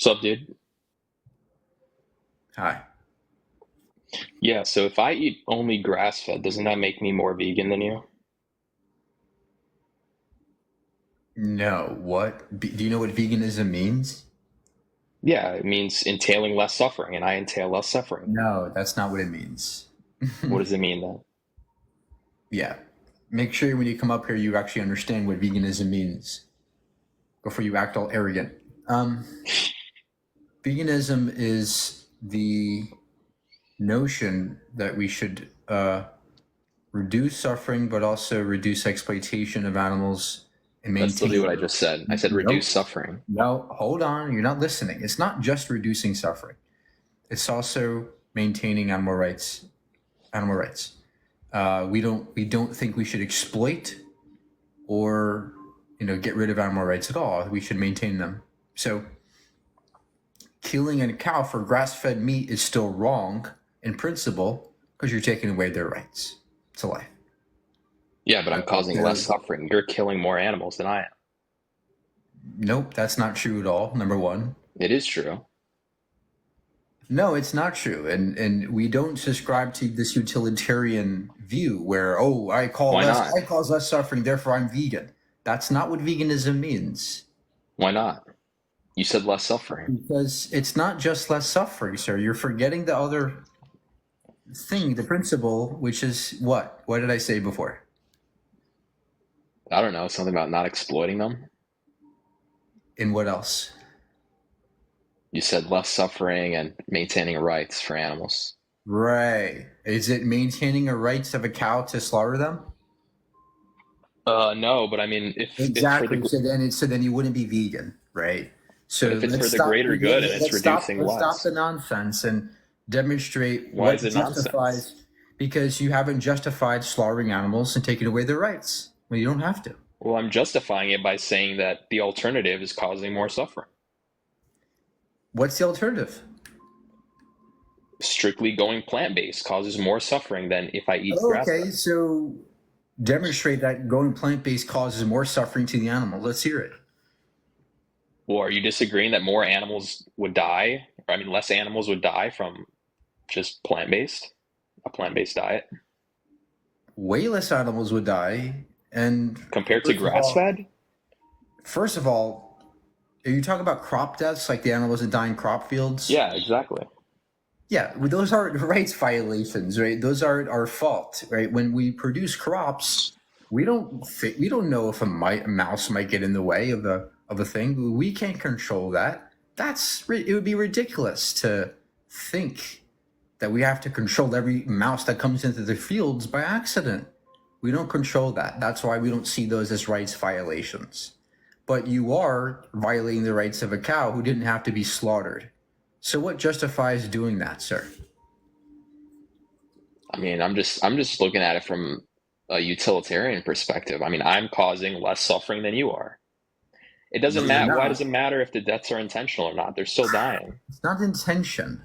Sup, dude? Hi. Yeah, so if I eat only grass-fed, doesn't that make me more vegan than you? No, what? Do you know what veganism means? Yeah, it means entailing less suffering, and I entail less suffering. No, that's not what it means. What does it mean then? Yeah. Make sure when you come up here you actually understand what veganism means before you act all arrogant. Um, Veganism is the notion that we should reduce suffering but also reduce exploitation of animals and That's literally what maintain. I just said. I said reduce Nope. suffering. No, hold on. You're not listening. It's not just reducing suffering. It's also maintaining animal rights. Animal rights. We don't think we should exploit or get rid of animal rights at all. We should maintain them. So killing a cow for grass-fed meat is still wrong in principle because you're taking away their rights to life. Yeah, but I'm causing less So, suffering. You're killing more animals than I am. nope, that's not true at all. Number one. It is true. No, it's not true, and we don't subscribe to this utilitarian view where Why not? I cause less suffering, therefore I'm vegan. That's not what veganism means. Why not? You said less suffering. Because it's not just less suffering, sir. You're forgetting the other thing, the principle, which is what? What did I say before? I don't know, something about not exploiting them. And what else? You said less suffering and maintaining rights for animals. Right. Is it maintaining a rights of a cow to slaughter them? No, but I mean, if for Exactly. So then you wouldn't be vegan, right? but So if it's for let's the stop. greater good and it's reducing Let's stop the less, nonsense and demonstrate why what is it nonsense? justifies. Because you haven't justified slaughtering animals and taking away their rights. Well, you don't have to. Well, I'm justifying it by saying that the alternative is causing more suffering. What's the alternative? Strictly going plant-based causes more suffering than if I eat grass-fed. Okay, so demonstrate that going plant-based causes more suffering to the animal. Let's hear it. Well, are you disagreeing that more animals would die? Or, I mean, less animals would die from just a plant-based diet Way less animals would die. And compared to first of all, grass-fed? first of all, are you talking about crop deaths, like the animals that die in crop fields? Yeah, exactly. Yeah, well, those aren't rights violations, right? Those aren't our fault, right? When we produce crops, we don't know if a mouse might get in the way of a thing. We can't control that. It would be ridiculous to think that we have to control every mouse that comes into the fields by accident. We don't control that. That's why we don't see those as rights violations. But you are violating the rights of a cow who didn't have to be slaughtered. So what justifies doing that, sir? I mean, I'm just looking at it from a utilitarian perspective. I mean, I'm causing less suffering than you are. It No, doesn't you're matter. Why does not. it matter if the deaths are intentional or not? They're still dying. It's not intention.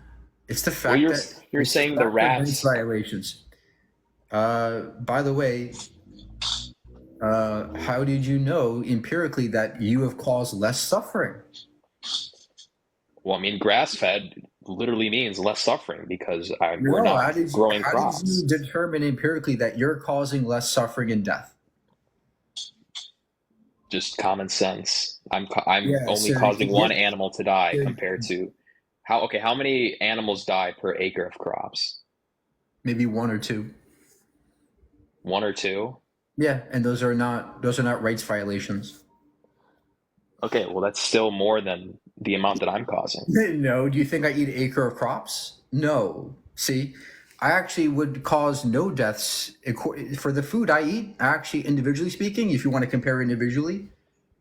It's the Well, fact you're that you're it's the saying the fact of rights rats. violations. By the way, how did you know empirically that you have caused less suffering? Well, I mean, grass-fed literally means less suffering because we're No, not growing how did you crops. determine empirically that you're causing less suffering and death? Just common sense. I'm Yeah, only so causing one get animal to die to compared to how okay, how many animals die per acre of crops? maybe one or two. One or two? Yeah, and those are not rights violations. Okay, well that's still more than the amount that I'm causing. No, do you think I eat an acre of crops? No. See, I actually would cause no deaths for the food I eat. Actually, individually speaking, if you want to compare individually,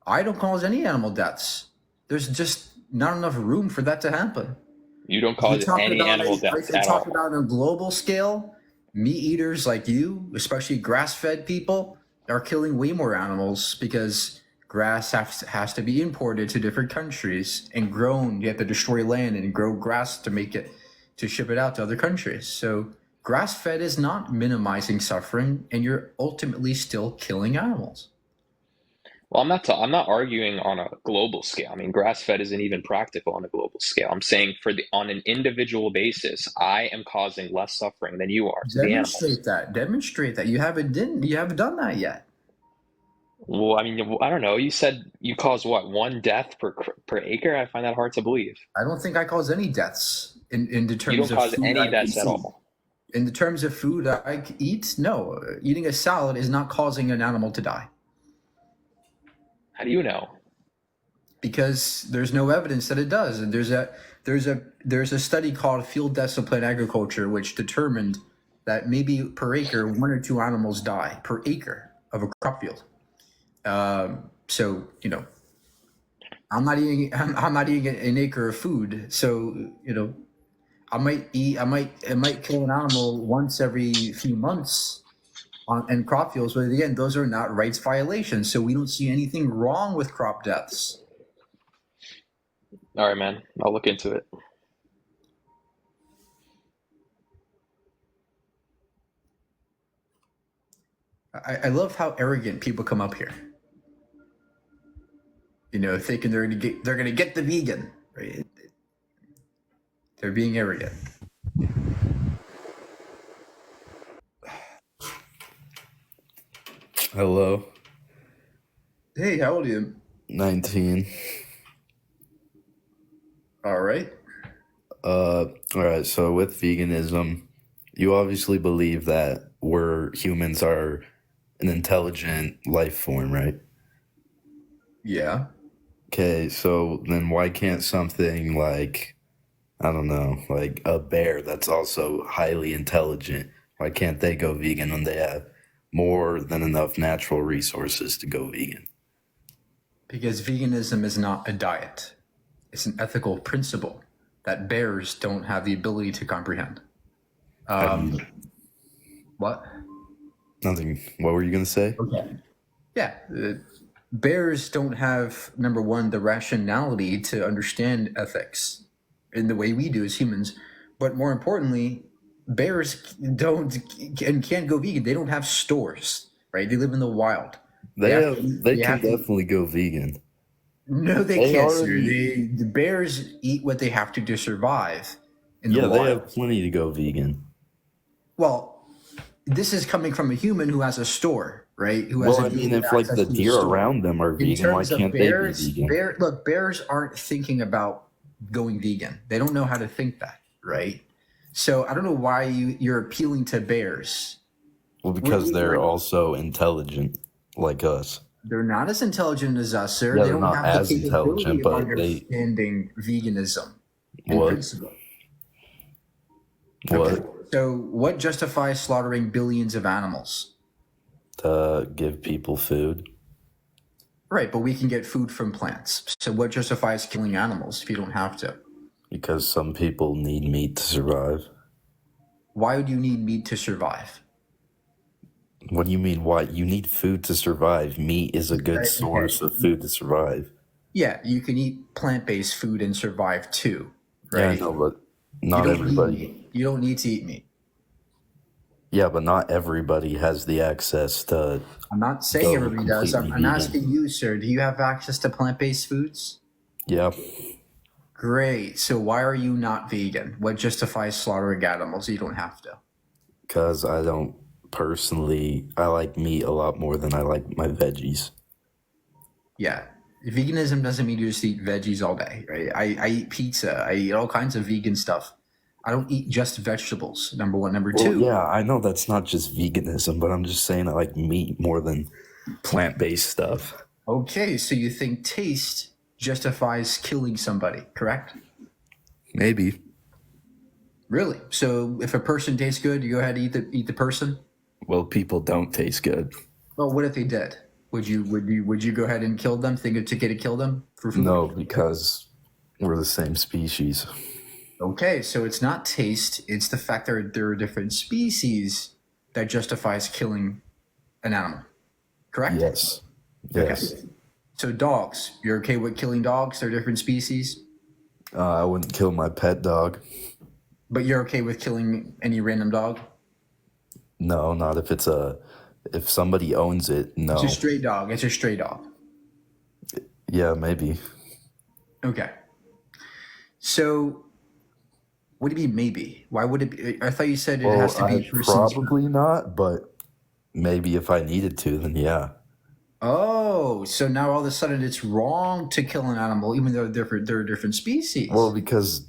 I don't cause any animal deaths. There's just not enough room for that to happen. You don't cause any animal If deaths you're at talking all. about on a global scale, meat eaters like you, especially grass-fed people, are killing way more animals because has to be imported to different countries and grown. You have to destroy land and grow grass to make it to ship it out to other countries. So grass-fed is not minimizing suffering, and you're ultimately still killing animals. Well, I'm not arguing on a global scale. I mean, grass-fed isn't even practical on a global scale. I'm saying on an individual basis, I am causing less suffering than you are to the animals. Demonstrate that. Demonstrate that. You haven't done that yet. Well, I mean, I don't know. You said you cause what, one death per acre? I find that hard to believe. I don't think I cause any deaths in the You terms don't of cause food any I deaths at consume. all. In the terms of food I eat, no. Eating a salad is not causing an animal to die How do you know? because there's no evidence that it does. And there's a study called field discipline agriculture which determined that maybe per acre 1 or 2 animals die per acre of a crop field. So I'm not eating an acre of food. So I might kill an animal once every few months and crop fields, but again, those are not rights violations. So we don't see anything wrong with crop deaths. All right, man. I'll look into it. I love how arrogant people come up here. Thinking they're gonna get the vegan. Right? They're being arrogant. Hello, Hey, how old are you? 19. All right. All right, so with veganism, you obviously believe that humans are an intelligent life form, right? Yeah. Okay, so then why can't something like, I don't know, like a bear that's also highly intelligent, why can't they go vegan when they have more than enough natural resources to go vegan? Because veganism is not a diet. It's an ethical principle that bears don't have the ability to comprehend. How do you, What? nothing. What were you gonna say? Okay. Yeah. Bears don't have, number one, the rationality to understand ethics in the way we do as humans. But more importantly, bears don't and can't go vegan. They don't have stores, right? They live in the wild. They They can have to. definitely go vegan. No, they They can't, sir. already, The bears eat what they have to survive in the yeah, they wild. have plenty to go vegan. Well, this is coming from a human who has a store, right? Who has Well, a I mean, daily if like access the to a deer store. around them are In vegan, why terms of can't they be bears, vegan? bears aren't thinking about going vegan. They don't know how to think that, right? So I don't know why you're appealing to bears. Well, because they're We're- also intelligent like us. They're not as intelligent as us, sir. Yeah, They they're don't not have the as intelligent, capability of but they understanding veganism in what principle. Okay. what So what justifies slaughtering billions of animals? to give people food Right, but we can get food from plants. So what justifies killing animals if you don't have to? because some people need meat to survive. Why would you need meat to survive? What do you mean? Why you need food to survive? Meat is a good source of food to survive. Yeah, you can eat plant-based food and survive too, Yeah, I right? know, but You not don't need everybody. meat. You don't need to eat meat. Yeah, but not everybody has the access to I'm not saying go everybody does. completely I'm vegan. asking you, sir. Do you have access to plant-based foods? Yeah, Great. So why are you not vegan? What justifies slaughtering animals? You don't have to. because I don't personally. I like meat a lot more than I like my veggies. Yeah. Veganism doesn't mean you just eat veggies all day, right? I eat pizza. I eat all kinds of vegan stuff. I don't eat just vegetables, number one. Number Well, two, yeah, I know that's not just veganism, but I'm just saying I like meat more than plant-based stuff. okay, so you think taste justifies killing somebody, correct? Maybe. Really? So if a person tastes good, you go ahead and eat the person? Well, people don't taste good. Well, what if they did? Would you go ahead and kill them, think it's okay to kill them for food? No, because we're the same species. Okay, so it's not taste, it's the fact that there are different species that justifies killing an animal. Correct? Yes. Okay. Yes. So dogs, you're okay with killing dogs? They're different species, I wouldn't kill my pet dog. but you're okay with killing any random dog? No, not if it's if somebody owns it. No. It's a stray dog. It's a stray dog. Yeah, maybe. Okay. So, what do you mean maybe? Why would it be? I thought you said it has Well, to be I persons. probably not, but maybe if I needed to, then yeah. Oh, so now all of a sudden it's wrong to kill an animal, even though they're a different species. Well, because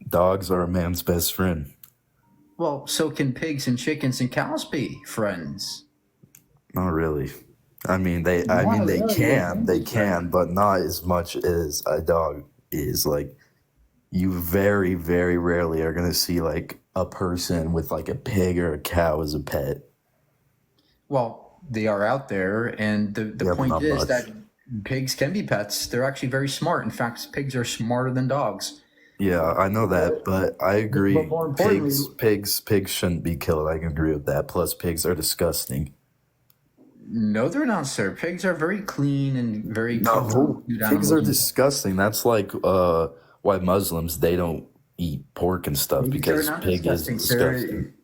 dogs are a man's best friend. Well, so can pigs and chickens and cows be friends? Not really. I mean, they can, but not as much as a dog is. Like, you very, very rarely are gonna see like a person with like a pig or a cow as a pet. Well, they are out there, and the Yeah, but point not is much. that pigs can be pets. They're actually very smart. In fact, pigs are smarter than dogs. Yeah, I know that, but I agree. But more importantly, Pigs shouldn't be killed. I can agree with that. Plus, pigs are disgusting. no, they're not, sir. Pigs are very clean and very No, cute pigs are animals. disgusting. That's like why Muslims they don't eat pork and stuff Pigs are because not pig is disgusting, sir. disgusting.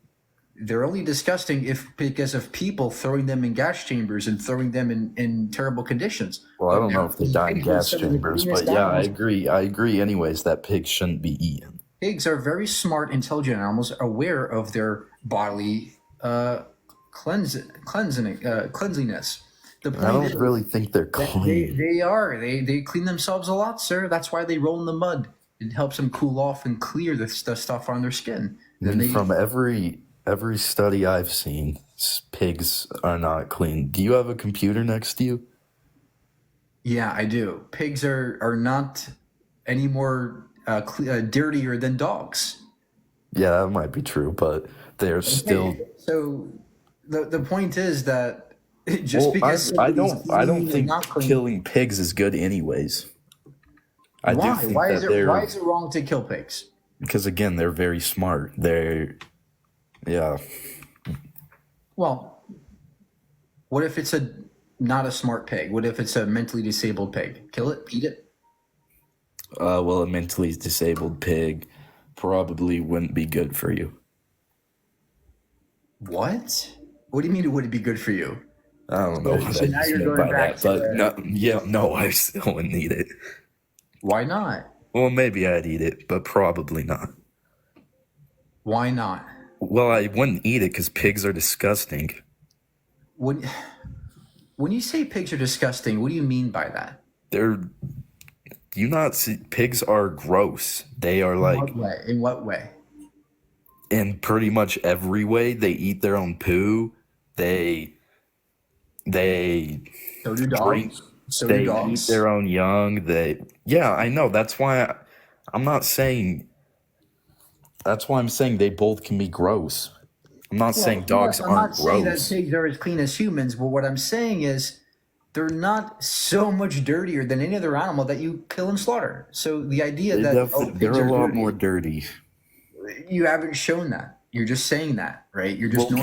They're only disgusting because of people throwing them in gas chambers and throwing them in terrible conditions. Well, I don't know if they die in Pigs are gas some of the chambers, cleanest but yeah, I animals. agree. I agree. Anyways, that pigs shouldn't be eaten. Pigs are very smart, intelligent animals, aware of their bodily cleanliness. The I point is don't really think they're that clean. they clean themselves a lot, sir. That's why they roll in the mud. It helps them cool off and clear the stuff on their skin. I Then mean, they from every study I've seen, pigs are not clean. Do you have a computer next to you? Yeah, I do. Pigs are not any more dirtier than dogs. Yeah, that might be true, but they're still. So the point is that just Well, because I somebody's don't clean and think not clean, killing pigs is good, anyways. I do why? think Why is that it why they're is it wrong to kill pigs? because again they're very smart. Yeah. Well, what if it's not a smart pig? What if it's a mentally disabled pig? Kill it, eat it. Well, a mentally disabled pig probably wouldn't be good for you. What? What do you mean? Would it be good for you? I don't know what So I now just you're meant going by back that, to but no, yeah, no, I still wouldn't eat it. why not? Well, maybe I'd eat it, but probably not. Why not? Well, I wouldn't eat it because pigs are disgusting. When you say pigs are disgusting, what do you mean by that? They're, do you not see, pigs are gross. They are In like, what way? In what way? in pretty much every way. They eat their own poo. They So do drink. dogs. So They do eat dogs. their own young. Yeah, I know. That's why I'm not saying. That's why I'm saying they both can be gross. I'm not saying dogs I'm aren't not saying that gross. pigs are as clean as humans, but what I'm saying is they're not so much dirtier than any other animal that you kill and slaughter. So the idea that They're pigs a are lot dirty, more dirty. you haven't shown that. You're just saying that, right? You're just Well,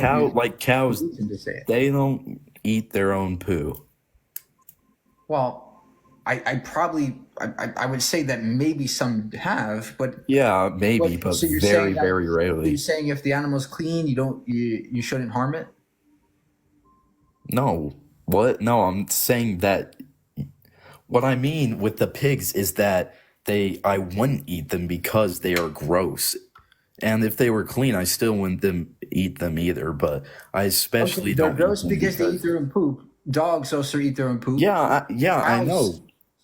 cows, to say it. they don't eat their own poo. Well, I would say that maybe some have, but Yeah, maybe, but so you're very, saying that very you're rarely. saying if the animal's clean, you shouldn't harm it. No. What? No, I'm saying that what I mean with the pigs is that I wouldn't eat them because they are gross. And if they were clean, I still wouldn't eat them either. But I especially They're don't eat gross them because they eat their own poop. Dogs also eat their own poop. Yeah, I Cows- know.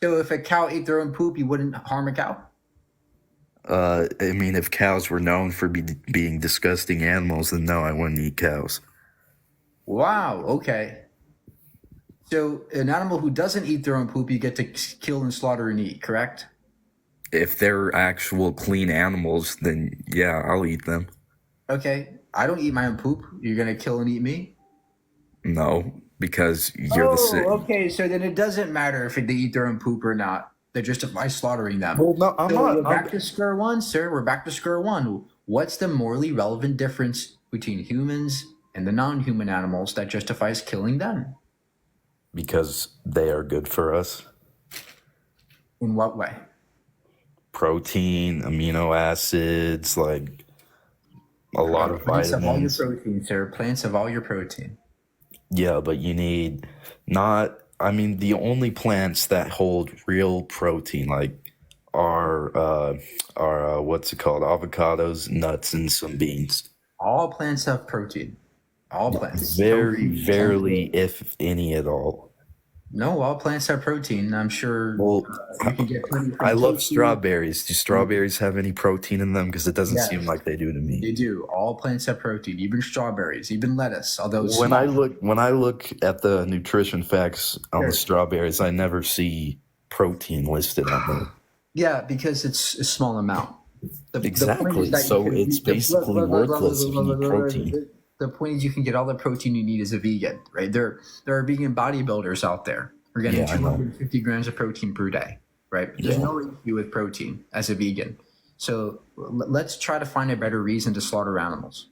So if a cow ate their own poop, you wouldn't harm a cow? I mean, if cows were known for being disgusting animals, then no, I wouldn't eat cows. Wow, okay. So an animal who doesn't eat their own poop, you get to kill and slaughter and eat, correct? If they're actual clean animals, then yeah, I'll eat them. Okay. I don't eat my own poop. You're going to kill and eat me? No, because you're the same. Okay. So then it doesn't matter if they eat their own poop or not. They justify slaughtering them. Well, no, I'm So not. we're back to square one, sir. We're back to square one. What's the morally relevant difference between humans and the non-human animals that justifies killing them? Because they are good for us. In what way? Protein, amino acids, like a lot of Plants have all your vitamins. protein, sir. Plants have all your protein. Yeah, but you need not I mean, the only plants that hold real protein, like, are what's it called? Avocados, nuts, and some beans. All plants have protein. All plants. Very, Tofu, barely, tempeh. if any at all. No, all plants have protein. I'm sure Well, you can get plenty I from love tofu. strawberries. Do strawberries have any protein in them? Because it doesn't seem Yes, like they do to me. they do. All plants have protein, even strawberries, even lettuce. Although When I small. look at the nutrition facts on the Sure. strawberries, I never see protein listed on them. Yeah, because it's a small amount. The point is Exactly. that you So can it's basically worthless if you need protein. the point is you can get all the protein you need as a vegan, right? There are vegan bodybuilders out there. We're getting Yeah, I know. 250 grams of protein per day, right? There's Yeah. no issue with protein as a vegan. So let's try to find a better reason to slaughter animals.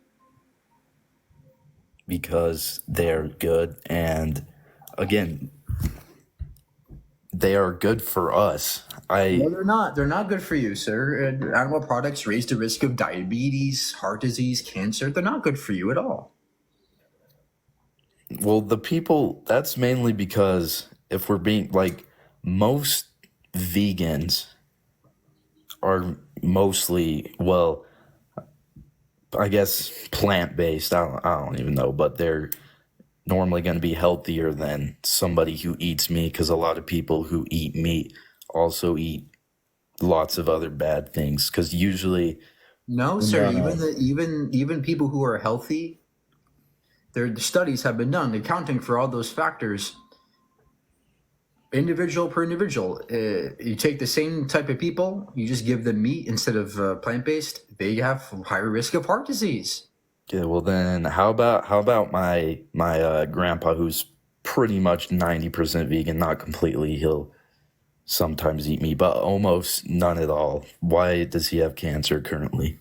Because they're good, and again, they are good for us. No, they're not. They're not good for you, sir. Animal products raise the risk of diabetes, heart disease, cancer. They're not good for you at all. Well, the people, that's mainly because if we're being like, most vegans are mostly, well, I guess plant-based. I don't even know, but they're normally going to be healthier than somebody who eats meat, because a lot of people who eat meat also eat lots of other bad things, because usually, No, sir. no, Even people who are healthy, their studies have been done accounting for all those factors. Individual per individual, you take the same type of people, you just give them meat instead of plant-based. They have higher risk of heart disease. yeah, well then how about my grandpa, who's pretty much 90% vegan, not completely. He'll sometimes eat meat, but almost none at all. Why does he have cancer currently?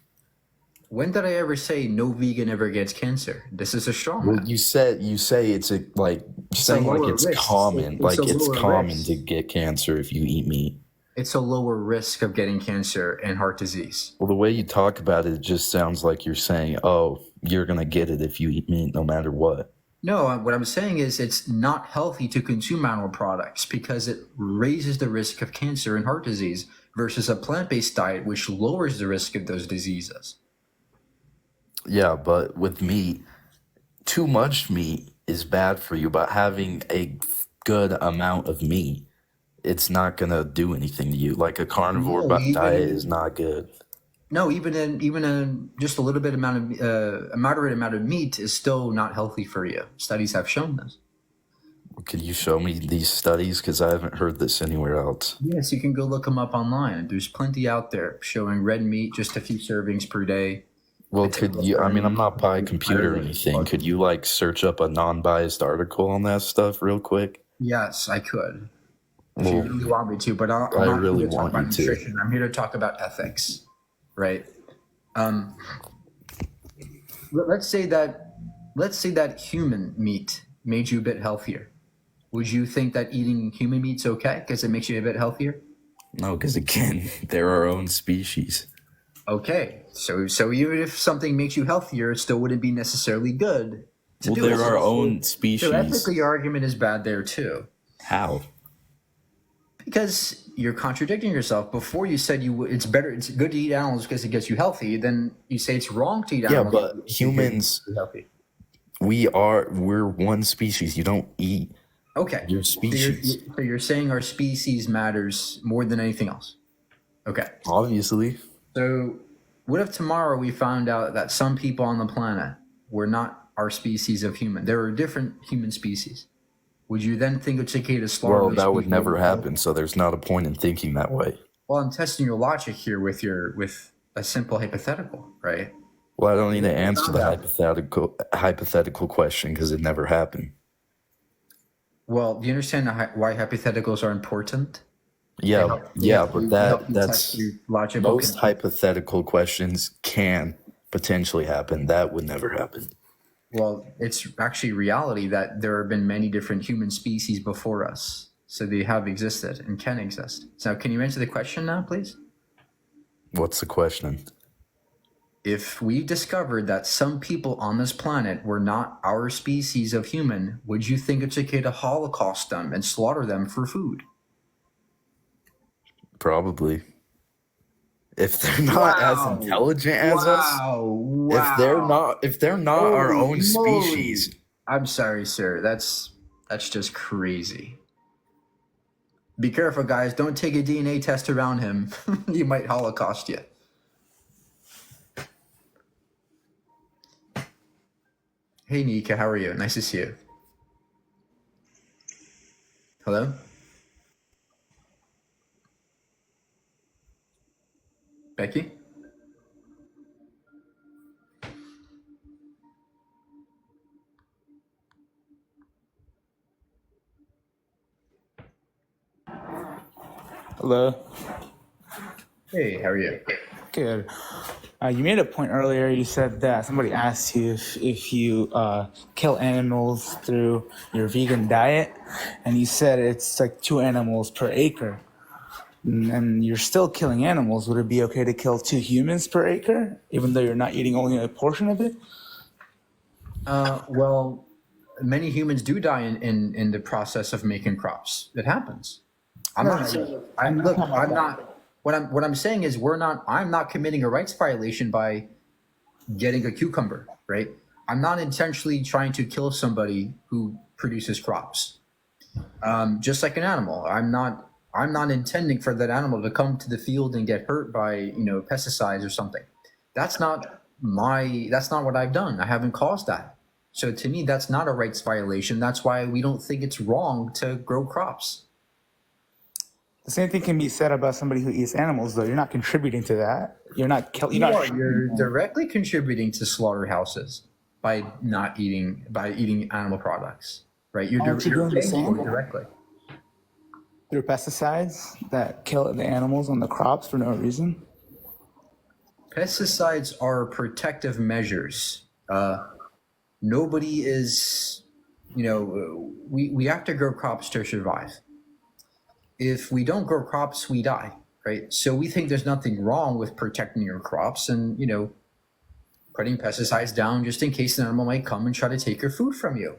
When did I ever say no vegan ever gets cancer? This is a straw Well, man. you say it's a, like, you're It's a saying like lower it's risk. common, It's like a it's lower common risk. to get cancer if you eat meat. It's a lower risk of getting cancer and heart disease. Well, the way you talk about it just sounds like you're saying, oh, you're gonna get it if you eat meat no matter what. No, what I'm saying is it's not healthy to consume animal products because it raises the risk of cancer and heart disease versus a plant-based diet, which lowers the risk of those diseases. Yeah, but with meat, too much meat is bad for you, but having a good amount of meat, it's not gonna do anything to you. Like a carnivore No, diet is not good. even in just a little bit amount of a moderate amount of meat is still not healthy for you. Studies have shown this. Could you show me these studies? Because I haven't heard this anywhere else. Yes, you can go look them up online. There's plenty out there showing red meat, just a few servings per day. Well, could you? I mean, I'm not by a computer or anything. Could you like search up a non-biased article on that stuff real quick? Yes, I could, if you Well, really want me to, but I'm I not really here to talk want about you to. nutrition. I'm here to talk about ethics, right? Um, let's say that human meat made you a bit healthier. Would you think that eating human meat's okay because it makes you a bit healthier? No, because again, they're our own species. Okay, so even if something makes you healthier, it still wouldn't be necessarily good to Well, do they're it. our own So species. ethically, your argument is bad there too. How? Because you're contradicting yourself. Before you said it's good to eat animals because it gets you healthy. Then you say it's wrong to eat Yeah, animals. but because humans, you're healthy. we're one species. You don't eat Okay. your species. So you're saying our species matters more than anything else. Okay. Obviously. So what if tomorrow we found out that some people on the planet were not our species of human? There were different human species. Would you then think it's okay to slaughter Well, those that would people? never happen, so there's not a point in thinking that way. Well, I'm testing your logic here with a simple hypothetical, right? Well, I don't need to answer the found hypothetical question because it never happened. Well, do you understand why hypotheticals are important? Yeah, but Help you test that's your logical most hypothetical questions can potentially happen. That would never happen. Well, it's actually reality that there have been many different human species before us. So they have existed and can exist. So can you answer the question now, please? What's the question? if we discovered that some people on this planet were not our species of human, would you think it's okay to holocaust them and slaughter them for food? Probably. If they're not as Wow. intelligent as us, Wow. if they're not our Holy own moly. species, I'm sorry, sir. That's just crazy. Be careful, guys. Don't take a DNA test around him. He might holocaust you. Hey, Nika, how are you? Nice to see you. Hello? Becky? Hello. Hey, how are you? Good. You made a point earlier. You said that somebody asked you if you kill animals through your vegan diet, and you said it's like 2 animals per acre. And you're still killing animals. Would it be okay to kill 2 humans per acre, even though you're not eating only a portion of it? Well, many humans do die in the process of making crops. It happens. I'm not saying. I'm not. What I'm saying is I'm not committing a rights violation by getting a cucumber, right? I'm not intentionally trying to kill somebody who produces crops. Just like an animal, I'm not intending for that animal to come to the field and get hurt by pesticides or something. That's not what I've done. I haven't caused that. So to me, that's not a rights violation. That's why we don't think it's wrong to grow crops. The same thing can be said about somebody who eats animals, though. You're not contributing to that. You're directly contributing to slaughterhouses by eating animal products, right? Aren't you doing the paying for same? it directly. through pesticides that kill the animals on the crops for no reason. Pesticides are protective measures. Nobody is, we have to grow crops to survive. If we don't grow crops, we die, right? So we think there's nothing wrong with protecting your crops and, putting pesticides down just in case an animal might come and try to take your food from you.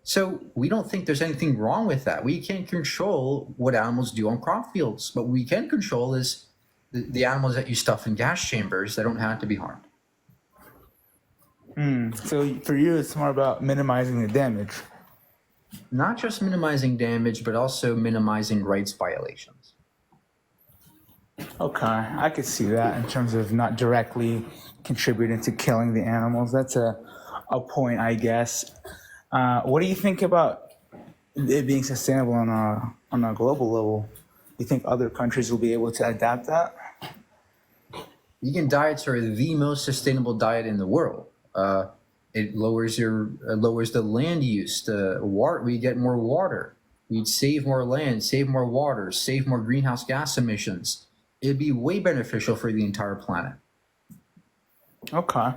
So we don't think there's anything wrong with that. We can't control what animals do on crop fields. What we can control is the animals that you stuff in gas chambers that don't have to be harmed. So for you, it's more about minimizing the damage. Not just minimizing damage, but also minimizing rights violations. Okay, I could see that in terms of not directly contributing to killing the animals. That's a point, I guess. What do you think about it being sustainable on a global level? You think other countries will be able to adapt that? Vegan diets are the most sustainable diet in the world. It lowers the land use. We get more water. We'd save more land, save more water, save more greenhouse gas emissions. It'd be way beneficial for the entire planet. Okay.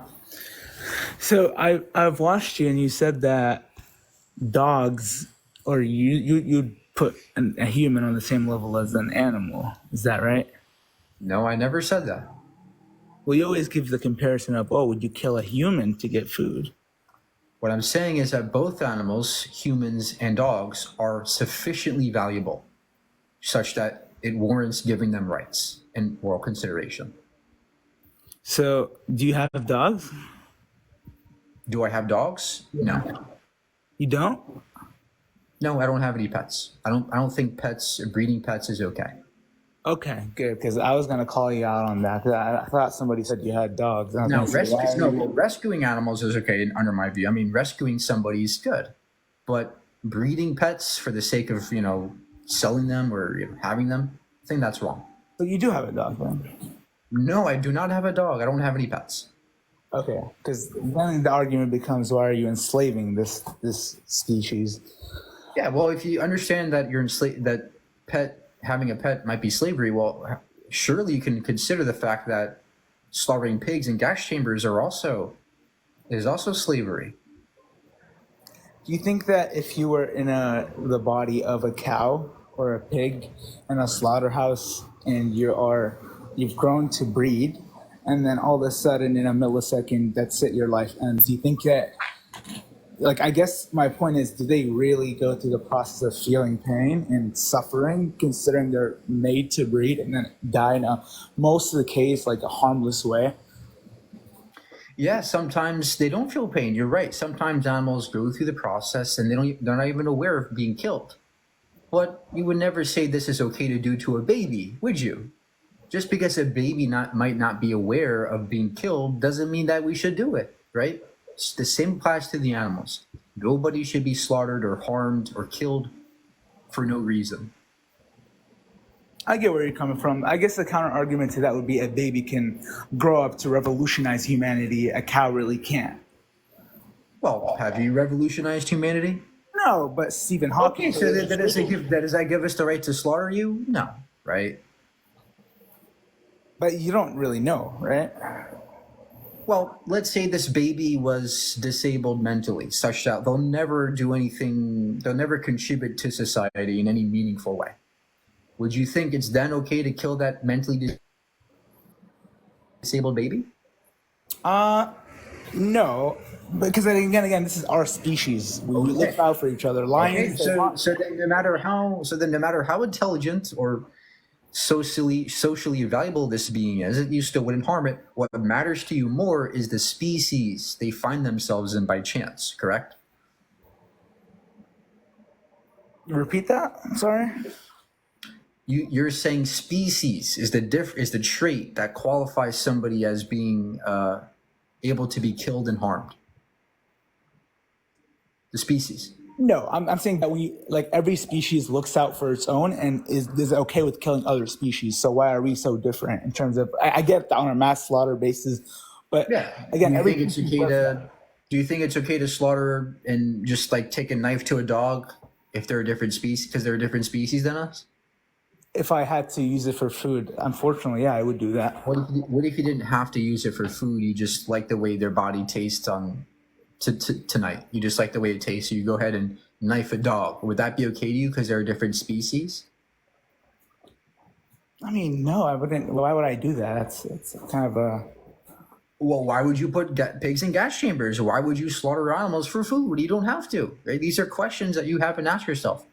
So I've watched you, and you said that dogs, or you'd put a human on the same level as an animal. Is that right? No, I never said that. Well, you always give the comparison of, would you kill a human to get food? What I'm saying is that both animals, humans and dogs, are sufficiently valuable such that it warrants giving them rights and moral consideration. So, do you have dogs? Do I have dogs? No. You don't? No, I don't have any pets. I don't think breeding pets is okay. Okay, good, because I was gonna call you out on that. 'Cause I thought somebody said you had dogs. I was No, gonna say, why- rescuing animals is okay under my view. I mean, rescuing somebody is good, but breeding pets for the sake of selling them or having them, I think that's wrong. So you do have a dog, then? No, I do not have a dog. I don't have any pets. Okay, because then the argument becomes, why are you enslaving this species? Yeah, well, if you understand that having a pet might be slavery, well, surely you can consider the fact that slaughtering pigs in gas chambers is also slavery. Do you think that if you were in the body of a cow or a pig in a slaughterhouse and you've grown to breed and then all of a sudden in a millisecond, that's it, your life ends. Do you think that, like, I guess my point is, do they really go through the process of feeling pain and suffering, considering they're made to breed and then die in a, most of the case, like a harmless way? Yeah, sometimes they don't feel pain. You're right. Sometimes animals go through the process and they're not even aware of being killed. But you would never say this is okay to do to a baby, would you? Just because a baby might not be aware of being killed doesn't mean that we should do it, right? It's the same applies to the animals. Nobody should be slaughtered or harmed or killed for no reason. I get where you're coming from. I guess the counter argument to that would be a baby can grow up to revolutionize humanity. A cow really can't. Well, have you revolutionized humanity? No, but Stephen Hawking. Okay, so does that give us the right to slaughter you? No, right? But you don't really know, right? Well, let's say this baby was disabled mentally, such that they'll never do anything, they'll never contribute to society in any meaningful way. Would you think it's then okay to kill that mentally disabled baby? No, because then again, this is our species. We look out for each other. Lions. Okay, so then no matter how intelligent or socially valuable this being is, you still wouldn't harm it. What matters to you more is the species they find themselves in by chance, correct? Repeat that. I'm sorry. You're saying species is the trait that qualifies somebody as being able to be killed and harmed. The species. No, I'm saying that we, like, every species looks out for its own and is okay with killing other species. So why are we so different in terms of? I get that on a mass slaughter basis, but Yeah. again, do you think it's okay to slaughter and just like take a knife to a dog if they're a different species because they're a different species than us? If I had to use it for food, unfortunately, yeah, I would do that. What if you didn't have to use it for food? You just like the way their body tastes tonight. You just like the way it tastes. So you go ahead and knife a dog. Would that be okay to you because they're a different species? I mean, no, I wouldn't. Why would I do that? It's kind of a. Well, why would you put pigs in gas chambers? Why would you slaughter animals for food? You don't have to. Right? These are questions that you haven't asked yourself.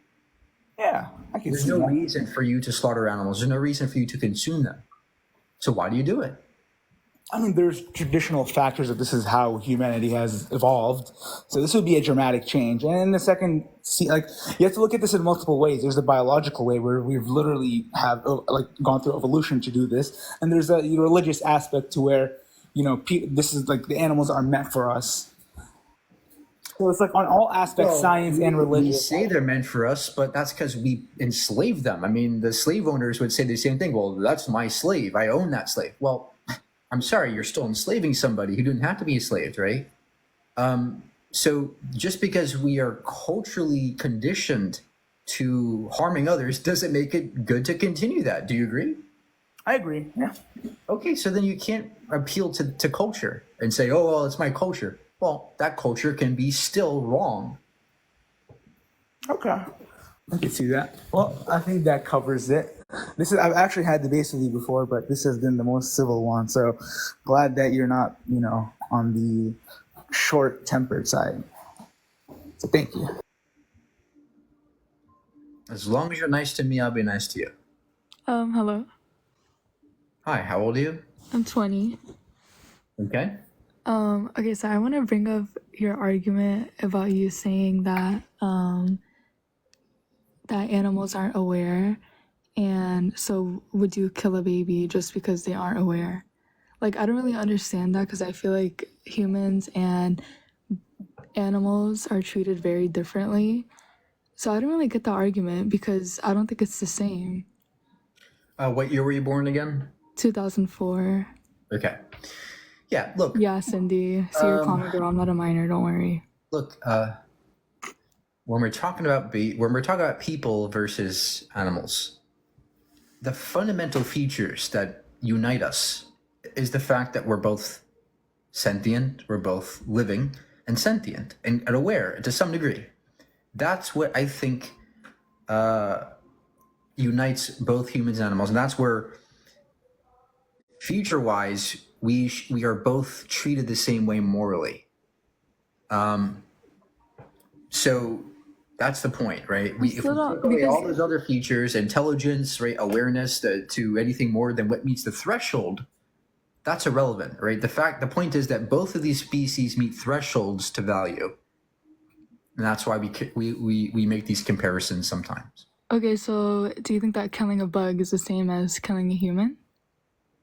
Yeah, I can There's see no that. reason for you to slaughter animals. There's no reason for you to consume them. So why do you do it? I mean, there's traditional factors that this is how humanity has evolved. So this would be a dramatic change. And in the second, like, you have to look at this in multiple ways. There's the biological way where we've literally have like gone through evolution to do this, and there's a religious aspect to where this is like the animals are meant for us. So it's like on all aspects, science and religion. We say they're meant for us, but that's because we enslaved them. I mean, the slave owners would say the same thing. Well, that's my slave. I own that slave. Well, I'm sorry, you're still enslaving somebody who didn't have to be enslaved, right? So just because we are culturally conditioned to harming others doesn't make it good to continue that. Do you agree? I agree. Yeah. Okay, so then you can't appeal to culture and say, oh, well, it's my culture. Well, that culture can be still wrong. Okay. I can see that. Well, I think that covers it. I've actually had debates with you before, but this has been the most civil one. So glad that you're not, on the short-tempered side. So thank you. As long as you're nice to me, I'll be nice to you. Hello. Hi, how old are you? I'm 20. Okay. Okay, so I want to bring up your argument about you saying that that animals aren't aware, and so would you kill a baby just because they aren't aware? Like, I don't really understand that because I feel like humans and animals are treated very differently. So I don't really get the argument because I don't think it's the same. What year were you born again? 2004. Okay. Yeah, look. Yeah, Cindy. So you're calling me girl. I'm not a minor. Don't worry. Look, when we're talking about people versus animals, the fundamental features that unite us is the fact that we're both sentient, we're both living and sentient and aware to some degree. That's what I think unites both humans and animals, and that's where future wise, we are both treated the same way morally. So that's the point, right? If we still don't- take away because- all those other features, intelligence, right, awareness, to anything more than what meets the threshold, that's irrelevant, right? The point is that both of these species meet thresholds to value, and that's why we make these comparisons sometimes. Okay, so do you think that killing a bug is the same as killing a human?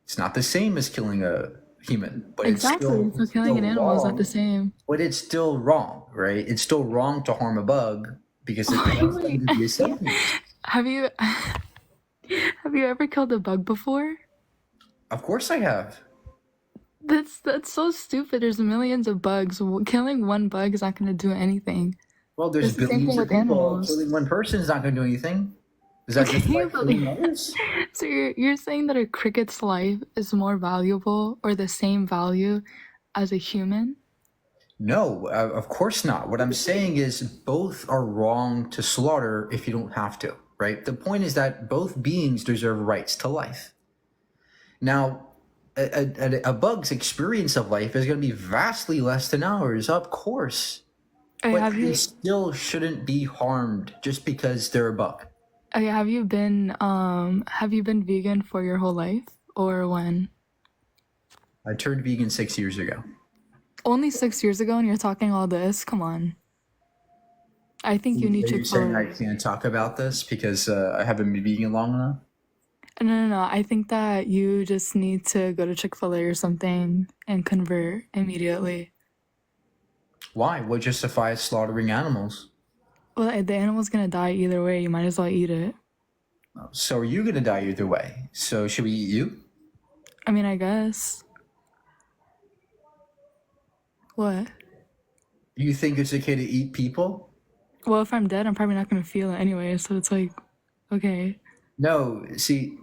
It's not the same as killing a human, but Exactly. it's still, So killing an still animal is not wrong. the same. But it's still wrong, right? It's still wrong to harm a bug because it wants them to be a sentient. Have you have you ever killed a bug before? Of course I have. That's so stupid. There's millions of bugs. Killing one bug is not going to do anything. Well, there's It's the same billions thing of with people. animals. Killing one person is not going to do anything. Is that just Okay, like but- killing others? So you're saying that a cricket's life is more valuable or the same value as a human? No, of course not. What I'm saying is both are wrong to slaughter if you don't have to, right? The point is that both beings deserve rights to life. Now, a bug's experience of life is going to be vastly less than ours, of course. But Have they you still shouldn't be harmed just because they're a bug. have you been vegan for your whole life or when? I turned vegan 6 years ago. Only 6 years ago, and you're talking all this? Come on. I think you need Are you saying I Chick-fil-A. can't talk about this because I haven't been vegan long enough? No. I think that you just need to go to Chick-fil-A or something and convert immediately. Why? What justifies slaughtering animals? Well, the animal's gonna die either way. You might as well eat it. So are you going to die either way? So should we eat you? I mean, I guess. What? You think it's okay to eat people? Well, if I'm dead, I'm probably not gonna feel it anyway. So it's like, okay. No, see,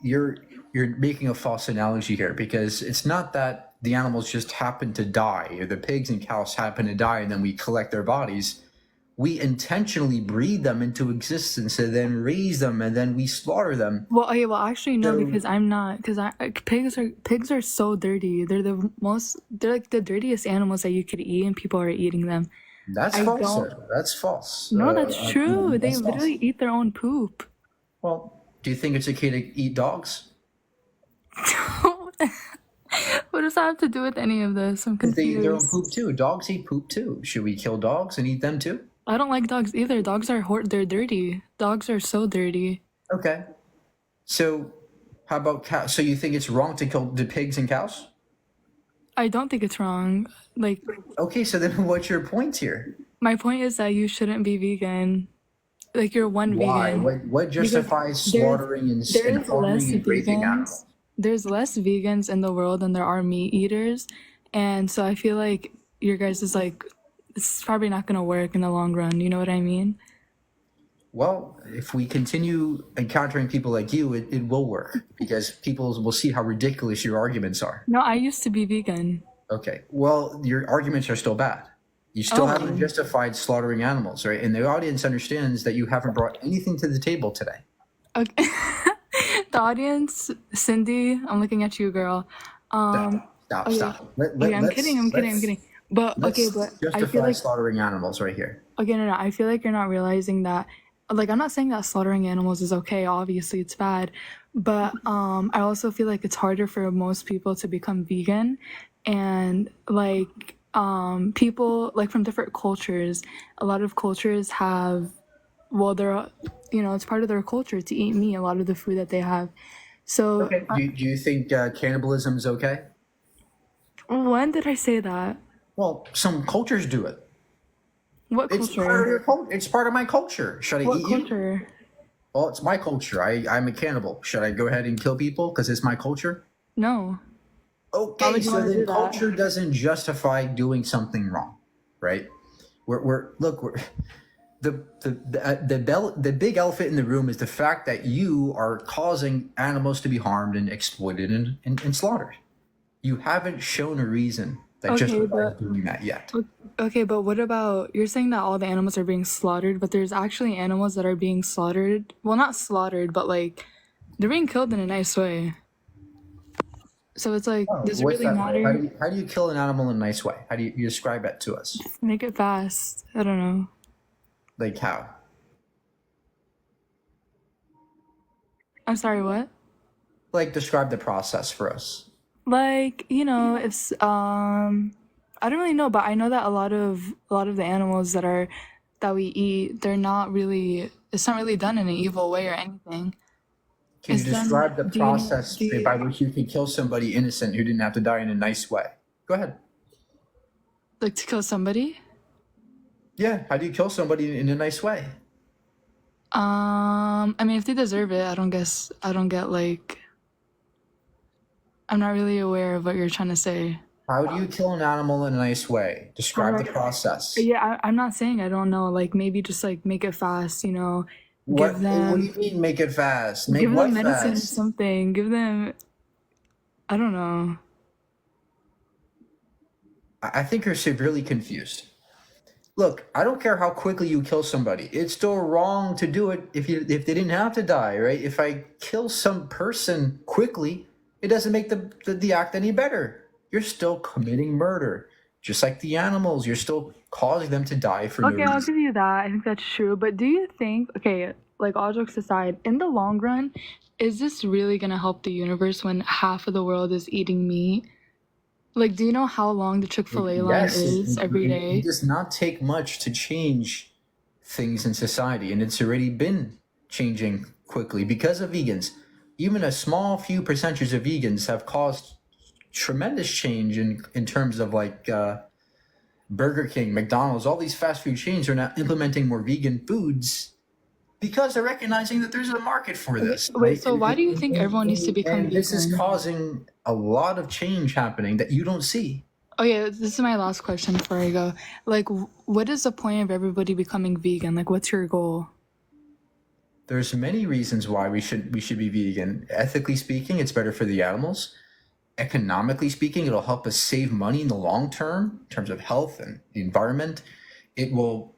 you're making a false analogy here because it's not that the animals just happen to die or the pigs and cows happen to die and then we collect their bodies. We intentionally breed them into existence and then raise them and then we slaughter them. Well, okay. Well, actually, no, So- because I'm not. Because pigs are so dirty. They're They're like the dirtiest animals that you could eat, and people are eating them. That's I false. don't- Sir. That's false. No, that's true. They that's false. literally eat their own poop. Well, do you think it's okay to eat dogs? What does that have to do with any of this? I'm They eat their own confused. poop too. Dogs eat poop too. Should we kill dogs and eat them too? I don't like dogs either. Dogs are they're dirty. Dogs are so dirty. Okay. So, how about cows? So you think it's wrong to kill the pigs and cows? I don't think it's wrong. Like, Okay, so then what's your point here? my point is that you shouldn't be vegan. Like, you're one Why? vegan. What justifies there's- slaughtering and There's farming less and raising vegans. animals? There's less vegans in the world than there are meat eaters, and so I feel like your guys is like, it's probably not gonna work in the long run. You know what I mean? Well, if we continue encountering people like you, it will work because people will see how ridiculous your arguments are. No, I used to be vegan. Okay. Well, your arguments are still bad. You still Oh. haven't justified slaughtering animals, right? And the audience understands that you haven't brought anything to the table today. Okay. The audience, Cindy, I'm looking at you, girl. Stop. okay. Stop. Okay, I'm kidding. I'm kidding. But Let's okay, but I justify feel like slaughtering animals right here. okay, no. I feel like you're not realizing that. Like, I'm not saying that slaughtering animals is okay. Obviously, it's bad, but I also feel like it's harder for most people to become vegan, and like people like from different cultures. A lot of cultures have, well, they're it's part of their culture to eat meat. A lot of the food that they have. So Okay. Do you think cannibalism is okay? when did I say that? Well, some cultures do it. What It's part of culture? your culture. It's part of my culture. Should I What eat you? culture? Well, it's my culture. I'm a cannibal. Should I go ahead and kill people because it's my culture? No. Why Okay, would you so wanna do then that? culture doesn't justify doing something wrong, right? We're the big elephant in the room is the fact that you are causing animals to be harmed and exploited and slaughtered. You haven't shown a reason that Okay, justifies but- doing that yet. Okay, but what about you're saying that all the animals are being slaughtered, but there's actually animals that are being slaughtered. Well, not slaughtered, but like they're being killed in a nice way. So it's like, Oh, does it what's really that? matter? How do you kill an animal in a nice way? How do you describe that to us? Make it fast. I don't know. Like how? I'm sorry, what? Like describe the process for us. Like, it's I don't really know, but I know that a lot of the animals that we eat, it's not really done in an evil way or anything. Can you It's done describe the do you process do you, by which you can kill somebody innocent who didn't have to die in a nice way? Go ahead. like to kill somebody? Yeah, how do you kill somebody in a nice way? I mean, if they deserve it, I don't get like I'm not really aware of what you're trying to say. How do you kill an animal in a nice way? Describe the Alright. process. Yeah, I'm not saying I don't know. Like maybe just like make it fast, What give do you them mean make it fast? Make give what them medicine or fast? something. Give them I don't know. I think you're severely confused. Look, I don't care how quickly you kill somebody. It's still wrong to do it if they didn't have to die, right? If I kill some person quickly, it doesn't make the act any better. You're still committing murder. Just like the animals, you're still causing them to die for no Okay, I'll reason. give you that. I think that's true. But do you think, okay, like all jokes aside, in the long run, is this really gonna help the universe when half of the world is eating meat? Like, do you know how long the Chick-fil-A line Yes, is every it day? does not take much to change things in society, and it's already been changing quickly because of vegans. Even a small few percentages of vegans have caused tremendous change in terms of like Burger King, McDonald's, all these fast food chains are now implementing more vegan foods because they're recognizing that there's a market for this. Wait, Right? so why do you think everyone needs to become And this is vegan? causing a lot of change happening that you don't see. Oh yeah, this is my last question before I go. Like, what is the point of everybody becoming vegan? Like, what's your goal? There's many reasons why we should be vegan. Ethically speaking, it's better for the animals. Economically speaking, it'll help us save money in the long term in terms of health and the environment. It will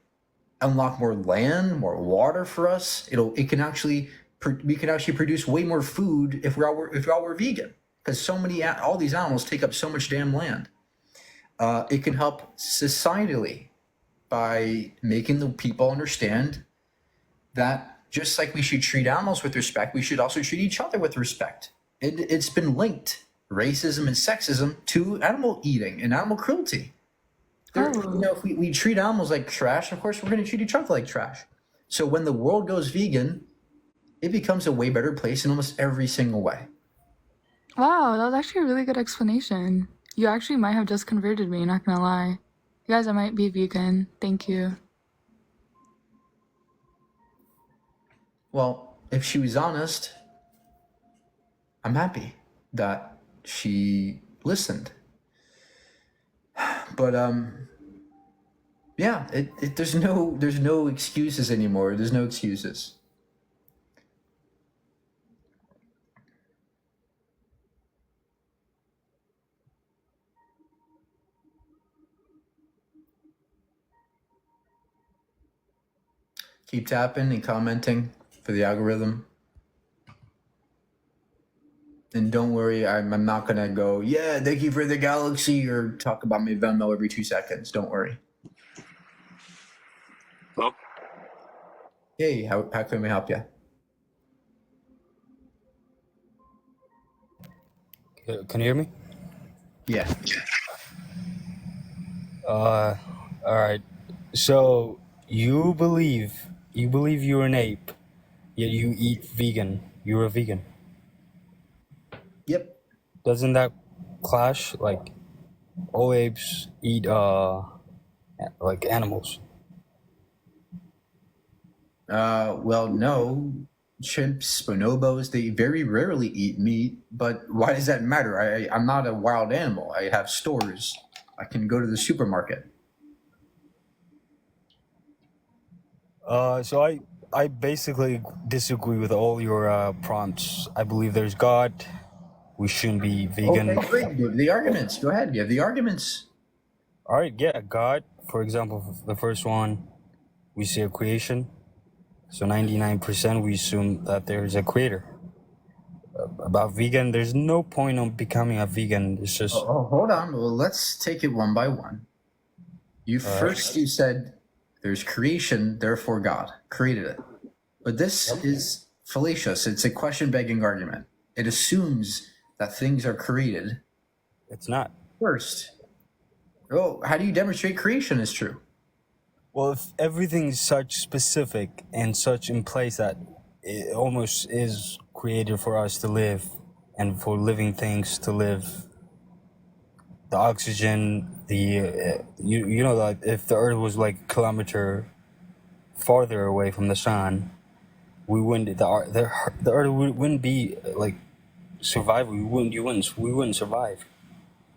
unlock more land, more water for us. We can actually produce way more food if we all were vegan, because all these animals take up so much damn land. It can help societally by making the people understand that just like we should treat animals with respect, we should also treat each other with respect. It's been linked, racism and sexism, to animal eating and animal cruelty. Oh, If we treat animals like trash, of course we're going to treat each other like trash. So when the world goes vegan, it becomes a way better place in almost every single way. wow, that was actually a really good explanation. You actually might have just converted me, not gonna lie. You guys, I might be vegan. Thank you. Well, if she was honest, I'm happy that she listened. But yeah, there's no excuses anymore. There's no excuses. Keep tapping and commenting for the algorithm. And don't worry, I'm not gonna go, yeah, thank you for the galaxy, or talk about my Venmo every 2 seconds. Don't worry. Hello? Hey, how can we help you? Can you hear me? Yeah. All right. So you believe you're an ape, yet you eat vegan. You're a vegan. Yep. Doesn't that clash? Like all apes eat like animals. Well, no. Chimps, bonobos, they very rarely eat meat, but why does that matter? I'm not a wild animal. I have stores. I can go to the supermarket. So I basically disagree with all your prompts. I believe there's God. We shouldn't be vegan. Okay, great. The arguments. Go ahead. You have the arguments. All right, yeah, God. For example, the first one, we say a creation. So 99% we assume that there is a creator. about vegan. There's no point on becoming a vegan. It's just Oh, hold on. Well, let's take it one by one. You first you said there's creation, therefore God created it. But this is fallacious. It's a question begging argument. It assumes that things are created it's not. first. Oh, how do you demonstrate creation is true? Well, if everything is such specific and such in place that it almost is created for us to live and for living things to live, the oxygen, you know, like if the Earth was like a kilometer farther away from the sun, we wouldn't the Earth wouldn't be like survival. We wouldn't survive.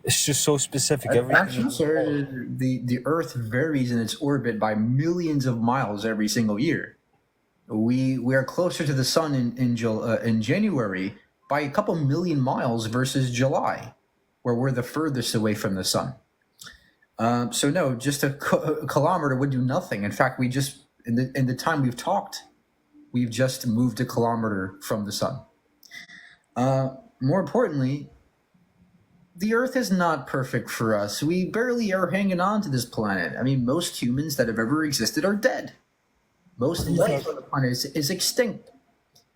It's just so specific. Everything Actually, sir, the Earth varies in its orbit by millions of miles every single year. We are closer to the sun in January by a couple million miles versus July, where we're the furthest away from the sun. So no, just a kilometer would do nothing. In fact, we just in the time we've talked, we've just moved a kilometer from the sun. More importantly, the Earth is not perfect for us. We barely are hanging on to this planet. I mean, most humans that have ever existed are dead. Most life on the planet is extinct.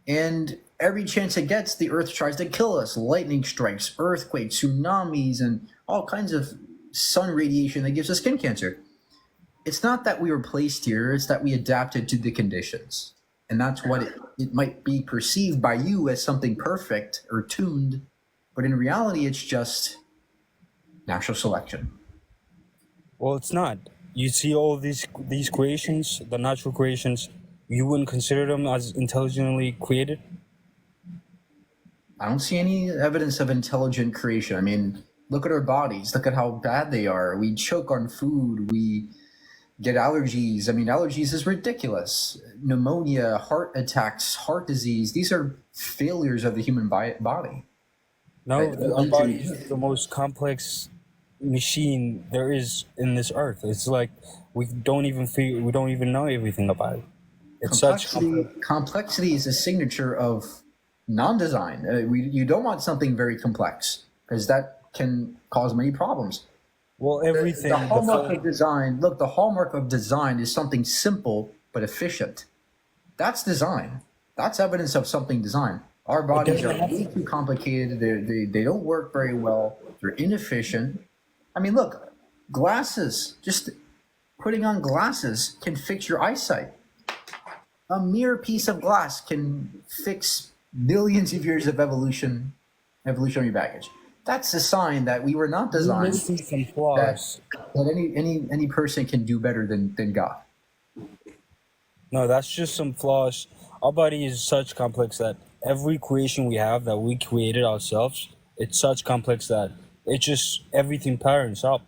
And every chance it gets, the Earth tries to kill us. Lightning strikes, earthquakes, tsunamis, and all kinds of sun radiation that gives us skin cancer. It's not that we were placed here, it's that we adapted to the conditions. And that's what it might be perceived by you as something perfect or tuned, but in reality, it's just natural selection. Well, it's not. You see all these creations, the natural creations, you wouldn't consider them as intelligently created? I don't see any evidence of intelligent creation. I mean, look at our bodies. Look at how bad they are. We choke on food. We get allergies. I mean, allergies is ridiculous. Pneumonia, heart attacks, heart disease. These are failures of the human body. No, Right. our body is the most complex machine there is in this earth. It's like we don't even know everything about it. It's such Complexity is a signature of non-design. You don't want something very complex because that can cause many problems. well everything. The hallmark of design, look, the hallmark of design is something simple but efficient. That's design. That's evidence of something designed. Our bodies are way too complicated. They don't work very well. They're inefficient. I mean, look, glasses, just putting on glasses can fix your eyesight. A mere piece of glass can fix millions of years of evolutionary baggage. That's a sign that we were not You're designed missing some that, flaws. that any person can do better than God. No, that's just some flaws. Our body is such complex that every creation we have that we created ourselves, it's such complex that it just everything patterns up.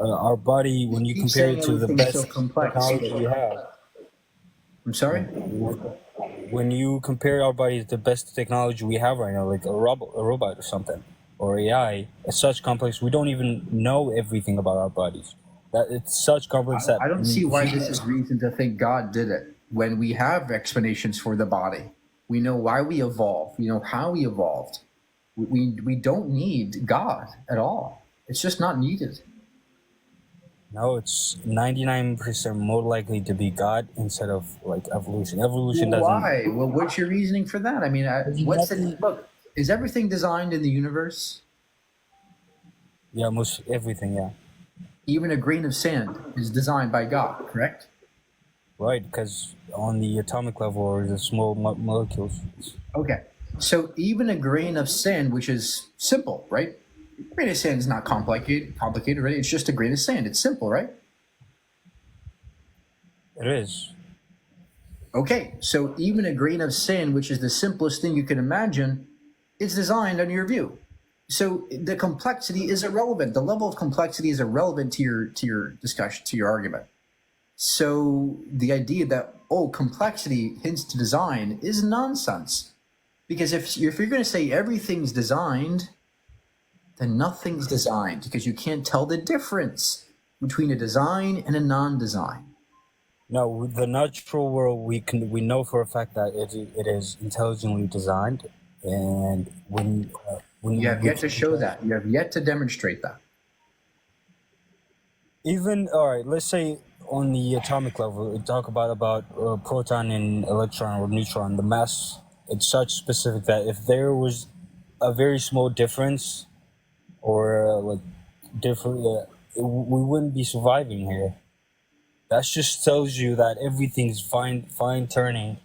Our body, when you Keep compare saying it to the everything's best so complex. technology we have, I'm sorry? when you compare our body to the best technology we have right now, like a robot or something, or AI, it's such complex. We don't even know everything about our bodies. That it's such complex that I don't see why this is reason to think God did it when we have explanations for the body. We know why we evolved. We know how we evolved. We don't need God at all. It's just not needed. No, it's 99% more likely to be God instead of like evolution. Evolution doesn't. Why? Well, what's your reasoning for that? I mean, look? Is everything designed in the universe? Yeah, most everything. Yeah, Even a grain of sand is designed by God, correct? right. Because on the atomic level or the small molecules. Okay. So even a grain of sand, which is simple, right? A grain of sand is not complicated, right? It's just a grain of sand. It's simple, right? It is. Okay, so even a grain of sand, which is the simplest thing you can imagine, is designed under your view. So the complexity is irrelevant. The level of complexity is irrelevant to your discussion, to your argument. So the idea that complexity hints to design is nonsense. Because if you're going to say everything's designed, then nothing's designed because you can't tell the difference between a design and a non-design. No, the natural world we know for a fact that it is intelligently designed, and when You have we yet to can show compare, that. You have yet to demonstrate that. even all right, let's say on the atomic level, we talk about proton and electron or neutron. The mass it's such specific that if there was a very small difference or like different, we wouldn't be surviving here. That just tells you that everything's fine turning,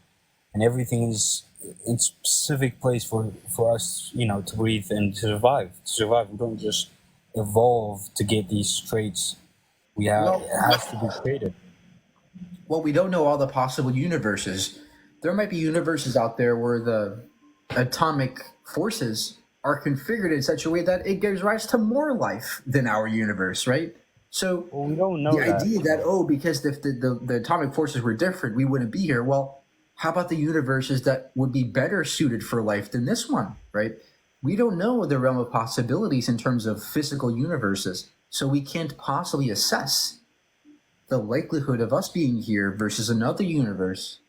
and everything is in specific place for us, to breathe and to survive. To survive, we don't just evolve to get these traits. Well, It has to be created. well, we don't know all the possible universes. There might be universes out there where the atomic forces are configured in such a way that it gives rise to more life than our universe, right? So Well, we don't the know that. idea that, oh, because if the atomic forces were different, we wouldn't be here. Well, how about the universes that would be better suited for life than this one, right? We don't know the realm of possibilities in terms of physical universes, so we can't possibly assess the likelihood of us being here versus another universe.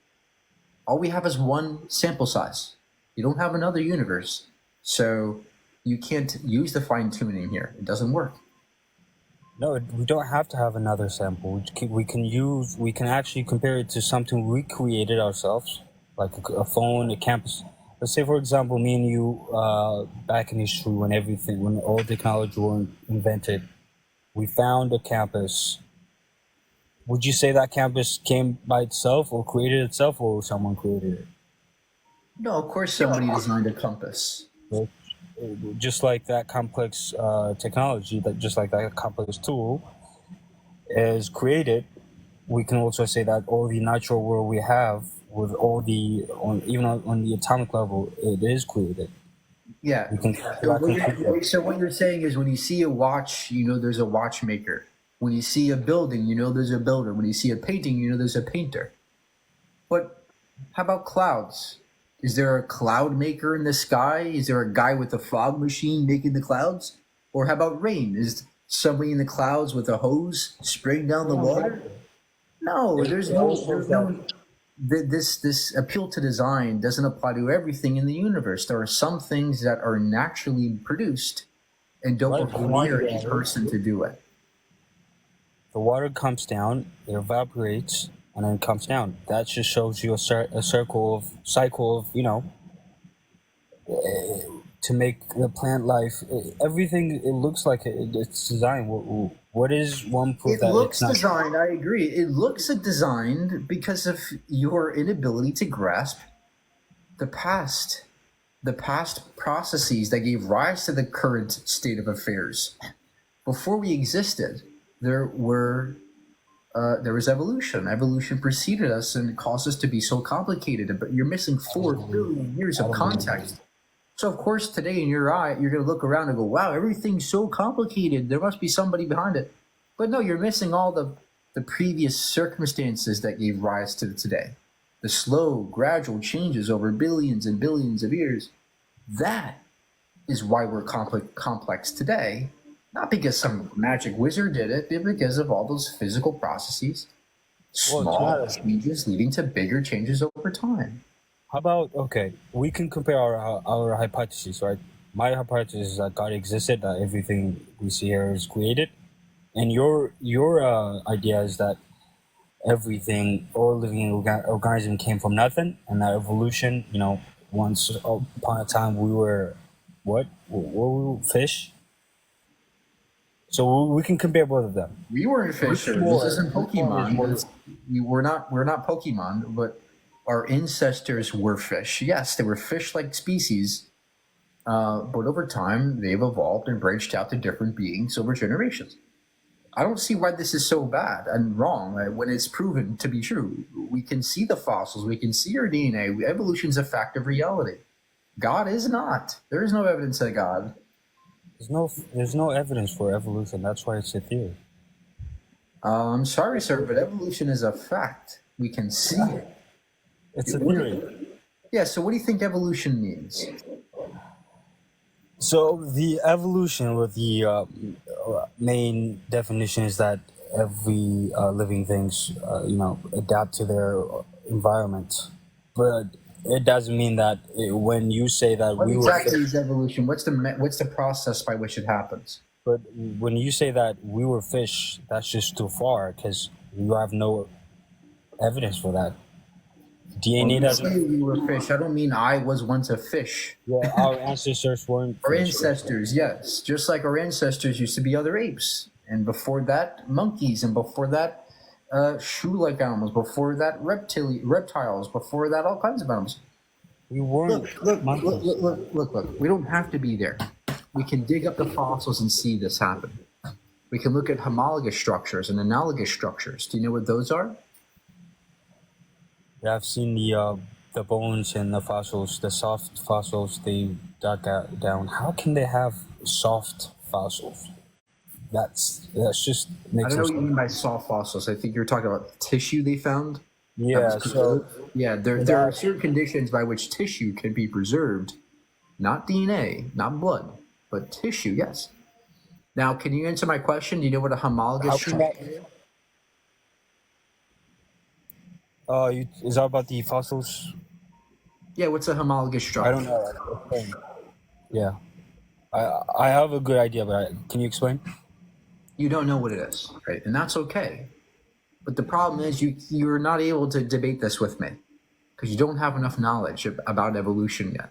All we have is one sample size. You don't have another universe. So you can't use the fine tuning here. It doesn't work. No, we don't have to have another sample. We can actually compare it to something we created ourselves, like a phone, a campus. Let's say, for example, me and you, back in history when all technology was invented, we found a campus. Would you say that campus came by itself or created itself or someone created No, of course somebody designed a compass. it? Just like that complex technology, just like that complex tool is created, we can also say that all the natural world we have, with all even on the atomic level, it is created. Yeah. We can come to So that conclusion. so what you're saying is when you see a watch, you know there's a watchmaker. When you see a building, you know there's a builder. When you see a painting, you know there's a painter. But how about clouds? Is there a cloud maker in the sky? Is there a guy with a fog machine making the clouds? Or how about rain? Is somebody in the clouds with a hose spraying down the water? No, there's no. This appeal to design doesn't apply to everything in the universe. There are some things that are naturally produced and don't Right, require a person to do it. the water comes down, it evaporates, and then comes down. That just shows you a cycle of to make the plant life. Everything it looks like it's designed. What is one proof It that looks it's not? designed, I agree. It looks designed because of your inability to grasp the past, the past processes that gave rise to the current state of affairs. Before we existed, there was evolution. Evolution preceded us and caused us to be so complicated. But you're missing 4 billion years of context. So of course, today in your eye, you're going to look around and go, "Wow, everything's so complicated. There must be somebody behind it." But no, you're missing all the previous circumstances that gave rise to today. The slow, gradual changes over billions and billions of years. That is why we're complex today. Not because some magic wizard did it, but because of all those physical processes, Well, small changes leading to bigger changes over time. how about okay? We can compare our hypotheses, right? My hypothesis is that God existed, that everything we see here is created, and your idea is that everything, all living organism came from nothing, and that evolution, once upon a time we were what? Were we fish? So we can compare both of them. We weren't Fisher. This isn't Pokemon. We're not Pokemon, but our ancestors were fish. Yes, they were fish-like species, but over time they've evolved and branched out to different beings over generations. I don't see why this is so bad and wrong when it's proven to be true. We can see the fossils, we can see our DNA. Evolution's a fact of reality. God is not. There is no evidence of God. There's no evidence for evolution. That's why it's a theory. I'm sorry, sir, but evolution is a fact. We can see it. It's a theory. Yeah, so what do you think evolution means? So the evolution, with the main definition, is that every living things, adapt to their environment. But it doesn't mean that when you say that What we were, exactly is evolution? What's the process by which it happens? but when you say that we were fish, that's just too far because you have no evidence for that. When DNA we doesn't. say we were fish, I don't mean I was once a fish. Yeah, our ancestors weren't. Our fish. ancestors, yes, just like our ancestors used to be other apes, and before that, monkeys, and before that, shoe-like animals. Before that, reptiles. Before that, all kinds of animals. We weren't. monkeys. Look. We don't have to be there. We can dig up the fossils and see this happen. We can look at homologous structures and analogous structures. Do you know what those are? Yeah, I've seen the bones and the fossils, the soft fossils they dug down. How can they have soft fossils? That's just I makes don't know us. what you mean by soft fossils. I think you're talking about tissue they found. Yeah, so Yeah, there are certain conditions by which tissue can be preserved, not DNA, not blood, but tissue. Yes. Now, can you answer my question? Do you know what a homologous how can structure that? is? Is that about the fossils? Yeah, what's a homologous structure? I don't know. Yeah, I have a good idea, but can you explain? You don't know what it is, right? And that's okay. But the problem is you're not able to debate this with me because you don't have enough knowledge about evolution yet.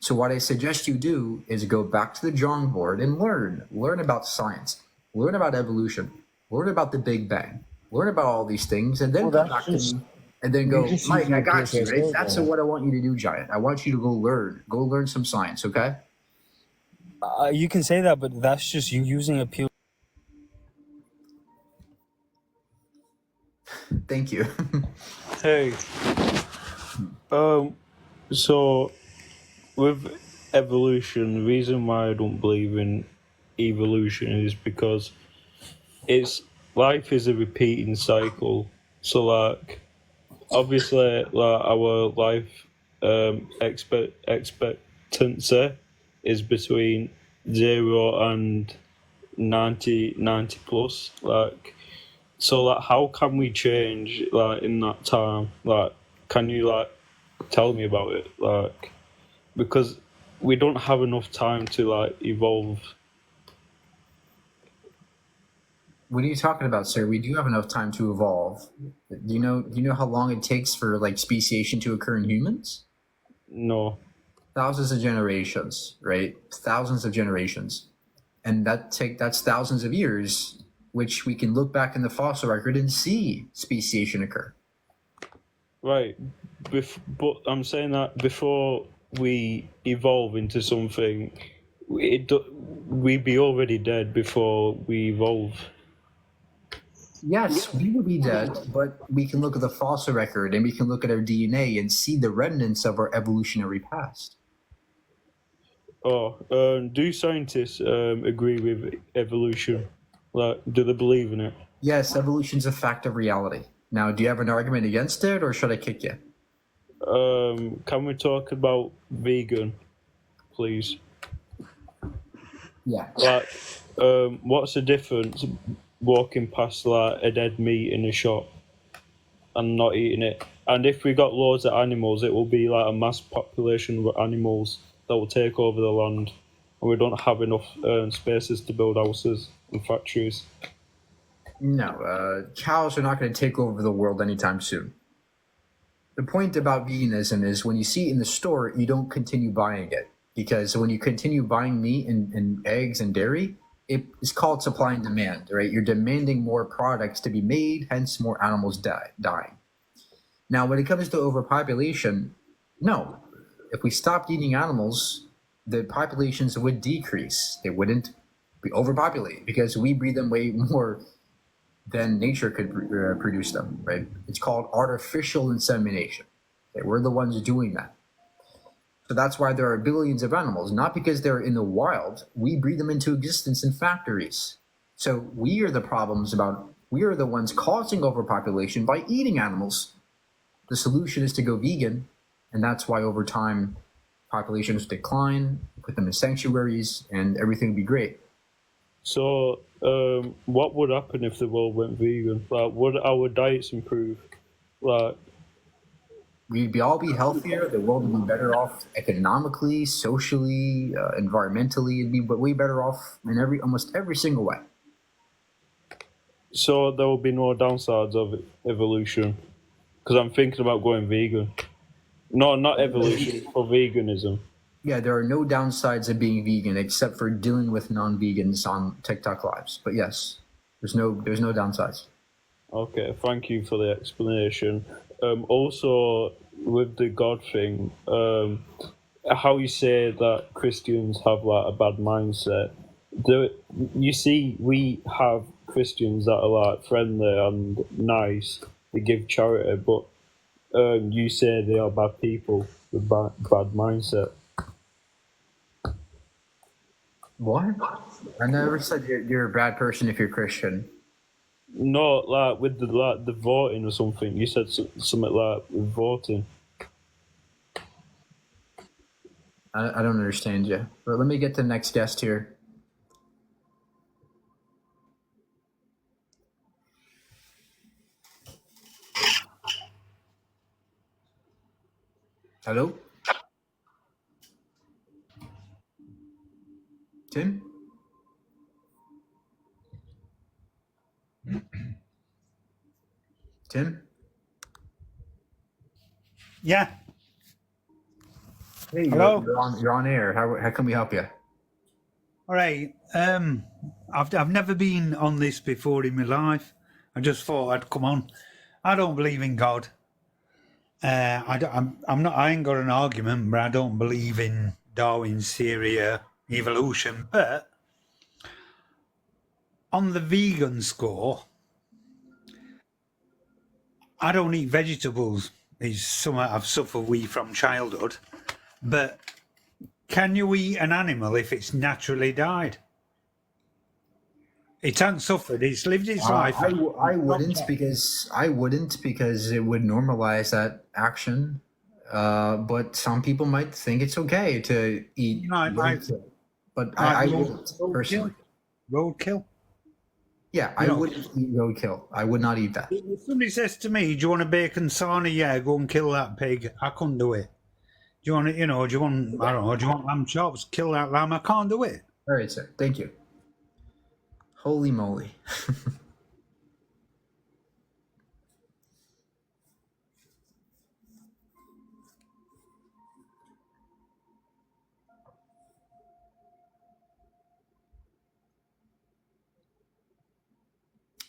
So what I suggest you do is go back to the drawing board and learn about science, learn about evolution, learn about the Big Bang, learn about all these things, and then Well, come that's back just- to me and then you're go, just Mike, using I a got you, PSA right? That's program. what I want you to do, Giant. I want you to go learn some science, okay? You can say that, but that's just you using a PSA. Thank you. Hey, so with evolution, the reason why I don't believe in evolution is because it's life is a repeating cycle. So like obviously like our life expectancy is between 0 and 90 plus, like, so like how can we change like in that time? Like, can you like tell me about it? Like, because we don't have enough time to like evolve. What are you talking about, sir? We do have enough time to evolve. Do you know how long it takes for like speciation to occur in humans? No. Thousands of generations, right? Thousands of generations. And that's thousands of years, which we can look back in the fossil record and see speciation occur. Right, but I'm saying that before we evolve into something, we'd be already dead before we evolve. Yes, we would be dead, but we can look at the fossil record and we can look at our DNA and see the remnants of our evolutionary past. Do scientists agree with evolution? Like, do they believe in it? Yes, evolution's a fact of reality. Now, do you have an argument against it, or should I kick you? Can we talk about vegan, please? Yeah. Like, what's the difference walking past like a dead meat in a shop and not eating it? And if we got loads of animals, it will be like a mass population of animals that will take over the land, and we don't have enough spaces to build houses and factories. No, cows are not going to take over the world anytime soon. The point about veganism is when you see it in the store, you don't continue buying it. Because when you continue buying meat and eggs and dairy, it is called supply and demand, right? You're demanding more products to be made, hence more animals dying. Now, when it comes to overpopulation, no. If we stopped eating animals, the populations would decrease. They wouldn't be overpopulated because we breed them way more than nature could produce them, right? It's called artificial insemination. Okay? We're the ones doing that. So that's why there are billions of animals, not because they're in the wild. We breed them into existence in factories. So we are the ones causing overpopulation by eating animals. The solution is to go vegan, and that's why over time populations decline, put them in sanctuaries, and everything will be great. So, what would happen if the world went vegan? Like, would our diets improve? Like, We'd all be healthier. The world would be better off economically, socially, environmentally. It'd be way better off in almost every single way. so there will be no downsides of evolution. Because I'm thinking about going vegan. No, not evolution, for veganism. Yeah, there are no downsides of being vegan except for dealing with non-vegans on TikTok lives. But yes, there's no downsides. Okay, thank you for the explanation. Also, with the God thing, how you say that Christians have like a bad mindset. You see, we have Christians that are like friendly and nice. They give charity, but you say they are bad people with bad mindset. What? I never said you're a bad person if you're Christian. No, like with the voting or something. You said something like with voting. I don't understand you. But let me get to the next guest here. Hello? Tim? Tim? Yeah. Hey, Hello? you're on air. How can we help you? All right. I've never been on this before in my life. I just thought I'd come on. I don't believe in God. I'm not. I ain't got an argument, but I don't believe in Darwin's theory of evolution. But on the vegan score, I don't eat vegetables. It's something I've suffered with from childhood. But can you eat an animal if it's naturally died? It hasn't suffered. It's lived its life. I wouldn't because it would normalize that action. But some people might think it's okay to eat. You know, but I wouldn't personally. Roadkill. Yeah, I wouldn't eat roadkill. I would not eat that. If somebody says to me, "Do you want a bacon sauna?" Yeah, go and kill that pig. I couldn't do it. Do you want it? Do you want? I don't know. Do you want lamb chops? Kill that lamb. I can't do it. All right, sir. Thank you. Holy moly.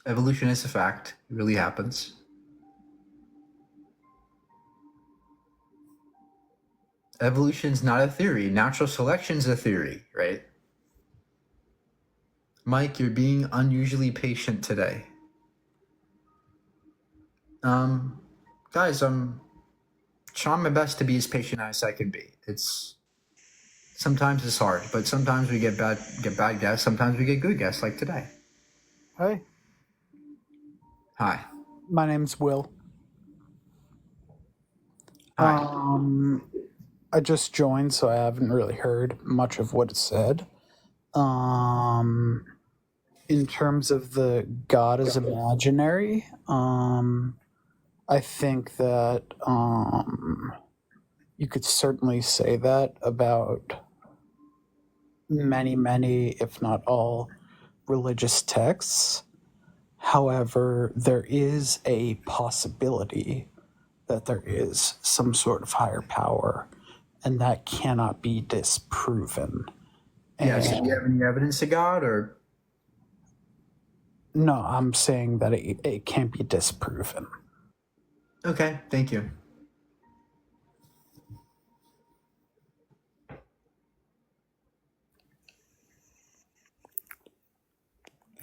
Evolution is a fact. It really happens. Evolution's not a theory. Natural selection's a theory, right? Mike, you're being unusually patient today. Guys, I'm trying my best to be as patient as I can be. Sometimes it's hard, but sometimes we get bad guests. Sometimes we get good guests, like today. Hey, Hi. my name's Will. Hi. I just joined, so I haven't really heard much of what it said. In terms of the God is imaginary, I think that you could certainly say that about many, if not all, religious texts. However, there is a possibility that there is some sort of higher power, and that cannot be disproven. Yeah, so And- do you have any evidence of God, or? No, I'm saying that it can't be disproven. Okay, thank you.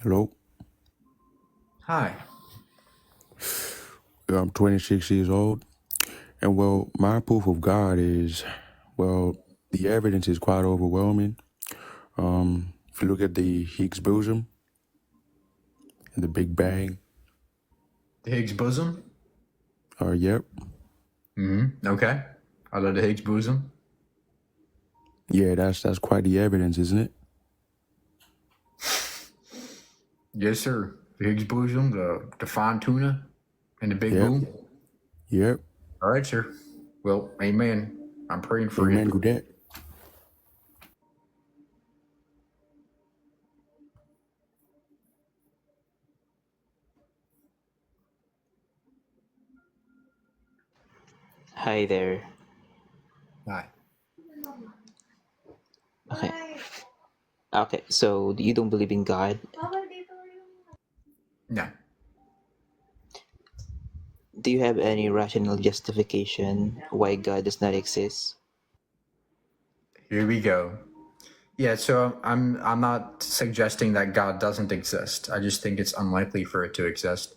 Hello. Hi. I'm 26 years old. And well, my proof of God is, well, the evidence is quite overwhelming. If you look at the Higgs boson and the Big Bang, The Higgs boson? yep. Okay. I love the Higgs boson. Yeah, that's quite the evidence, isn't it? Yes, sir. The Higgs boson, the fine tuna, and the big Yep. boom. Yep. All right, sir. Well, amen. I'm praying for Amen you. to that. Hi there. Hi. Okay. Okay, so you don't believe in God? No. Do you have any rational justification why God does not exist? Here we go. Yeah, so I'm not suggesting that God doesn't exist. I just think it's unlikely for it to exist.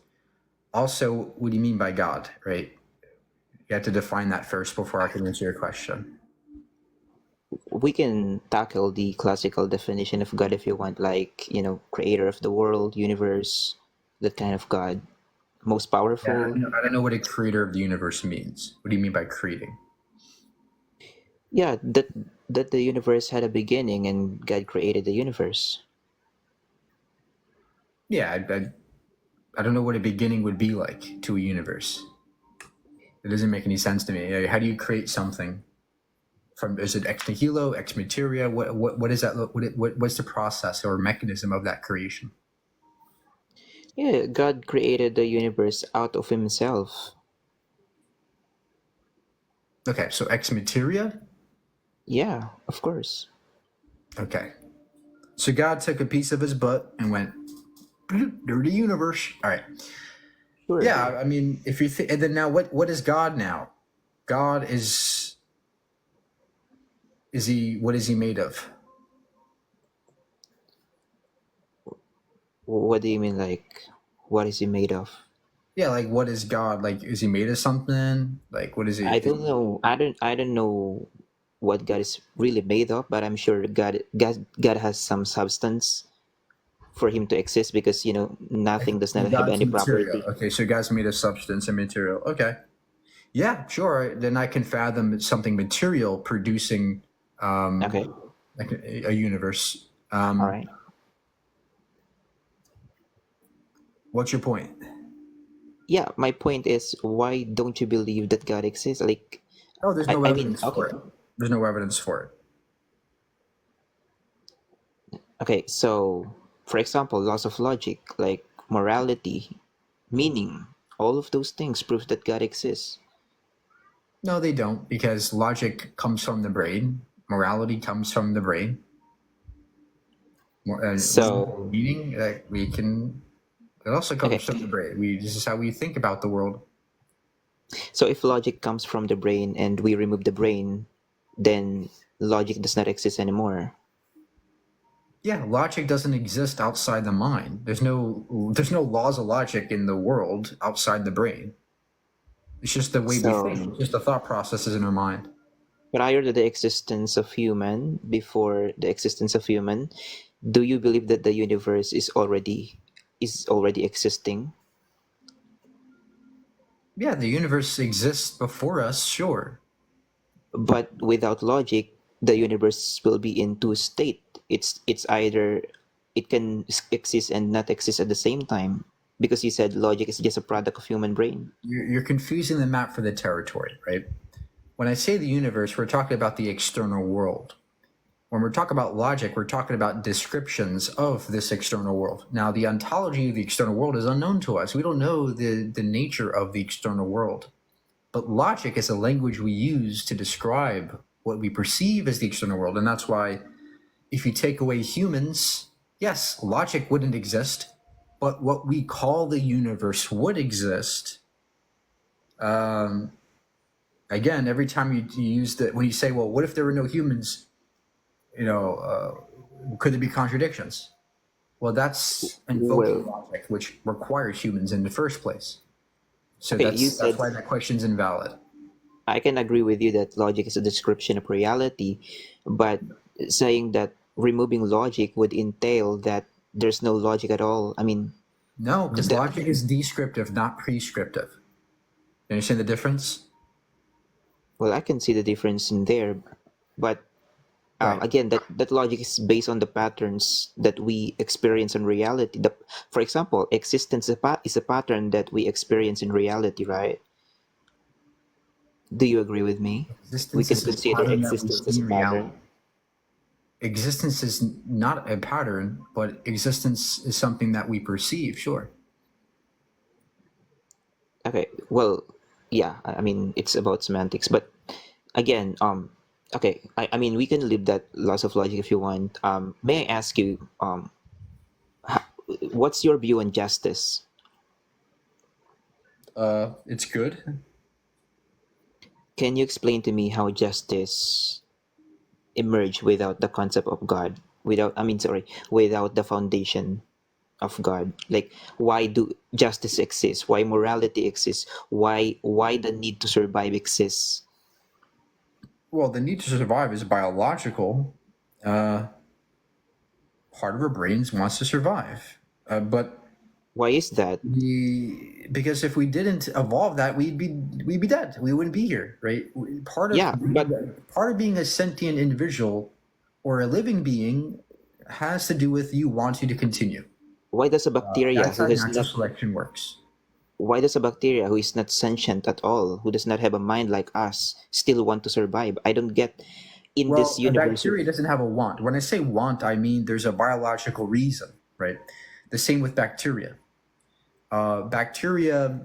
Also, what do you mean by God, right? You have to define that first before I can answer your question. We can tackle the classical definition of God if you want, like, creator of the world, universe, that kind of God. Most Yeah, powerful. I don't know what a creator of the universe means. What do you mean by creating? Yeah, that the universe had a beginning and God created the universe. Yeah, I don't know what a beginning would be like to a universe. It doesn't make any sense to me. How do you create something? Is it ex nihilo, ex materia? What is that? What's the process or mechanism of that creation? Yeah, God created the universe out of himself. Okay, so ex materia. Yeah, of course. Okay, so God took a piece of his butt and went, dirty universe. All right. Sure. Yeah, I mean, if you think, and then now, what is God now? God is he? What is he made of? What do you mean, like, what is he made of? Yeah, like what is God? Like, is he made of something? Like, what is he? I don't know. I don't know what God is really made of, but I'm sure God has some substance for him to exist, because nothing does not have God's any material. property. Okay, so God's made of substance and material. Okay, yeah, sure. Then I can fathom something material producing Okay. like a universe. All right. What's your point? Yeah, my point is, why don't you believe that God exists? Like, Oh, there's no I mean, evidence for it. There's no evidence for it. okay, so for example, laws of logic, like morality, meaning, all of those things prove that God exists. No, they don't, because logic comes from the brain. Morality comes from the brain. So, Meaning that we can. It also comes okay, from the brain. This is how we think about the world. so if logic comes from the brain and we remove the brain, then logic does not exist anymore. Yeah, logic doesn't exist outside the mind. There's no laws of logic in the world outside the brain. It's just the way we think. It's just the thought processes in our mind. Prior to the existence of human, before the existence of human, do you believe that the universe is already existing? Yeah, the universe exists before us, sure. But without logic, the universe will be in two state. It's either it can exist and not exist at the same time, because you said logic is just a product of human brain. You're confusing the map for the territory, right? When I say the universe, we're talking about the external world. When we're talking about logic, we're talking about descriptions of this external world. Now, the ontology of the external world is unknown to us. We don't know the nature of the external world. But logic is a language we use to describe what we perceive as the external world. And that's why if you take away humans, yes, logic wouldn't exist, but what we call the universe would exist. Again, every time you use when you say, well, what if there were no humans? Could there be contradictions? Well, that's invoking logic, which requires humans in the first place. So Okay, that's why that question's invalid. I can agree with you that logic is a description of reality, but saying that removing logic would entail that there's no logic at all. I mean, no, because logic is descriptive, not prescriptive. You understand the difference? Well, I can see the difference in there, but Right. Again, that logic is based on the patterns that we experience in reality. For example, existence is a pattern that we experience in reality, right? Do you agree with me? We Existence can is a consider pattern that we existence as see a in reality. pattern. Existence is not a pattern, but existence is something that we perceive. Sure. Okay, well, yeah, I mean, it's about semantics, but again, okay, I mean, we can leave that loss of logic if you want. May I ask you, what's your view on justice? It's good. Can you explain to me how justice emerged without the concept of God? Without the foundation of God. Like, why do justice exist? Why morality exists? Why the need to survive exists? Well, the need to survive is biological. Part of our brains wants to survive, but Why is that? because if we didn't evolve that, we'd be dead. We wouldn't be here, right? Yeah, but Part of being a sentient individual or a living being has to do with you wanting to continue. why does a bacteria That's who how has natural not selection works. why does a bacteria who is not sentient at all, who does not have a mind like us, still want to survive? I don't get in Well, this a universe. bacteria doesn't have a want. When I say want, I mean there's a biological reason, right? The same with bacteria. Bacteria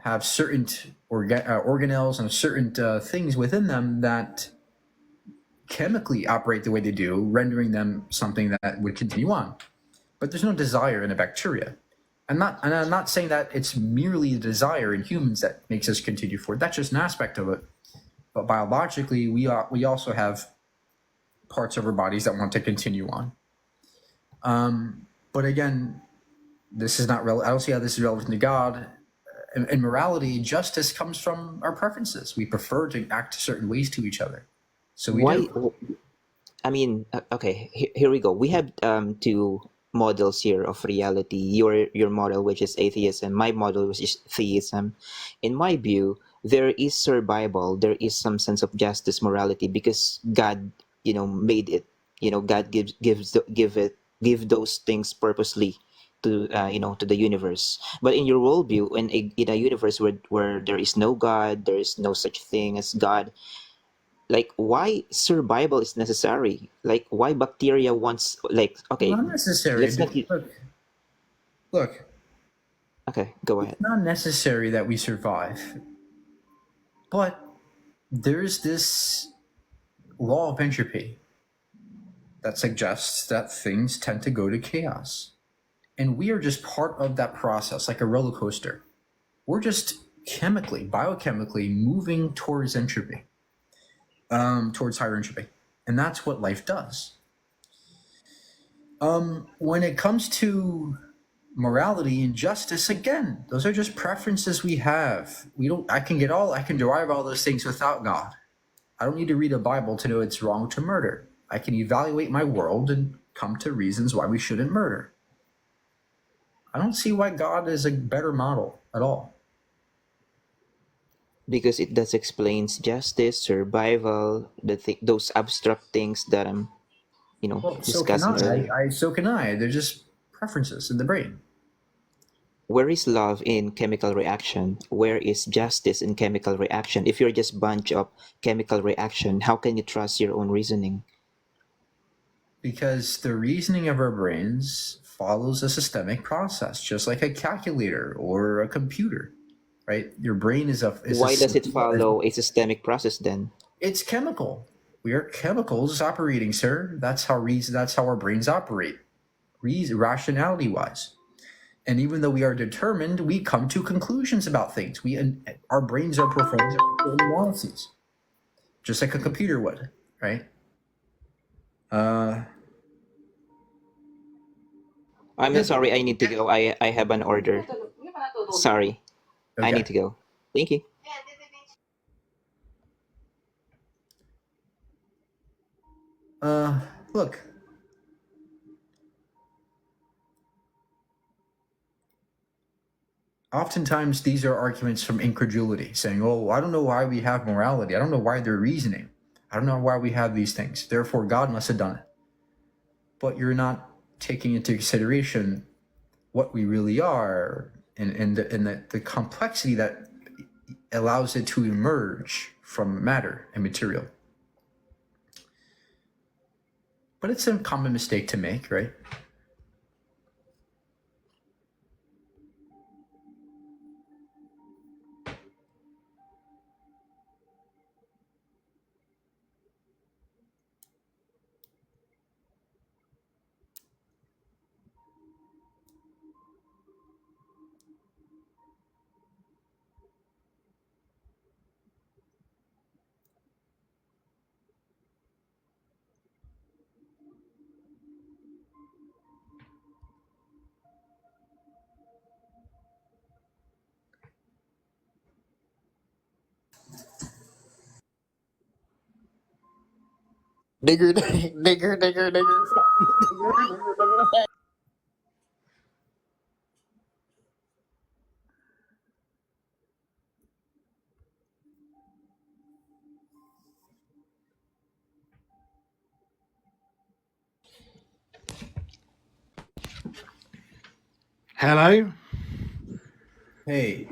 have certain organelles and certain things within them that chemically operate the way they do, rendering them something that would continue on. But there's no desire in a bacteria. I'm not saying that it's merely the desire in humans that makes us continue forward. That's just an aspect of it. But biologically, we also have parts of our bodies that want to continue on. But again, this is not relevant. I don't see how this is relevant to God. In morality, justice comes from our preferences. We prefer to act certain ways to each other. So we Why? do. I mean, okay. Here we go. We have two models here of reality. Your model, which is atheism, my model, which is theism. In my view, there is survival. There is some sense of justice, morality, because God, made it. God give those things purposely to to the universe. But in your worldview, in a universe where there is no God, there is no such thing as God. Like, why survival is necessary? Like, why bacteria wants, like, okay, Not necessary. let's not. Look, Okay, go ahead. it's not necessary that we survive, but there's this law of entropy that suggests that things tend to go to chaos. And we are just part of that process, like a roller coaster. We're just biochemically moving towards entropy, towards higher entropy. And that's what life does. When it comes to morality and justice, again, those are just preferences we have. I can derive all those things without God. I don't need to read a Bible to know it's wrong to murder. I can evaluate my world and come to reasons why we shouldn't murder. I don't see why God is a better model at all. Because it does explains justice, survival, those abstract things that I'm, Well, so can discussing earlier. so can I. They're just preferences in the brain. Where is love in chemical reaction? Where is justice in chemical reaction? If you're just bunch of chemical reaction, how can you trust your own reasoning? Because the reasoning of our brains follows a systemic process, just like a calculator or a computer, right? Your brain is Why does it follow a systemic process then? It's chemical. We are chemicals operating, sir. That's how our brains operate, rationality wise. And even though we are determined, we come to conclusions about things. Our brains are performing analyses, just like a computer would, right? I'm sorry, I need to go. I have an order. Sorry, I Okay. need to go. Thank you. Look. Oftentimes, these are arguments from incredulity, saying, "Oh, I don't know why we have morality. I don't know why they're reasoning. I don't know why we have these things. Therefore, God must have done it. But you're not taking into consideration what we really are and the complexity that allows it to emerge from matter and material. But it's a common mistake to make, right? Nigger, nigger, nigger, nigger. Hello. Hey,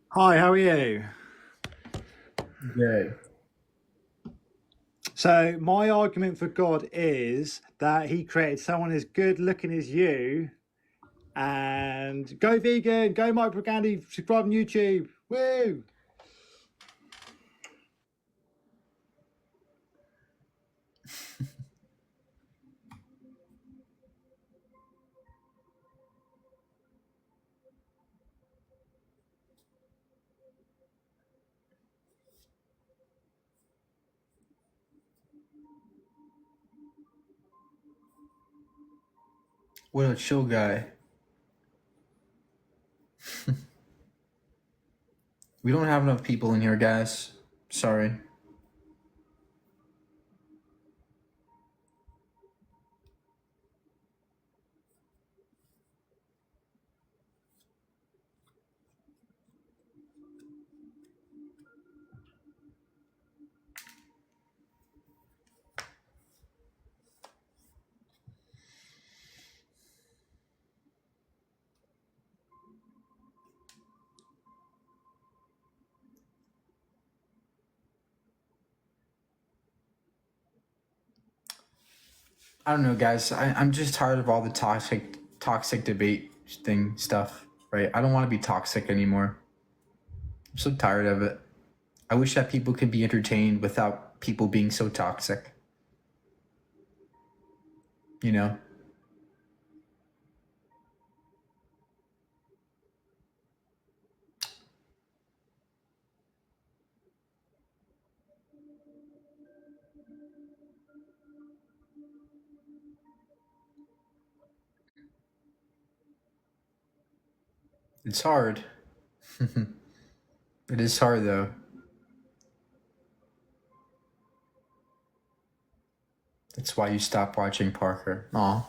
Hi, how are you? good. So, my argument for God is that He created someone as good looking as you. And go vegan, go Mike Brigandi, subscribe on YouTube. Woo! What a chill guy. We don't have enough people in here, guys. Sorry. I don't know, guys. I'm just tired of all the toxic debate stuff, right? I don't want to be toxic anymore. I'm so tired of it. I wish that people could be entertained without people being so toxic. You know? It's hard. It is hard, though. That's why you stop watching Parker. Aw.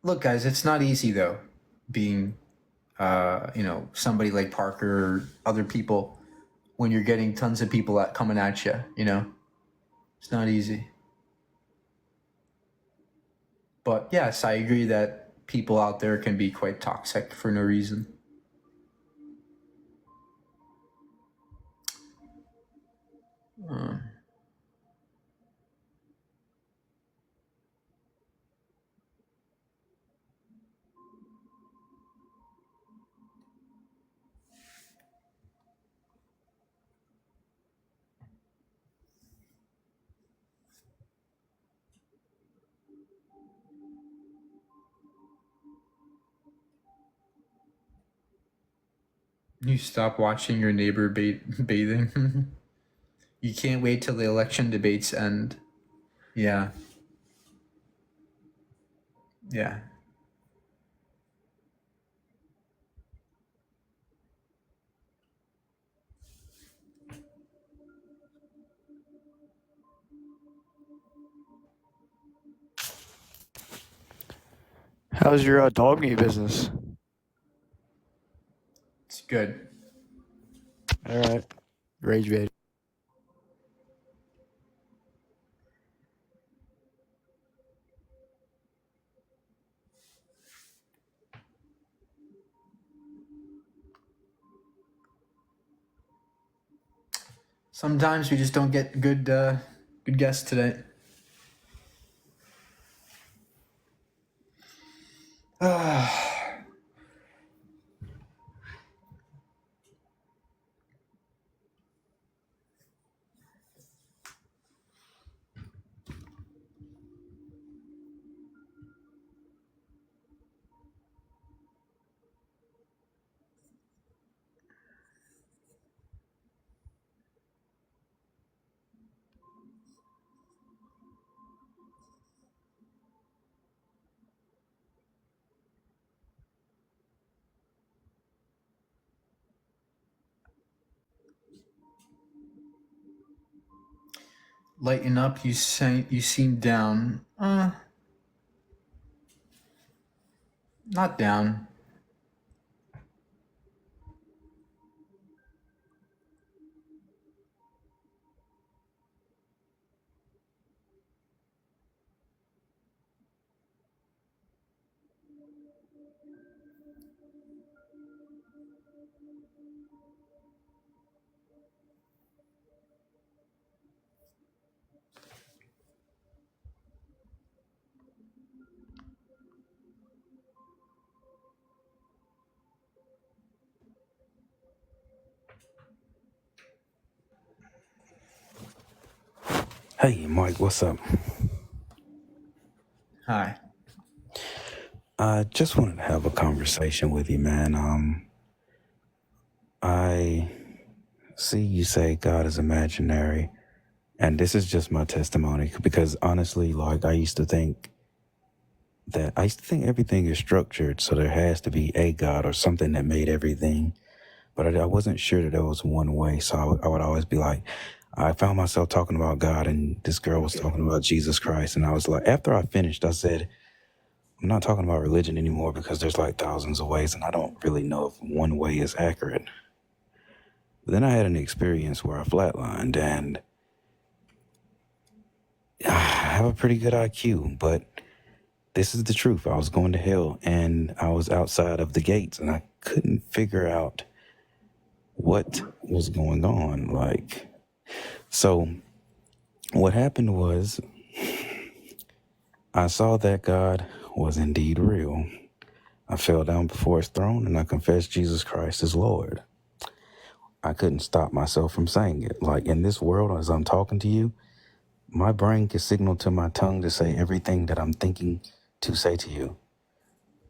Look, guys, it's not easy, though, being, somebody like Parker or other people when you're getting tons of people coming at you, you know? It's not easy. But yes, I agree that people out there can be quite toxic for no reason. You stop watching your neighbor bathing. You can't wait till the election debates end. Yeah. Yeah. How's your dog meat business? Good. All right. Rage bait. Sometimes we just don't get good guests today. Lighten up. You seem down. Not down. Hey, Mike, what's up? Hi. I just wanted to have a conversation with you, man. I see you say God is imaginary, and this is just my testimony because honestly, like I used to think everything is structured, so there has to be a God or something that made everything. But I wasn't sure that there was one way, so I would always be like, I found myself talking about God, and this girl was talking about Jesus Christ, and I was like, after I finished, I said, I'm not talking about religion anymore because there's like thousands of ways, and I don't really know if one way is accurate. But then I had an experience where I flatlined, and I have a pretty good IQ, but this is the truth. I was going to hell, and I was outside of the gates, and I couldn't figure out what was going on. So what happened was I saw that God was indeed real. I fell down before his throne and I confessed Jesus Christ as Lord. I couldn't stop myself from saying it. Like in this world, as I'm talking to you, my brain can signal to my tongue to say everything that I'm thinking to say to you.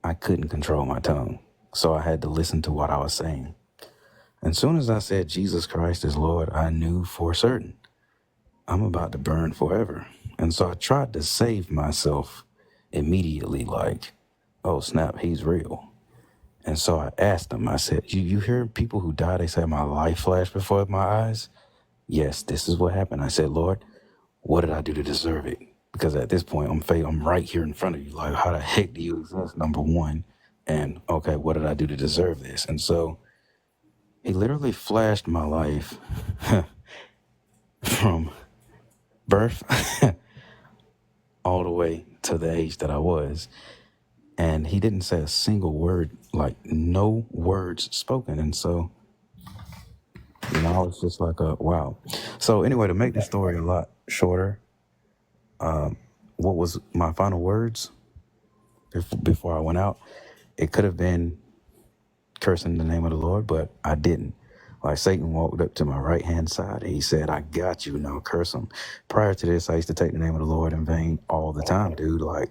I couldn't control my tongue, so I had to listen to what I was saying. As soon as I said Jesus Christ is Lord, I knew for certain I'm about to burn forever. And so I tried to save myself immediately, like, oh snap, he's real. And so I asked him, I said, you hear people who die, they say my life flashed before my eyes? Yes, this is what happened. I said, Lord, what did I do to deserve it? Because at this point, I'm right here in front of you. Like, how the heck do you exist, number one? And okay, what did I do to deserve this? And so he literally flashed my life from birth all the way to the age that I was. And he didn't say a single word, like no words spoken. And so, I was just like, wow. So anyway, to make the story a lot shorter, what was my final words before I went out? It could have been cursing the name of the Lord, but I didn't. Like Satan walked up to my right-hand side and he said, I got you, now curse him. Prior to this, I used to take the name of the Lord in vain all the time, dude, like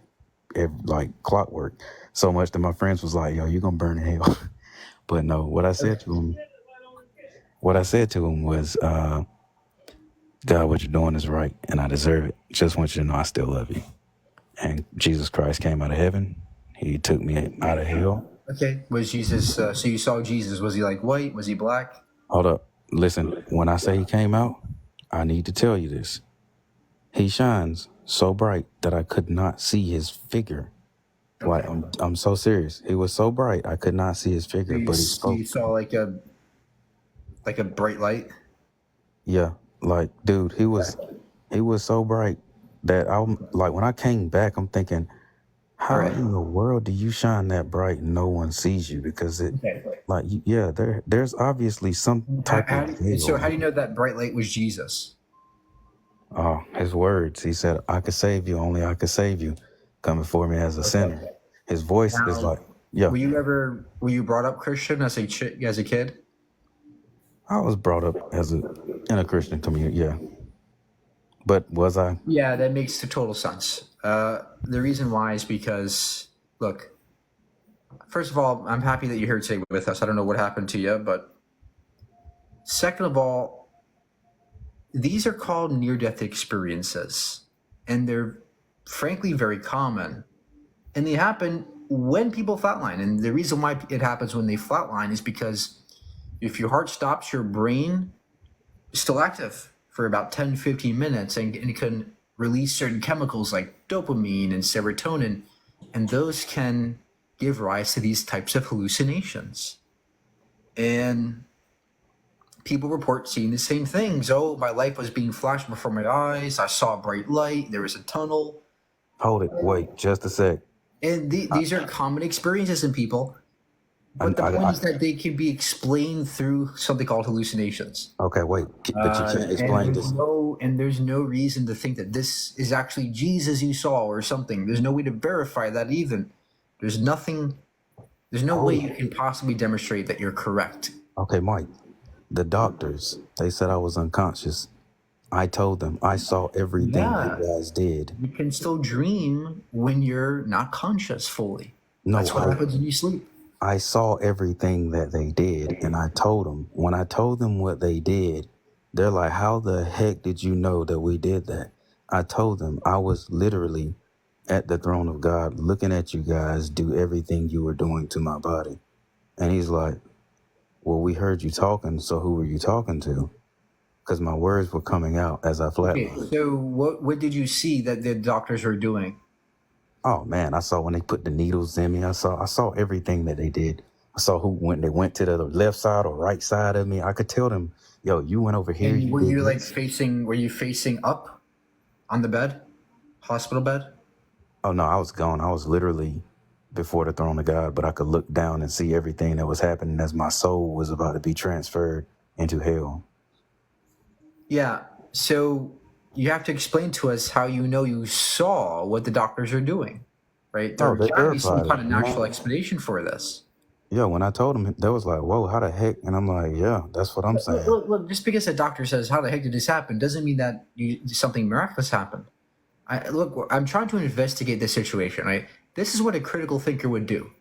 clockwork. So much that my friends was like, yo, you're going to burn in hell. But no, what I said to him was, God, what you're doing is right and I deserve it. Just want you to know I still love you. And Jesus Christ came out of heaven. He took me out of hell. Okay. Was Jesus, so you saw Jesus, was he like white? Was he black? Hold up. Listen, when I say he came out, I need to tell you this. He shines so bright that I could not see his figure. Like, Okay. I'm so serious. He was so bright, I could not see his So figure, but he spoke. you saw like a bright light. Yeah, like, dude, he was so bright that I'm like, when I came back, I'm thinking, All how right. in the world do you shine that bright and no one sees you? Because it, Okay. like, yeah, there's obviously some type of So how do you veil. know that bright light was Jesus? Oh, his words. He said, "I could save you, only I could save you." Coming for me as a sinner. His voice is Now, like, yeah. were you brought up Christian as a kid? I was brought up in a Christian community, yeah. But was I? Yeah, that makes total sense. The reason why is because, look, first of all, I'm happy that you're here today with us. I don't know what happened to you, but second of all, these are called near-death experiences, and they're frankly very common, and they happen when people flatline. And the reason why it happens when they flatline is because if your heart stops, your brain is still active for about 10, 15 minutes, and it can release certain chemicals like dopamine and serotonin, and those can give rise to these types of hallucinations. And people report seeing the same things. Oh, my life was being flashed before my eyes. I saw a bright light. There was a tunnel. Hold it. Wait, just a sec. And these are common experiences in people. But the point is that they can be explained through something called hallucinations. Okay, wait, but you can't explain and this. there's no reason to think that this is actually Jesus you saw or something. There's no way to verify that even. There's no way you can possibly demonstrate that you're correct. Okay, Mike, the doctors, they said I was unconscious. I told them I saw everything Yeah. you guys did. You can still dream when you're not conscious fully. No, That's what happens when you sleep. I saw everything that they did, and I told them. When I told them what they did, they're like, how the heck did you know that we did that? I told them I was literally at the throne of God looking at you guys do everything you were doing to my body. And he's like, well, we heard you talking, so who were you talking to? Because my words were coming out as I Okay, flatlined. so what did you see that the doctors were doing? Oh man, I saw when they put the needles in me. I saw everything that they did. I saw when they went to the left side or right side of me. I could tell them, yo, you went over here. And You were did you this. were you facing up on the bed? Hospital bed? Oh no, I was gone. I was literally before the throne of God, but I could look down and see everything that was happening as my soul was about to be transferred into hell. Yeah. So you have to explain to us how you know you saw what the doctors are doing, right? There Oh, they can't be some verified kind it. of natural explanation for this. Yeah, when I told them, they was like, whoa, how the heck? And I'm like, yeah, that's what I'm saying. Look, just because a doctor says, how the heck did this happen, doesn't mean that something miraculous happened. I'm trying to investigate this situation, right? This is what a critical thinker would do.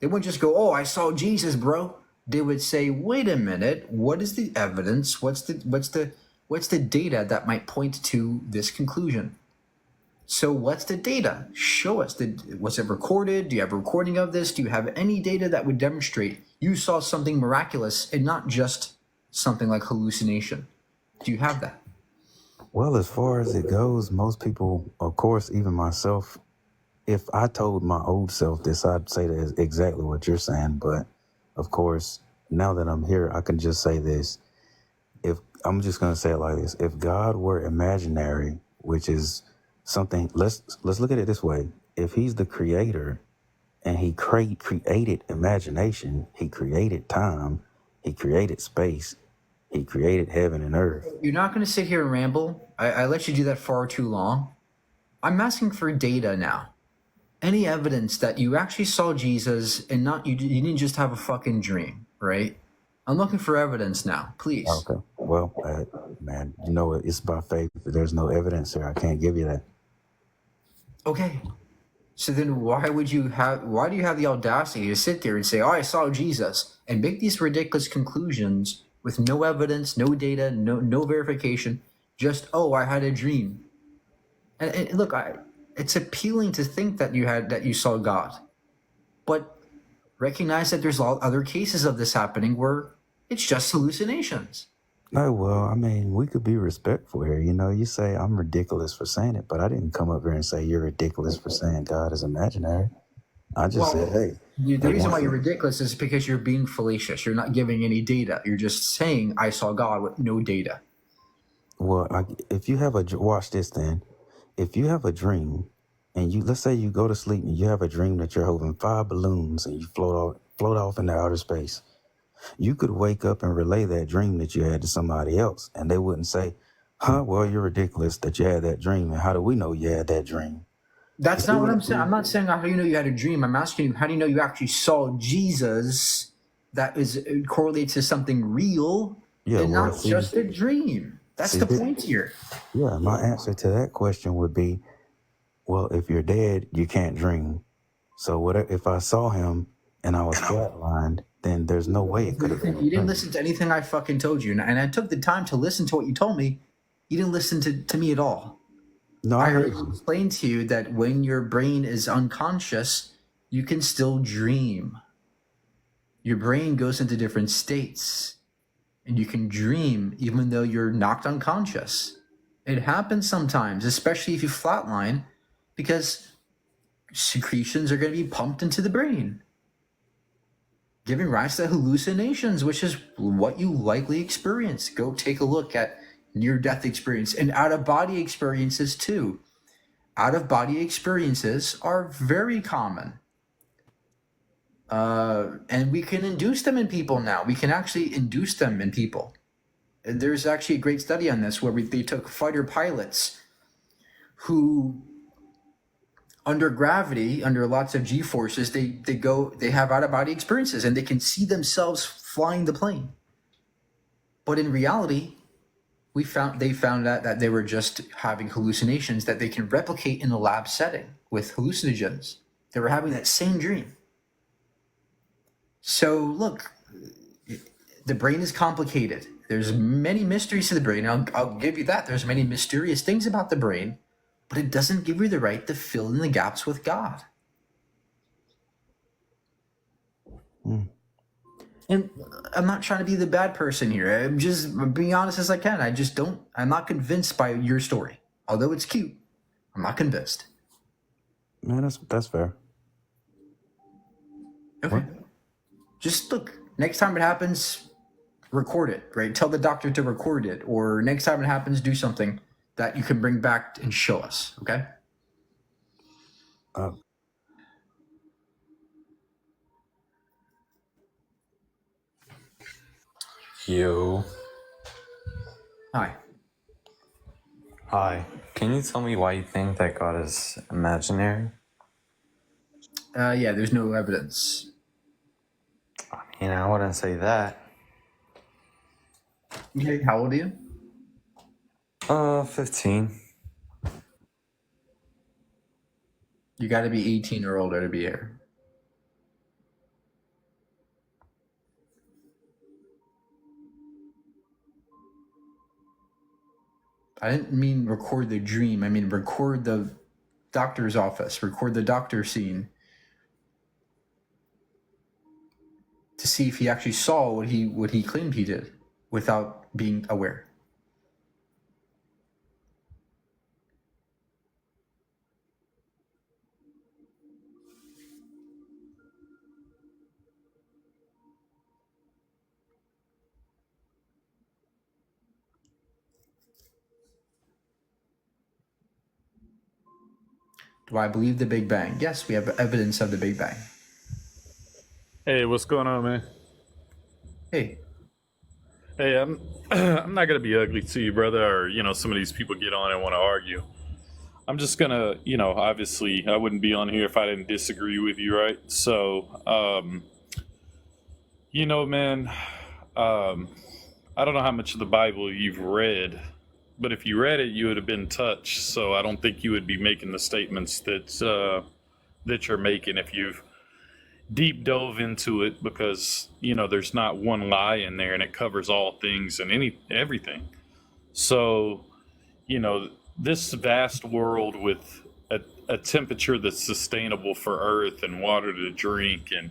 They wouldn't just go, oh, I saw Jesus, bro. They would say, wait a minute, what is the evidence? What's the data that might point to this conclusion? So what's the data? Show us. Was it recorded? Do you have a recording of this? Do you have any data that would demonstrate you saw something miraculous and not just something like hallucination? Do you have that? Well, as far as it goes, most people, of course, even myself, if I told my old self this, I'd say that is exactly what you're saying. But of course, now that I'm here, I can just say this. If I'm just going to say it like this, if God were imaginary, which is something, let's look at it this way. If he's the creator and he created imagination, he created time, he created space, he created heaven and earth. You're not going to sit here and ramble. I let you do that far too long. I'm asking for data now. Any evidence that you actually saw Jesus and not you didn't just have a fucking dream, right? I'm looking for evidence now, please. Okay. Well, man, you know it's by faith. If there's no evidence here, I can't give you that. Okay. So then why do you have the audacity to sit there and say, oh, I saw Jesus, and make these ridiculous conclusions with no evidence, no data, no verification, just, oh, I had a dream. And look, it's appealing to think that you saw God, but recognize that there's other cases of this happening where it's just hallucinations. No, well, I mean, we could be respectful here. You know, you say I'm ridiculous for saying it, but I didn't come up here and say you're ridiculous for saying God is imaginary. I just said, Well, hey, the like reason why once. you're ridiculous is because you're being fallacious. You're not giving any data. You're just saying, I saw God with no data. Well, if you have watch this then. If you have a dream, and let's say you go to sleep and you have a dream that you're holding 5 balloons and you float off into outer space. You could wake up and relay that dream that you had to somebody else, and they wouldn't say, "Huh? Well, you're ridiculous that you had that dream, and how do we know you had that dream?" That's They not what I'm wouldn't saying. prove I'm not it. saying how do you know you had a dream. I'm asking you, how do you know you actually saw Jesus that is correlates to something real Yeah, and well, not just a dream? That's the point here. yeah, my answer to that question would be, well, if you're dead, you can't dream. So what if I saw him and I was flatlined? Then there's no way it could have been a You didn't dream. listen to anything I fucking told you. And I took the time to listen to what you told me. You didn't listen to me at all. No, I heard you. Explain to you that when your brain is unconscious, you can still dream. Your brain goes into different states, and you can dream even though you're knocked unconscious. It happens sometimes, especially if you flatline, because secretions are going to be pumped into the brain, giving rise to hallucinations, which is what you likely experience. Go take a look at near-death experience and out-of-body experiences too. Out-of-body experiences are very common. And we can induce them in people now. We can actually induce them in people. There's actually a great study on this where they took fighter pilots who, under gravity, under lots of G-forces, they have out-of-body experiences and they can see themselves flying the plane. But in reality, they found out that they were just having hallucinations that they can replicate in a lab setting with hallucinogens. They were having that same dream. So look, the brain is complicated. There's many mysteries to the brain. I'll give you that. There's many mysterious things about the brain, but it doesn't give you the right to fill in the gaps with God. And I'm not trying to be the bad person here. I'm just being honest as I can. I'm not convinced by your story. Although it's cute, I'm not convinced. Man, that's fair. Okay. What? Just look, next time it happens, record it, right? Tell the doctor to record it. Or next time it happens, do something that you can bring back and show us, okay? Yo. Hi. Hi. Can you tell me why you think that God is imaginary? Yeah, there's no evidence. I wouldn't say that. Okay, how old are you? 15. You got to be 18 or older to be here. I didn't mean record the dream. I mean record the doctor's office, record the doctor scene to see if he actually saw what he claimed he did without being aware. Do I believe the Big Bang? Yes, we have evidence of the Big Bang. Hey, what's going on, man? Hey. Hey, I'm not gonna be ugly to you, brother, or some of these people get on and want to argue. I'm just gonna, obviously, I wouldn't be on here if I didn't disagree with you, right? So, man, I don't know how much of the Bible you've read, but if you read it, you would have been touched. So I don't think you would be making the statements that you're making if you've deep dove into it, because there's not one lie in there, and it covers all things and everything. So this vast world with a temperature that's sustainable for earth and water to drink, and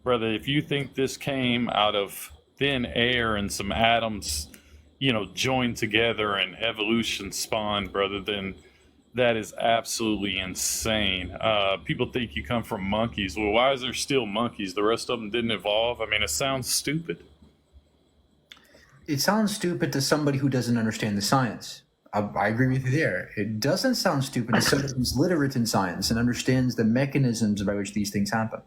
brother, if you think this came out of thin air and some atoms joined together and evolution spawned, brother, then That is absolutely insane. People think you come from monkeys. Well, why is there still monkeys? The rest of them didn't evolve. I mean, it sounds stupid. It sounds stupid to somebody who doesn't understand the science. I agree with you there. It doesn't sound stupid to somebody who's literate in science and understands the mechanisms by which these things happen.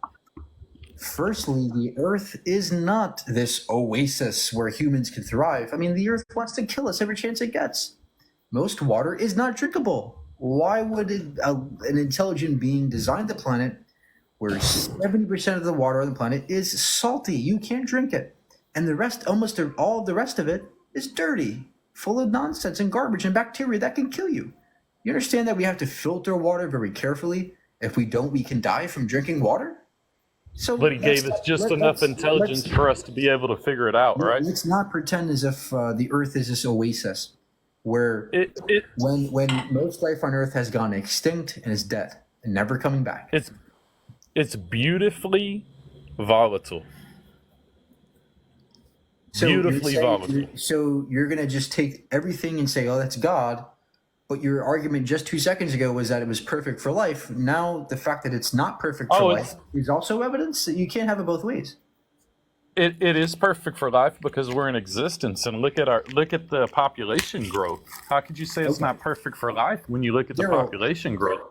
Firstly, the Earth is not this oasis where humans can thrive. I mean, the Earth wants to kill us every chance it gets. Most water is not drinkable. Why would an intelligent being design the planet where 70% of the water on the planet is salty? You can't drink it. And the rest, almost all the rest of it, is dirty, full of nonsense and garbage and bacteria that can kill you. You understand that we have to filter water very carefully? If we don't, we can die from drinking water? So But he gave us just enough intelligence for us to be able to figure it out, right? Let's not pretend as if the Earth is this oasis where when most life on Earth has gone extinct and is dead and never coming back. It's beautifully volatile. So Beautifully volatile. So you're going to just take everything and say, oh, that's God. But your argument just 2 seconds ago was that it was perfect for life. Now the fact that it's not perfect for life is also evidence that you can't have it both ways. It is perfect for life because we're in existence, and look at the population growth. How could you say it's not perfect for life when you look at the population growth?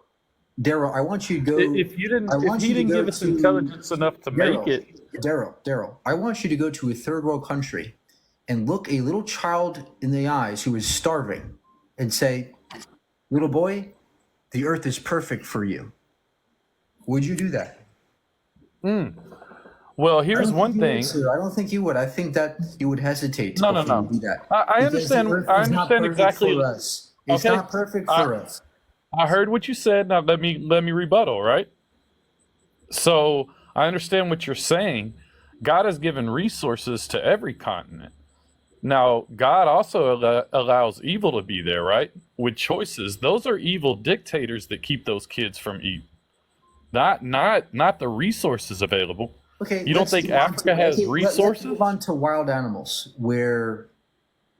Daryl, I want you to go. If he didn't give us intelligence enough to make it. Daryl, I want you to go to a third world country and look a little child in the eyes who is starving and say, little boy, the Earth is perfect for you. Would you do that? Well, here's one thing. I don't think you would. I think that you would hesitate. No. To do that. I understand. I understand exactly. For us. It's not perfect for us. I heard what you said. Now let me rebuttal. Right. So I understand what you're saying. God has given resources to every continent. Now, God also allows evil to be there, right? With choices. Those are evil dictators that keep those kids from eating. Not the resources available. Okay. You don't think Africa has resources? Let's move on to wild animals, where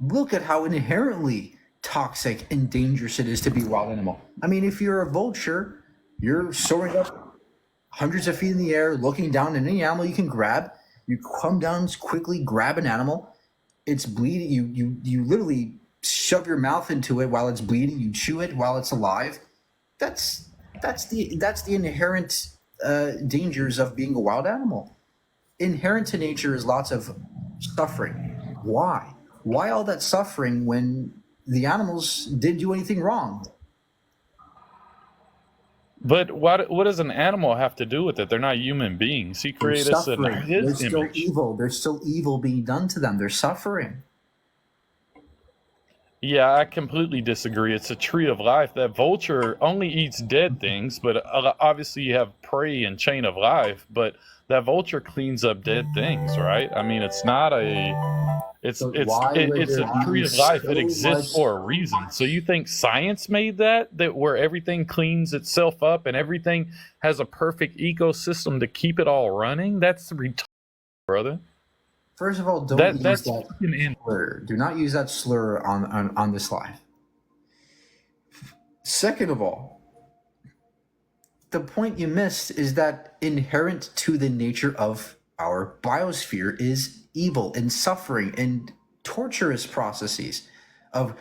look at how inherently toxic and dangerous it is to be a wild animal. I mean, if you're a vulture, you're soaring up hundreds of feet in the air, looking down at any animal you can grab. You come down quickly, grab an animal. It's bleeding. You literally shove your mouth into it while it's bleeding. You chew it while it's alive. That's the inherent dangers of being a wild animal. Inherent to nature is lots of suffering. Why? Why all that suffering when the animals didn't do anything wrong? But what does an animal have to do with it? They're not human beings. He created us in his They're still image. evil. There's still evil being done to them. They're suffering. Yeah, I completely disagree. It's a tree of life. That vulture only eats dead things, but obviously you have prey and chain of life, but that vulture cleans up dead things, right? I mean, it's not it's a tree of life. It exists for a reason. So you think science made that where everything cleans itself up and everything has a perfect ecosystem to keep it all running? That's retarded, brother. First of all, don't use that slur. Do not use that slur on this live. Second of all, the point you missed is that inherent to the nature of our biosphere is evil and suffering and torturous processes of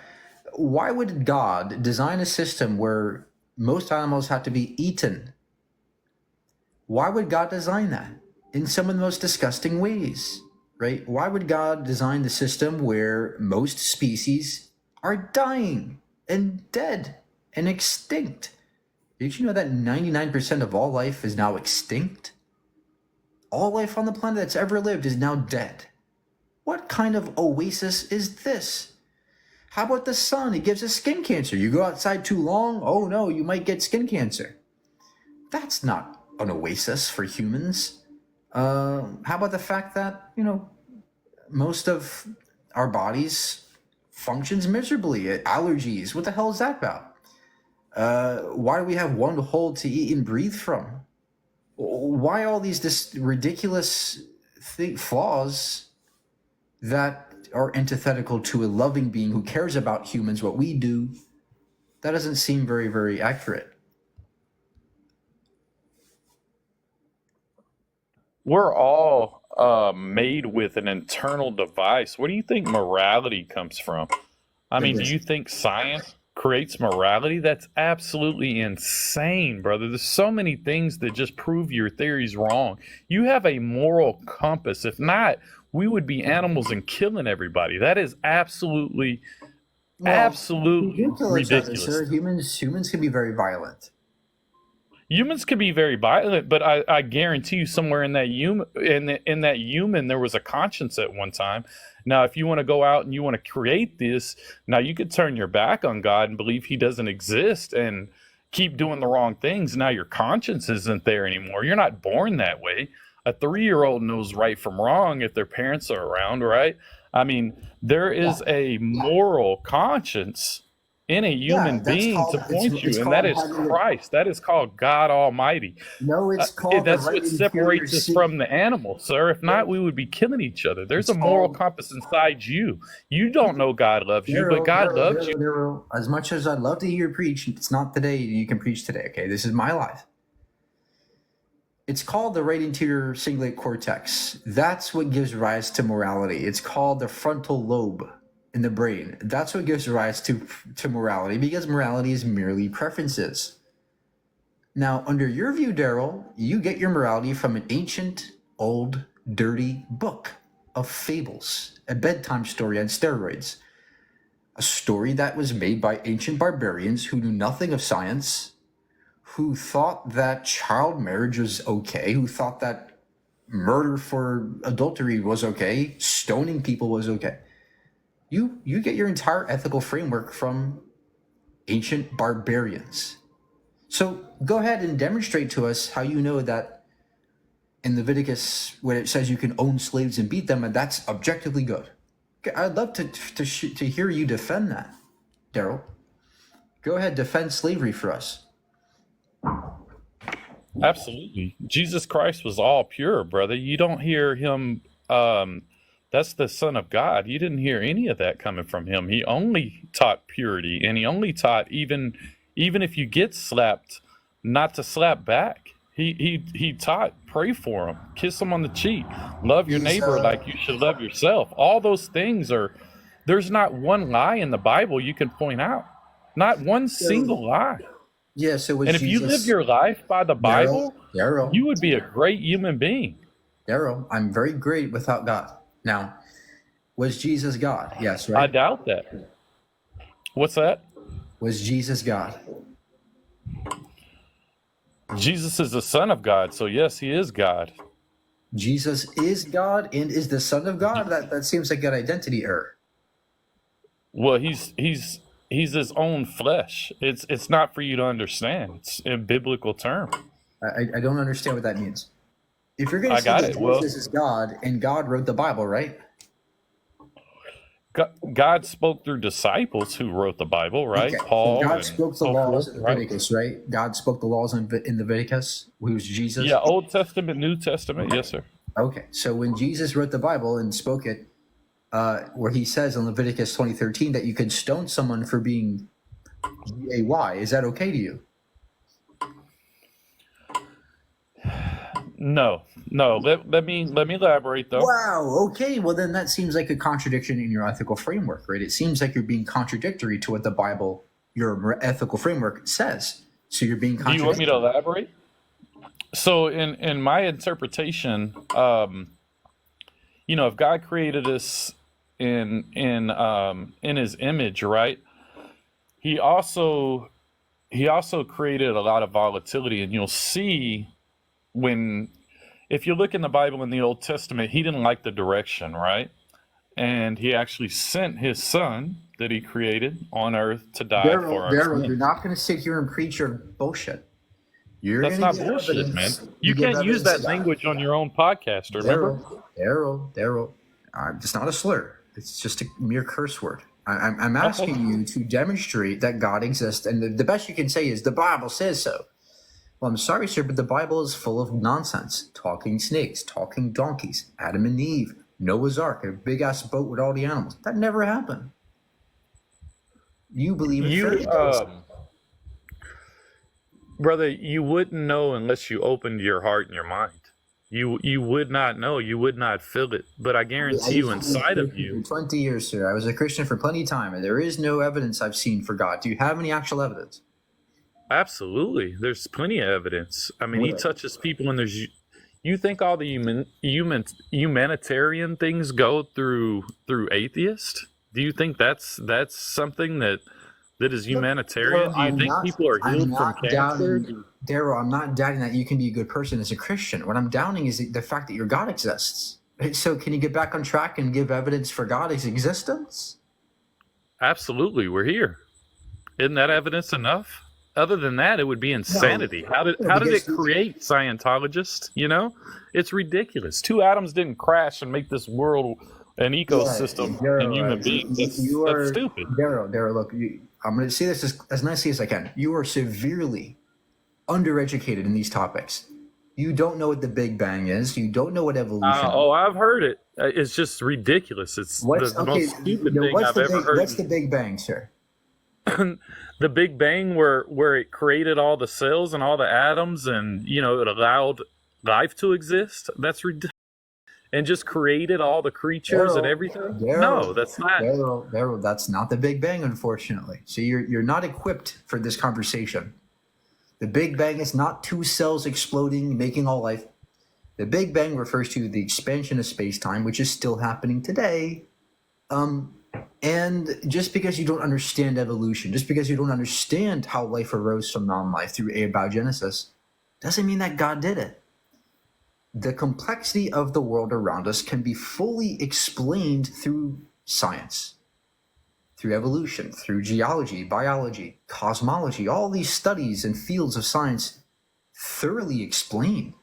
why would God design a system where most animals have to be eaten? Why would God design that in some of the most disgusting ways? Right? Why would God design the system where most species are dying and dead and extinct? Did you know that 99% of all life is now extinct? All life on the planet that's ever lived is now dead. What kind of oasis is this? How about the sun? It gives us skin cancer. You go outside too long, oh no, you might get skin cancer. That's not an oasis for humans. How about the fact that, most of our bodies functions miserably? Allergies, what the hell is that about? Why do we have one hole to eat and breathe from? Why all these ridiculous flaws that are antithetical to a loving being who cares about humans, what we do? That doesn't seem very, very accurate. We're all made with an internal device. Where do you think morality comes from? I mean, do you think science creates morality? That's absolutely insane, brother. There's so many things that just prove your theory's wrong. You have a moral compass. If not, we would be animals and killing everybody. That is absolutely We do kill each other, ridiculous. sir. Humans can be very violent. Humans can be very violent, but I guarantee you, somewhere in that human, there was a conscience at one time. Now, if you want to go out and you want to create this, now you could turn your back on God and believe He doesn't exist and keep doing the wrong things. Now your conscience isn't there anymore. You're not born that way. A 3-year-old knows right from wrong if their parents are around, right? I mean, there is a moral conscience in a human being to point you, and that is Christ. That is called God Almighty. No, it's called That's the what right separates interior us from the animal, sir. If not, we would be killing each other. There's a moral compass inside you. You don't know God loves you, but God loves you. Daryl, as much as I'd love to hear you preach, it's not today. You can preach today, okay? This is my life. It's called the right interior cingulate cortex. That's what gives rise to morality. It's called the frontal lobe in the brain. That's what gives rise to morality, because morality is merely preferences. Now, under your view, Daryl, you get your morality from an ancient, old, dirty book of fables, a bedtime story on steroids, a story that was made by ancient barbarians who knew nothing of science, who thought that child marriage was okay, who thought that murder for adultery was okay, stoning people was okay. You get your entire ethical framework from ancient barbarians. So go ahead and demonstrate to us how you know that in Leviticus, when it says you can own slaves and beat them, and that's objectively good. Okay, I'd love to hear you defend that, Daryl. Go ahead, defend slavery for us. Absolutely. Jesus Christ was all pure, brother. You don't hear him. That's the Son of God. You didn't hear any of that coming from him. He only taught purity, and he only taught even if you get slapped, not to slap back. He taught pray for him, kiss him on the cheek, love your neighbor like you should love yourself. All those things there's not one lie in the Bible you can point out. Not one single lie. Yeah, so and if you live your life by the Bible, Daryl, you would be a great human being. Daryl, I'm very great without God. Now, was Jesus God? Yes, right? I doubt that. What's that? Was Jesus God? Jesus is the Son of God, so yes, he is God. Jesus is God and is the Son of God? That seems like an identity error. Well, he's his own flesh. It's not for you to understand. It's a biblical term. I don't understand what that means. If you're going to say that Jesus is God and God wrote the Bible, right? God spoke through disciples who wrote the Bible, right? Okay. Paul. So God spoke the laws in right? Leviticus, right? God spoke the laws in Leviticus, who was Jesus? Yeah, Old Testament, New Testament, yes, sir. Okay, so when Jesus wrote the Bible and spoke it, where he says in Leviticus 20:13 that you can stone someone for being gay, is that okay to you? No. Let me elaborate though. Wow. Okay. Well, then that seems like a contradiction in your ethical framework, right? It seems like you're being contradictory to what the Bible, your ethical framework says. So you're being contradictory. Do you want me to elaborate? So in my interpretation, if God created us in His image, right? He also created a lot of volatility, and you'll see if you look in the Bible in the Old Testament, he didn't like the direction, right? And he actually sent his son that he created on earth to die for our Daryl, sins. you're not going to sit here and preach your bullshit. That's not bullshit, man. You can't use that language on your own podcast, remember? Daryl, it's not a slur. It's just a mere curse word. I'm asking you to demonstrate that God exists, and the best you can say is the Bible says so. Well, I'm sorry, sir, but the Bible is full of nonsense. Talking snakes, talking donkeys, Adam and Eve, Noah's Ark, a big-ass boat with all the animals. That never happened. You believe in fairy tales. brother, you wouldn't know unless you opened your heart and your mind. You would not know. You would not feel it. But I I guarantee you, used to be a inside of Christian you, for 20 years, sir. I was a Christian for plenty of time, and there is no evidence I've seen for God. Do you have any actual evidence? absolutely, there's plenty of evidence. I mean, he What? touches people, and there's. You think all the humanitarian things go through atheists? Do you think that's something that is Look, humanitarian? Daryl, Do you think people are I'm healed from not cancer? doubting, Daryl, I'm not doubting that you can be a good person as a Christian. What I'm doubting is the fact that your God exists. So can you get back on track and give evidence for God's existence? Absolutely, we're here. Isn't that evidence enough? Other than that, it would be insanity. How did it because create Scientologists? You know, it's ridiculous. Two atoms didn't crash and make this world an ecosystem and human beings. That's stupid. Daryl, look, I'm going to say this as nicely as I can. You are severely undereducated in these topics. You don't know what the Big Bang is. You don't know what evolution is. Oh, I've heard it. It's just ridiculous. It's the most stupid thing I've ever heard. What's the Big Bang, sir? The Big Bang, where it created all the cells and all the atoms, and it allowed life to exist. That's ridiculous. And just created all the creatures and everything. No, that's not. Daryl, that's not the Big Bang, unfortunately. So you're not equipped for this conversation. The Big Bang is not two cells exploding, making all life. The Big Bang refers to the expansion of space-time, which is still happening today. And just because you don't understand evolution, just because you don't understand how life arose from non-life through abiogenesis, doesn't mean that God did it. The complexity of the world around us can be fully explained through science, through evolution, through geology, biology, cosmology. All these studies and fields of science thoroughly explain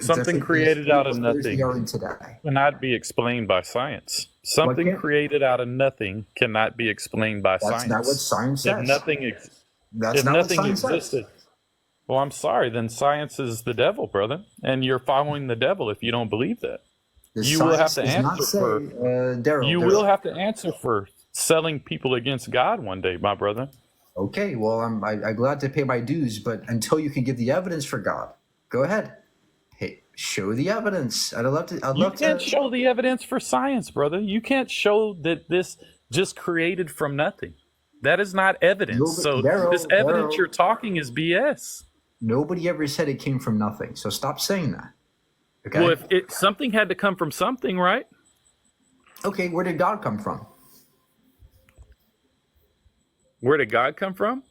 something created out of nothing we are in today. cannot be explained by science. Something created out of nothing cannot be explained by science. That's not what science says. If nothing, That's not what science existed, says. well, I'm sorry. Then science is the devil, brother, and you're following the devil if you don't believe that. You will have to answer for. You will have to answer for selling people against God one day, my brother. Okay, well, I'm glad to pay my dues, but until you can give the evidence for God, go ahead. Hey, show the evidence. I'd love to. You can't show the evidence for science, brother. You can't show that this just created from nothing. That is not evidence. So this evidence you're talking is BS. Nobody ever said it came from nothing. So stop saying that. Okay. Well, if something had to come from something, right? Okay, where did God come from? Where did God come from?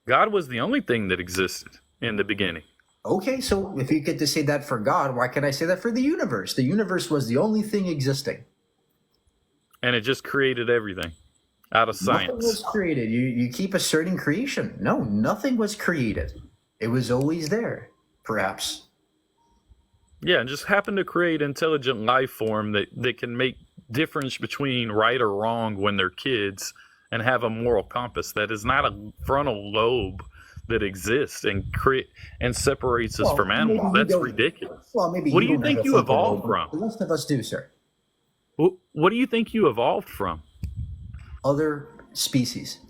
God was the only thing that existed in the beginning. Okay, so if you get to say that for God, why can't I say that for the universe? The universe was the only thing existing. And it just created everything out of science. Nothing was created. You keep asserting creation. No, nothing was created. It was always there, perhaps. Yeah, and just happened to create intelligent life form that can make difference between right or wrong when they're kids and have a moral compass that is not a frontal lobe that exists and separates us from animals. That's ridiculous. Well, maybe what do you think you evolved from? The rest of us do, sir. What do you think you evolved from? Other species.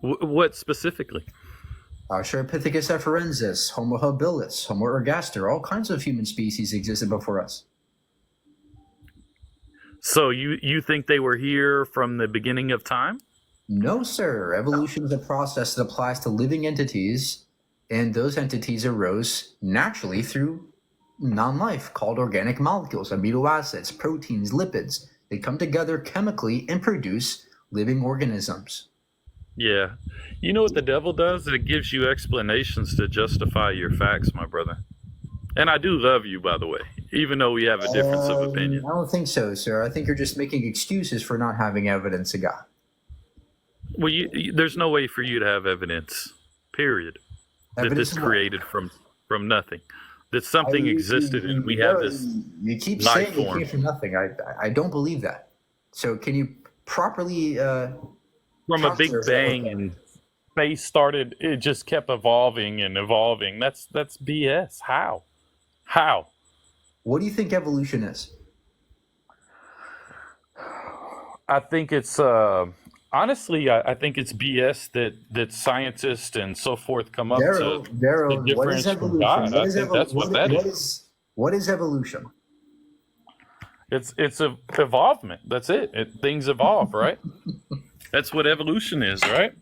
What specifically? Australopithecus afarensis, Homo habilis, Homo ergaster, all kinds of human species existed before us. So you think they were here from the beginning of time? No, sir. Evolution is a process that applies to living entities, and those entities arose naturally through non-life, called organic molecules, amino acids, proteins, lipids. They come together chemically and produce living organisms. Yeah. You know what the devil does? It gives you explanations to justify your facts, my brother. And I do love you, by the way, even though we have a difference of opinion. I don't think so, sir. I think you're just making excuses for not having evidence of God. Well, there's no way for you to have evidence, period, that this created from nothing, that something existed and we have this You keep life saying it form. came from nothing. I don't believe that. So can you properly... From a big bang and space started, it just kept evolving and evolving. That's BS. How? What do you think evolution is? I think it's a honestly, I think it's BS that scientists and so forth come up to the Daryl, what is difference from evolution? God. I think that's what that is. What is evolution? It's a evolvement. That's it. Things evolve, right? That's what evolution is, right?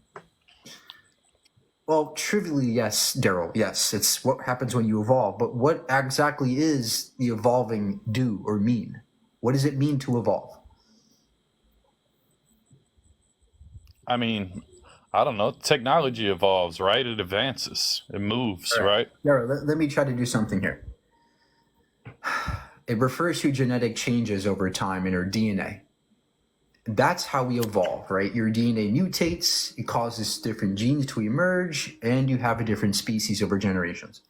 Well, trivially, yes, Daryl. Yes, it's what happens when you evolve. But what exactly is the evolving do or mean? What does it mean to evolve? I mean, I don't know. Technology evolves, right? It advances. It moves, right? Daryl, let me try to do something here. It refers to genetic changes over time in our DNA. That's how we evolve, right? Your DNA mutates, it causes different genes to emerge, and you have a different species over generations.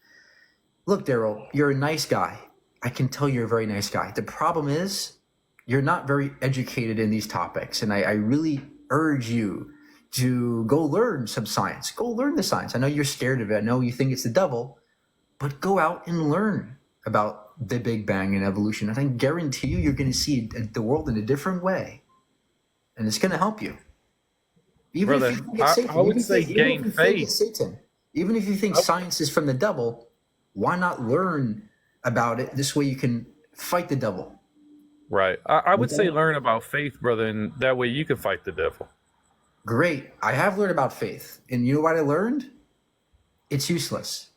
Look, Daryl, you're a nice guy. I can tell you're a very nice guy. The problem is you're not very educated in these topics, and I really urge you to go learn some science. Go learn the science. I know you're scared of it. I know you think it's the devil, but go out and learn about the Big Bang and evolution. And I guarantee you're going to see the world in a different way. And it's going to help you. Even Brother, if you think it's Satan, I would say gain faith. Satan, even if you think science is from the devil, why not learn about it? This way you can fight the devil. Right. I would say learn about faith, brother, and that way you can fight the devil. Great. I have learned about faith. And you know what I learned? It's useless.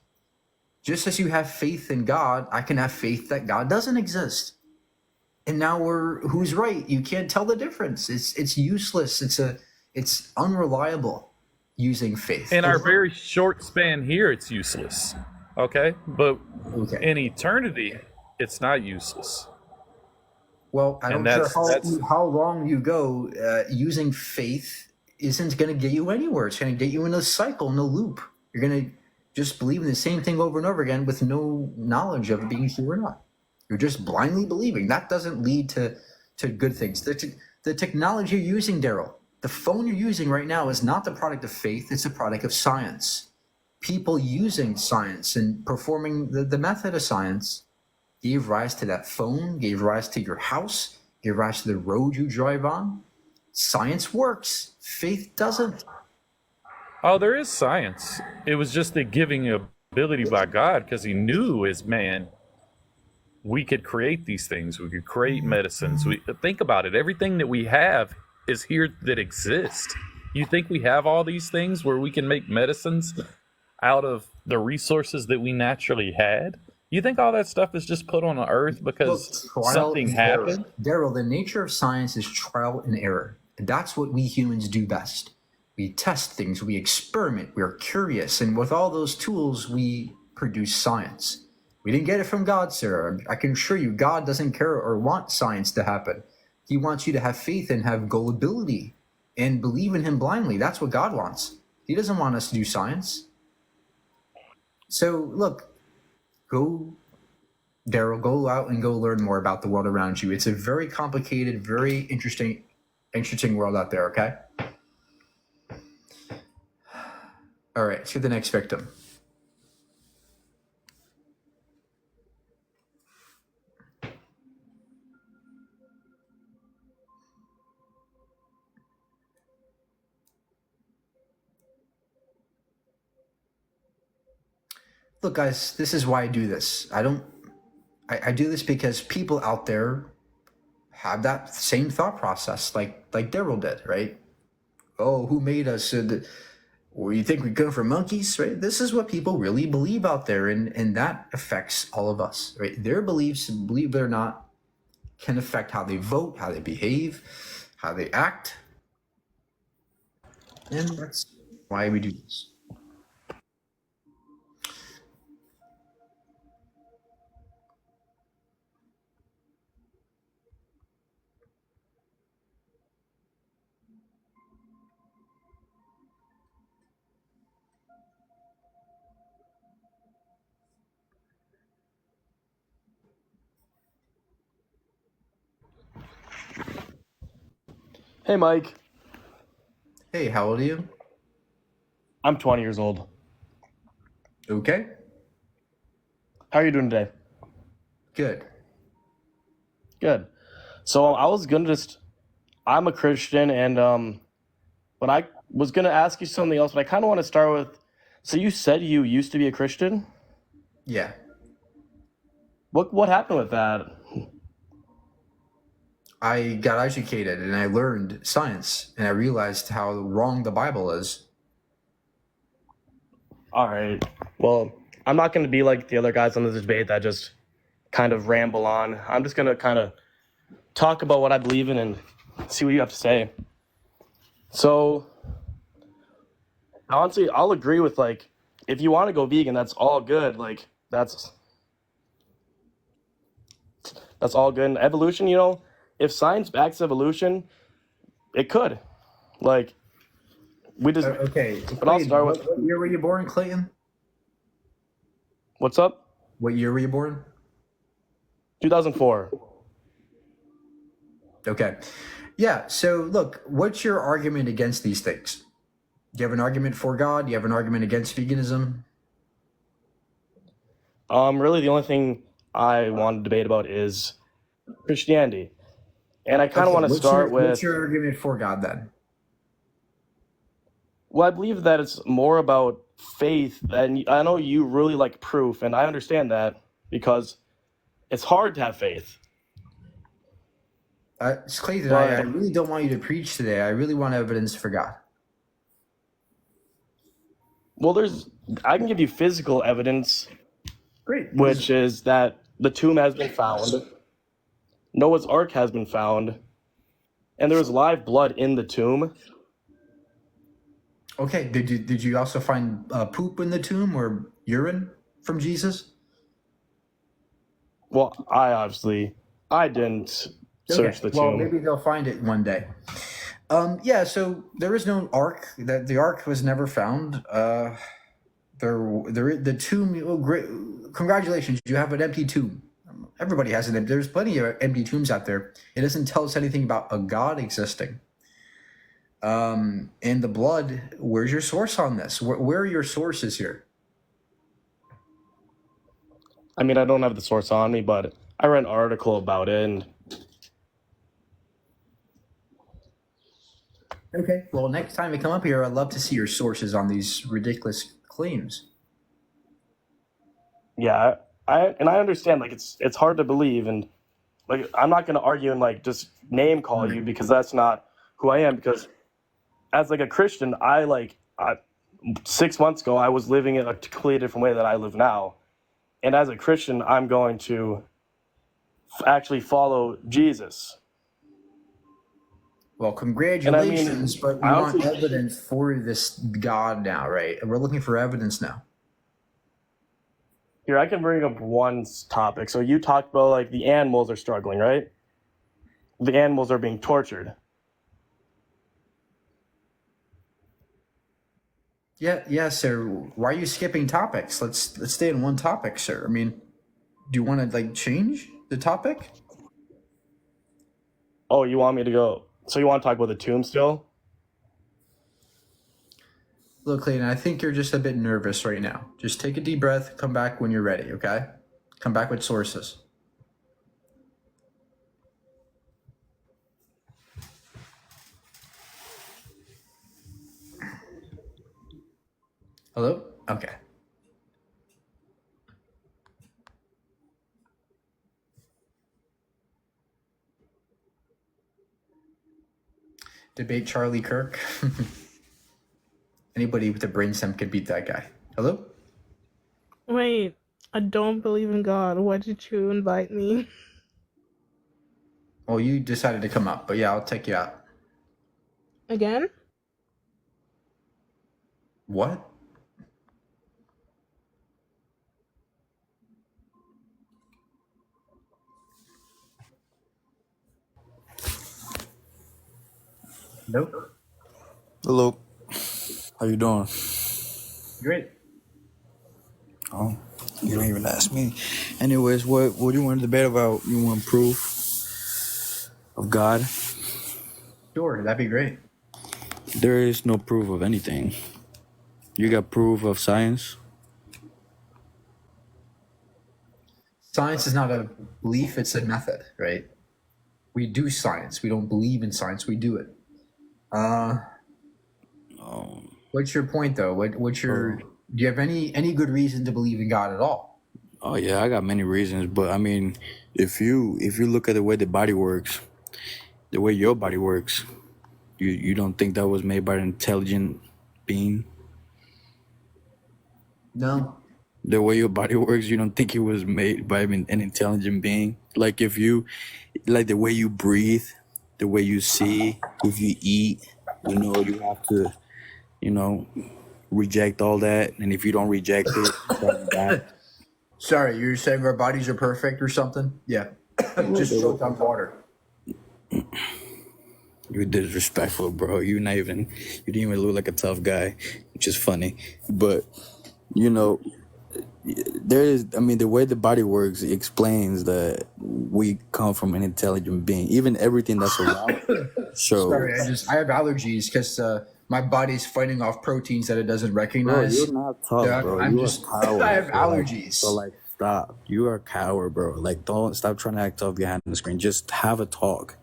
Just as you have faith in God, I can have faith that God doesn't exist. And now who's right? You can't tell the difference. It's useless. It's unreliable using faith. In our very short span here, it's useless. Okay? But in eternity, it's not useless. Well, I don't care how long you go, using faith isn't going to get you anywhere. It's going to get you in a cycle, in a loop. You're going to just believe in the same thing over and over again with no knowledge of it being true or not. You're just blindly believing. That doesn't lead to good things. The technology you're using, Daryl, the phone you're using right now is not the product of faith. It's a product of science. People using science and performing the method of science gave rise to that phone, gave rise to your house, gave rise to the road you drive on. Science works. Faith doesn't. Oh, there is science. It was just the giving ability by God because he knew as man we could create these things. We could create medicines. We think about it. Everything that we have is here that exists. You think we have all these things where we can make medicines out of the resources that we naturally had? You think all that stuff is just put on the earth because something happened? Daryl, the nature of science is trial and error. And that's what we humans do best. We test things, we experiment, we're curious, and with all those tools, we produce science. We didn't get it from God, sir. I can assure you, God doesn't care or want science to happen. He wants you to have faith and have gullibility and believe in him blindly. That's what God wants. He doesn't want us to do science. So look, Daryl, go out and go learn more about the world around you. It's a very complicated, very interesting world out there, okay? All right, let's get the next victim. Look, guys, this is why I do this. I do this because people out there have that same thought process, like Daryl did, right? Oh, who made us? Or you think we come from monkeys, right? This is what people really believe out there, and that affects all of us, right? Their beliefs, believe it or not, can affect how they vote, how they behave, how they act. And that's why we do this. Hey, Mike. Hey, how old are you? I'm 20 years old. Okay. How are you doing today? Good. Good. So I was gonna I'm a Christian, and But I was gonna ask you something else, but I kind of want to start with. So you said you used to be a Christian. Yeah. What happened with that? I got educated and I learned science and I realized how wrong the Bible is. All right. Well, I'm not going to be like the other guys on this debate that just kind of ramble on. I'm just going to kind of talk about what I believe in and see what you have to say. So, honestly, I'll agree with, like, if you want to go vegan, that's all good. Like, that's all good. And evolution, you know, if science backs evolution, it could. Like, we just. Okay. But I'll Clayton, start with. what year were you born, Clayton? What's up? What year were you born? 2004. Okay. Yeah. So look, what's your argument against these things? Do you have an argument for God? Do you have an argument against veganism? Really, the only thing I want to debate about is Christianity, and I kind of want to start with. What's your argument for God then? Well, I believe that it's more about faith, and I know you really like proof, and I understand that because it's hard to have faith. Clayton, I really don't want you to preach today. I really want evidence for God. Well, I can give you physical evidence, Great. which is that the tomb has been found, Noah's Ark has been found, and there was live blood in the tomb. Okay. Did you also find poop in the tomb or urine from Jesus? Well, I didn't search the tomb. Well, maybe they'll find it one day. Yeah. So there is no ark. That the ark was never found. The tomb. Oh, great! Congratulations, you have an empty tomb. Everybody has an. There's plenty of empty tombs out there. It doesn't tell us anything about a God existing. And the blood. Where's your source on this? Where are your sources here? I mean, I don't have the source on me, but I read an article about it, and Okay. Well, next time you come up here, I'd love to see your sources on these ridiculous claims. yeah, I understand, like, it's hard to believe, and like I'm not gonna argue and like just name call you because that's not who I am. Because as like a Christian, I 6 months ago I was living in a completely different way that I live now, and as a Christian, I'm going to actually follow Jesus. Well, congratulations, but we want evidence for this God now, right? We're looking for evidence now. Here, I can bring up one topic. So you talked about like the animals are struggling, right? The animals are being tortured. Yeah, sir. Why are you skipping topics? Let's stay in one topic, sir. I mean, do you want to like change the topic? Oh, you want me to go? So you want to talk about the tomb still? Look, Clayton, I think you're just a bit nervous right now. Just take a deep breath. Come back when you're ready, okay? Come back with sources. Hello? Okay. Debate Charlie Kirk. Anybody with a brainstem can beat that guy. Hello? Wait, I don't believe in God. Why did you invite me? Well, you decided to come up, but yeah, I'll take you out. Again? What? Nope. Hello. How you doing? Great. Oh, you don't even ask me. Anyways, what do you want to debate about? You want proof of God? Sure, that'd be great. There is no proof of anything. You got proof of science? Science is not a belief, it's a method, right? We do science. We don't believe in science, we do it. What's your point though? What's your? Do you have any good reason to believe in God at all? Oh yeah, I got many reasons, but I mean, if you look at the way the body works, the way your body works, you don't think that was made by an intelligent being? No. The way your body works, you don't think it was made by an intelligent being? Like if you, like the way you breathe, the way you see, if you eat, you have to, reject all that, and if you don't reject it, then die. Sorry, you're saying our bodies are perfect or something? Yeah. Just choked on water. You're disrespectful, bro. You didn't even look like a tough guy, which is funny. But the way the body works explains that we come from an intelligent being. Even everything that's around. So Sorry, I have allergies because my body's fighting off proteins that it doesn't bro, recognize. you're not tough, Yeah, bro. I'm You're just. a coward. I have So allergies. stop. You are a coward, bro. Like, don't stop trying to act tough behind the screen. Just have a talk.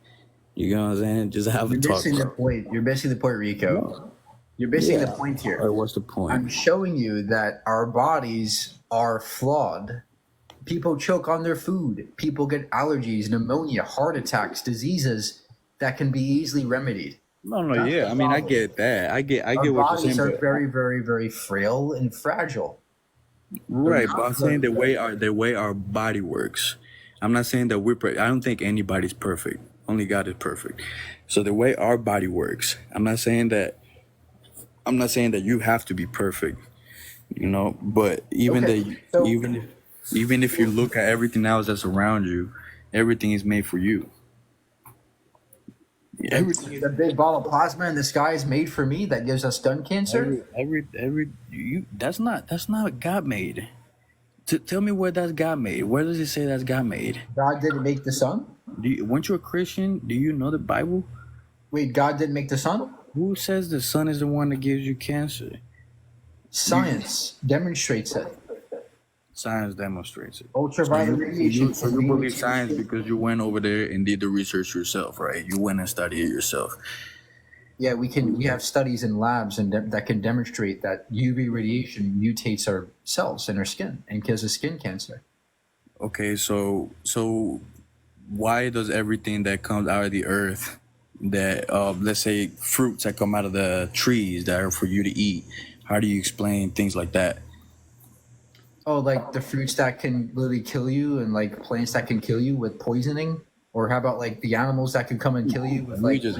You know what I'm saying? Just have a You're talk, missing the bro. point. You're missing the point, Rico. You're missing the Yeah. point here. All right, what's the point? I'm showing you that our bodies are flawed. People choke on their food. People get allergies, pneumonia, heart attacks, diseases that can be easily remedied. No, That's yeah. the I mean, I problem. get that. I get Our what you're bodies saying, are but very, very, very frail and fragile. They're right. But I'm not saying good. the way our body works. I'm not saying that I don't think anybody's perfect. Only God is perfect. So the way our body works, I'm not saying that you have to be perfect. But Okay, so even if you look at everything else that's around you, everything is made for you. Everything. the big ball of plasma in the sky is made for me that gives us gun cancer. That's not God made. Tell me where that's God made. Where does it say that's God made? God didn't make the sun. Weren't you a Christian? Do you know the Bible? Wait, God didn't make the sun? Who says the sun is the one that gives you cancer? Science demonstrates it. Science demonstrates it. Ultraviolet radiation. So you believe science because you went over there and did the research yourself, right? You went and studied it yourself. Yeah, we have studies in labs that can demonstrate that UV radiation mutates our cells in our skin and causes skin cancer. Okay, so why does everything that comes out of the earth, that let's say fruits that come out of the trees that are for you to eat, how do you explain things like that? Oh, like the fruits that can literally kill you, and like plants that can kill you with poisoning, or how about like the animals that can come and kill you with like You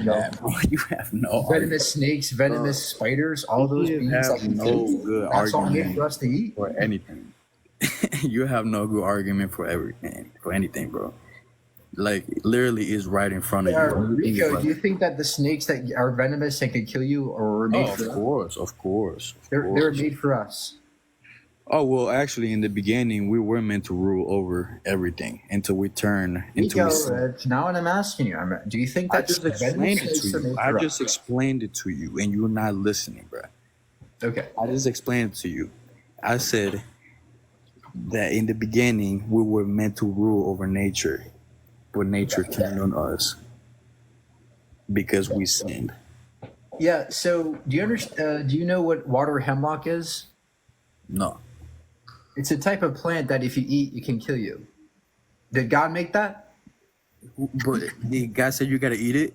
have no venomous snakes, venomous spiders, all those You beings have that can no kill you. good That's all made argument for us to eat. for anything. You have no good argument for anything, bro. Like literally is right in front of you. Everything is Rico, right. do you think that the snakes that are venomous and can kill you were made Oh, for of us? course. They were made for us. Oh well, actually, in the beginning, we were meant to rule over everything until we turn into. Rico, now what I'm asking you, do you think I that just venomous explained it snakes to are you. made I for just us? explained it to you, and you're not listening, bro. Okay. I just explained it to you. I said that in the beginning we were meant to rule over nature, but nature turned on us because we sinned. Yeah. So, do you understand? Do you know what water hemlock is? No. It's a type of plant that if you eat, it can kill you. Did God make that? But the guy said you gotta eat it.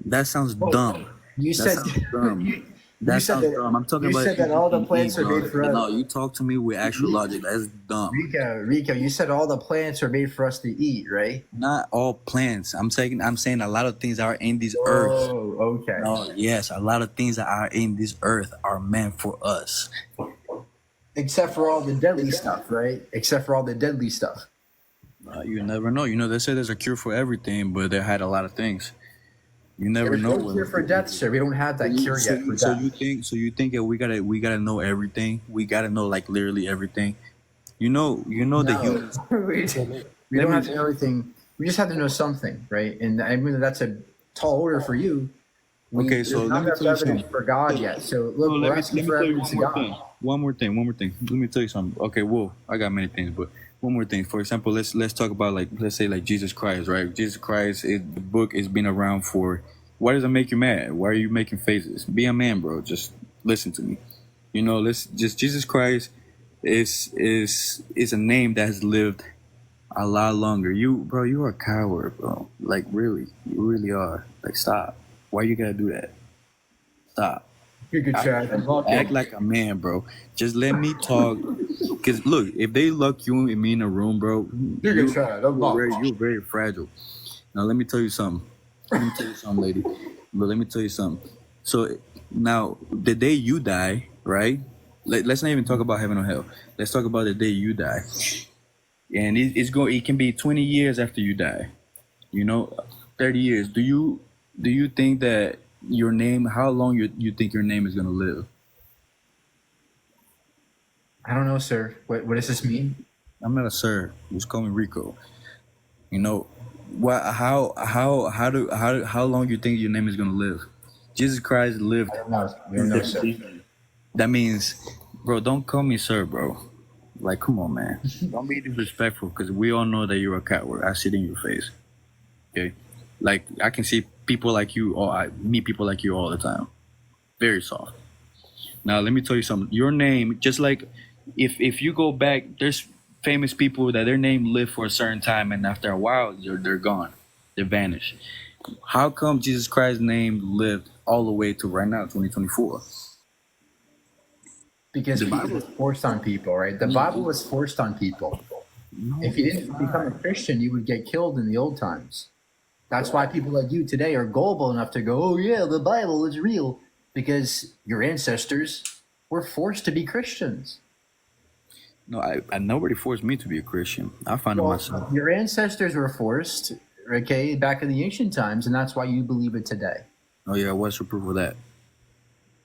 That sounds dumb. You That said sounds dumb. you That said sounds that dumb. I'm talking you about said that all the plants are made for us. No, you talk to me with actual logic. That's dumb. Rico, you said all the plants are made for us to eat, right? Not all plants. I'm saying a lot of things that are in this earth. Oh, okay. No, yes, a lot of things that are in this earth are meant for us. Except for all the deadly stuff, right? Except for all the deadly stuff. You never know. They say there's a cure for everything, but they had a lot of things. You never There's know. no cure for death, sir. We don't have that cure yet for So death. you think that we gotta know everything? We gotta know like literally everything. The humans. We don't have to know everything. We just have to know something, right? And I mean that's a tall order for you. Okay, so there's let not me enough tell you evidence something. for God yet. So look, No, we're asking for tell you evidence to one more God. thing. One more thing. Let me tell you something. Okay, well, I got many things, but one more thing. For example, let's talk about let's say Jesus Christ, right? Jesus Christ, the book has been around for Why does it make you mad? Why are you making faces? Be a man, bro. Just listen to me. You know, just Jesus Christ is a name that has lived a lot longer. You're a coward, bro. Like, really, you really are. Like, stop. Why you gotta do that? Stop. You're good, Chad. Act like a man, bro. Just let me talk. Cause look, if they lock you and me in a room, bro, You're good, Chad. you're very fragile. Now let me tell you something. Let me tell you something, lady. But let me tell you something. So now, the day you die, right? Let's not even talk about heaven or hell. Let's talk about the day you die. And it can be 20 years after you die. You know, 30 years. Do you think that your name, how long you think your name is gonna live? I don't know, sir. What does this mean? I'm not a sir. Just call me Rico. You know, how long you think your name is gonna live? Jesus Christ lived. I don't know, sir. That means, bro, don't call me sir, bro. Like, come on, man. Don't be disrespectful, because we all know that you're a coward. I see it in your face. Okay? Like, I can see people like you, or I meet people like you all the time. Very soft. Now, let me tell you something. Your name, just like if you go back, there's famous people that their name lived for a certain time, and after a while, they're gone. They vanish. How come Jesus Christ's name lived all the way to right now, 2024? Because the Bible was forced on people, right? The Bible was forced on people. If you didn't become a Christian, you would get killed in the old times. That's why people like you today are gullible enough to go, oh yeah, the Bible is real. Because your ancestors were forced to be Christians. No, I nobody forced me to be a Christian. I found it myself. Your ancestors were forced, okay, back in the ancient times, and that's why you believe it today. Oh yeah, what's the proof of that?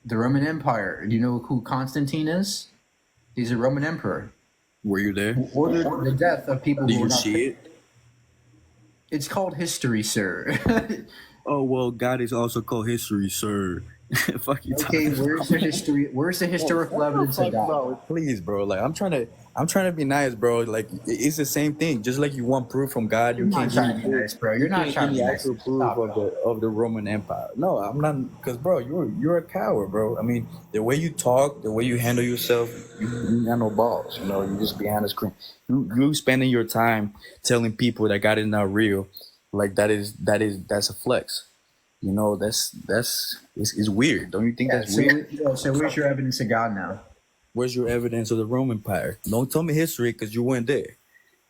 The Roman Empire. Do you know who Constantine is? He's a Roman emperor. Were you there? Who ordered the death of people Did who were you not. see it? It's called history, sir. Oh well, God is also called history, sir. Fuck you. Okay, where's the history? Where's the historical evidence of that? Bro, please, bro. Like I'm trying to be nice, bro. Like it's the same thing. Just like you want proof from God, you can't trying to be nice, bro. You're not trying to be nice. actual proof of the Roman Empire. No, I'm not. Because, bro, you're a coward, bro. I mean, the way you talk, the way you handle yourself, you got no balls. You know, you just behind the screen. You spending your time telling people that God is not real, like that's a flex. You know, that's it's weird. Don't you think that's weird? So where's your evidence of God now? Where's your evidence of the Roman Empire? Don't tell me history because you weren't there.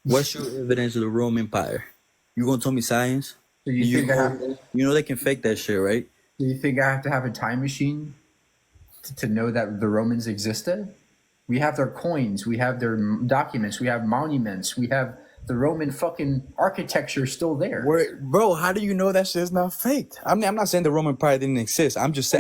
What's your evidence of the Roman Empire? You gonna tell me science? So you know they can fake that shit, right? Do you think I have to have a time machine to know that the Romans existed? We have their coins, we have their documents, we have monuments, we have the Roman fucking architecture still there. Bro, how do you know that shit's not faked? I mean, I'm not saying the Roman Empire didn't exist. I'm just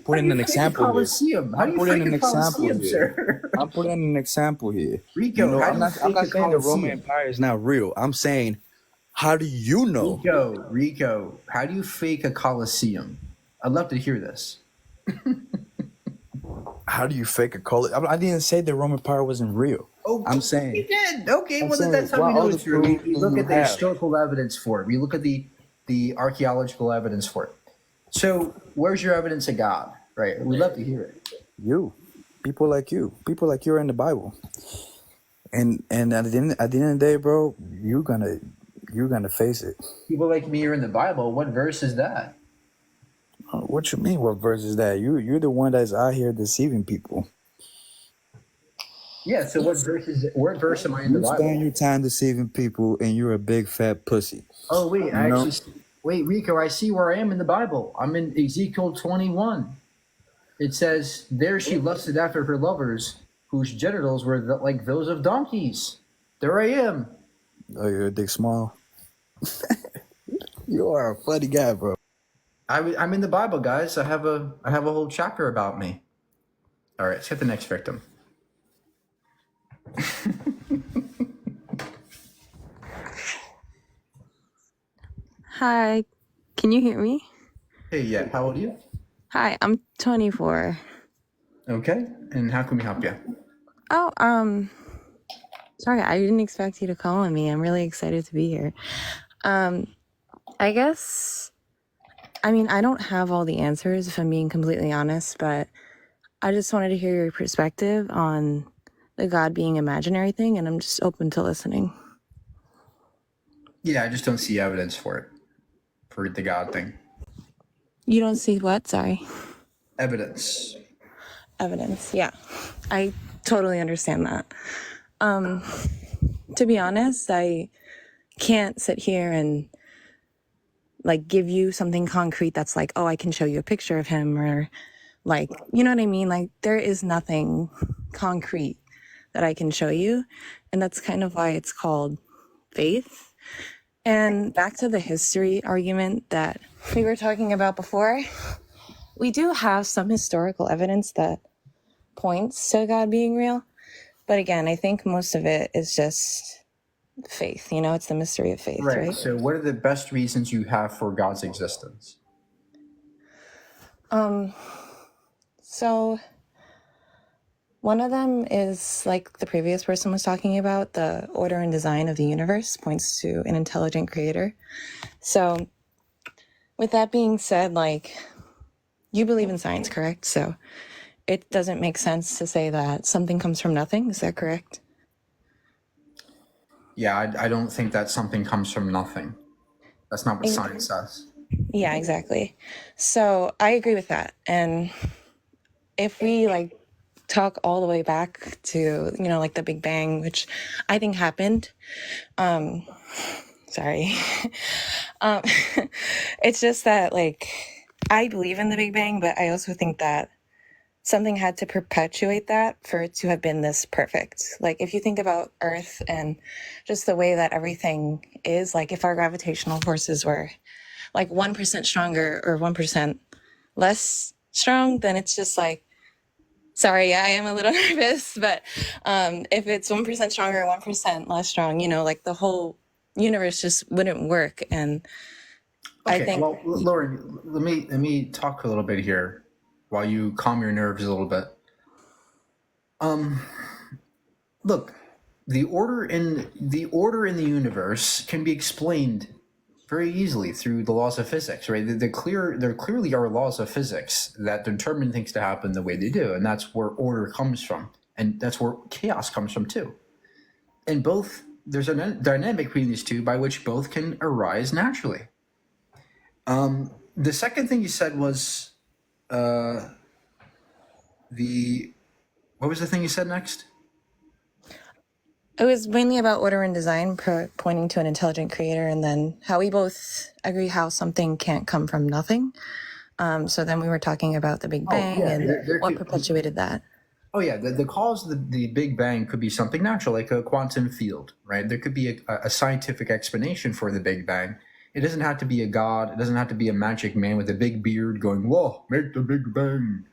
putting an example here. Colosseum? How do you fake a Colosseum, sir? I'm putting an example here. Rico, you know, how I'm not saying the Roman Empire is not real. I'm saying, how do you know? Rico, how do you fake a Colosseum? I'd love to hear this. How do you fake a Colosseum? I didn't say the Roman Empire wasn't real. Oh, I'm saying. You did. Okay, well, then that's how we know it's true. We look at the historical evidence for it. We look at the archaeological evidence for it. So, where's your evidence of God? Right? We'd love to hear it. People like you are in the Bible, and at the end of the day, bro, you're gonna face it. People like me are in the Bible. What verse is that? What you mean? What verse is that? You're the one that's out here deceiving people. Yeah. So what verse am I in the Bible? You spend your time deceiving people, and you're a big fat pussy. Oh wait, wait, Rico. I see where I am in the Bible. I'm in Ezekiel 21. It says, "There she lusted after her lovers, whose genitals were like those of donkeys." There I am. Oh, you're a dick small. You are a funny guy, bro. I'm in the Bible, guys. I have a whole chapter about me. All right, let's get the next victim. Hi, can you hear me? Hey, yeah. How old are you? Hi, I'm 24. Okay, and how can we help you? Oh, sorry, I didn't expect you to call on me. I'm really excited to be here. I guess I mean, I don't have all the answers if I'm being completely honest, but I just wanted to hear your perspective on the God being imaginary thing, and I'm just open to listening. Yeah, I just don't see evidence for it, for the God thing. You don't see what? Sorry. Evidence. Evidence. Yeah. I totally understand that. To be honest, I can't sit here and like give you something concrete that's like, oh, I can show you a picture of him, or like, you know what I mean? Like, there is nothing concrete that I can show you. And that's kind of why it's called faith. And back to the history argument that we were talking about before, we do have some historical evidence that points to God being real. But again, I think most of it is just faith. You know, it's the mystery of faith, right? So what are the best reasons you have for God's existence? So one of them is like the previous person was talking about, the order and design of the universe points to an intelligent creator. So with that being said, like, you believe in science, correct? So it doesn't make sense to say that something comes from nothing. Is that correct? Yeah, I don't think that something comes from nothing. That's not what science says. Yeah, exactly. So I agree with that. And if we like talk all the way back to, you know, like the Big Bang, which I think happened, sorry. It's just that, like, I believe in the Big Bang, but I also think that something had to perpetuate that for it to have been this perfect. Like, if you think about Earth and just the way that everything is, like, if our gravitational forces were like 1% stronger or 1% less strong, then it's just like, sorry, I am a little nervous, but if it's 1% stronger, 1% less strong, you know, like the whole universe just wouldn't work. And Okay, I think, well, Lauren, let me talk a little bit here while you calm your nerves a little bit. Look, the order in the universe can be explained very easily through the laws of physics, right? There clearly are laws of physics that determine things to happen the way they do, and that's where order comes from, and that's where chaos comes from too. And both, there's a dynamic between these two by which both can arise naturally. The second thing you said was what was the thing you said next? it was mainly about order and design, pointing to an intelligent creator, and then how we both agree how something can't come from nothing. So then we were talking about the Big Bang and what perpetuated that. Oh yeah, the cause of the Big Bang could be something natural, like a quantum field, right? There could be a scientific explanation for the Big Bang. It doesn't have to be a god. It doesn't have to be a magic man with a big beard going, "Whoa, make the Big Bang."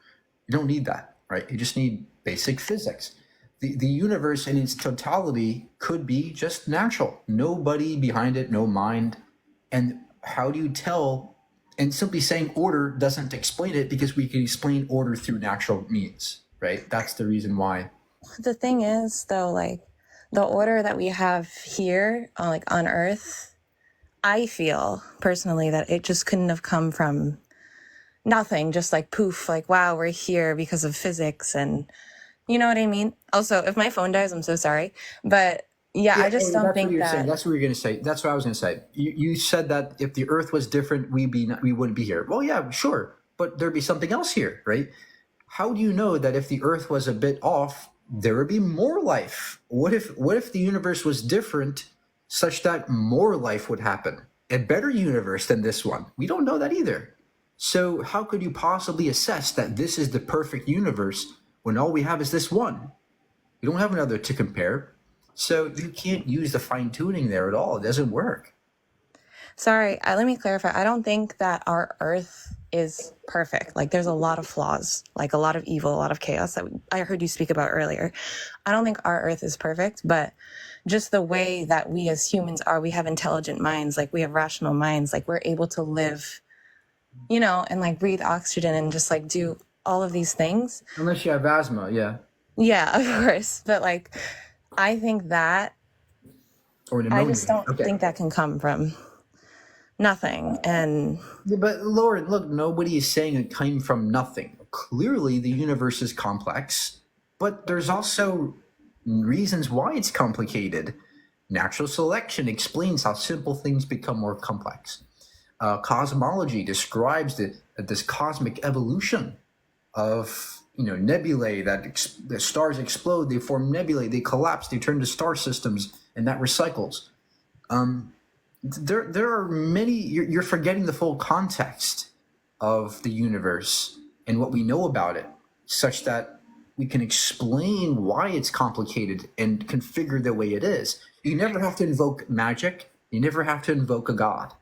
You don't need that, right? You just need basic physics. The universe in its totality could be just natural. Nobody behind it, no mind. And how do you tell? And simply saying order doesn't explain it, because we can explain order through natural means, right? That's the reason why. The thing is, though, like, the order that we have here, like on Earth, I feel personally that it just couldn't have come from nothing, just like poof, like, wow, we're here because of physics. And you know what I mean? Also, if my phone dies, I'm so sorry. But yeah, I just don't think that. That's what you're going to say. That's what I was going to say. You said that if the Earth was different, we wouldn't be here. Well, yeah, sure. But there'd be something else here, right? How do you know that if the Earth was a bit off, there would be more life? What if the universe was different such that more life would happen? A better universe than this one? We don't know that either. So how could you possibly assess that this is the perfect universe when all we have is this one? We don't have another to compare. So you can't use the fine tuning there at all. It doesn't work. Sorry, let me clarify. I don't think that our Earth is perfect. Like, there's a lot of flaws, like a lot of evil, a lot of chaos that I heard you speak about earlier. I don't think our Earth is perfect, but just the way that we as humans are, we have intelligent minds, like we have rational minds, like we're able to live, you know, and like breathe oxygen and just like do all of these things. Unless you have asthma, yeah. Yeah, of course. But like, I think that, or pneumonia. I just don't think that can come from nothing. And Yeah, but Lauren, look, nobody is saying it came from nothing. Clearly, the universe is complex, but there's also reasons why it's complicated. Natural selection explains how simple things become more complex. Cosmology describes this cosmic evolution of nebulae the stars explode, they form nebulae, they collapse, they turn to star systems, and that recycles. There are many. You're forgetting the full context of the universe and what we know about it, such that we can explain why it's complicated and configure the way it is. You never have to invoke magic. You never have to invoke a god.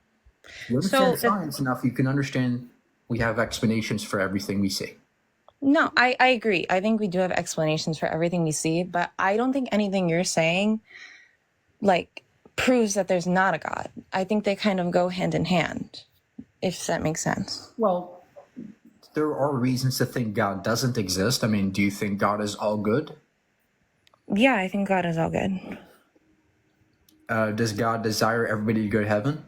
You understand science enough, you can understand we have explanations for everything we see. no, I agree. I think we do have explanations for everything we see, but I don't think anything you're saying like proves that there's not a God. I think they kind of go hand in hand, if that makes sense. Well, there are reasons to think God doesn't exist. I mean, do you think God is all good? Yeah, I think God is all good. Does God desire everybody to go to heaven?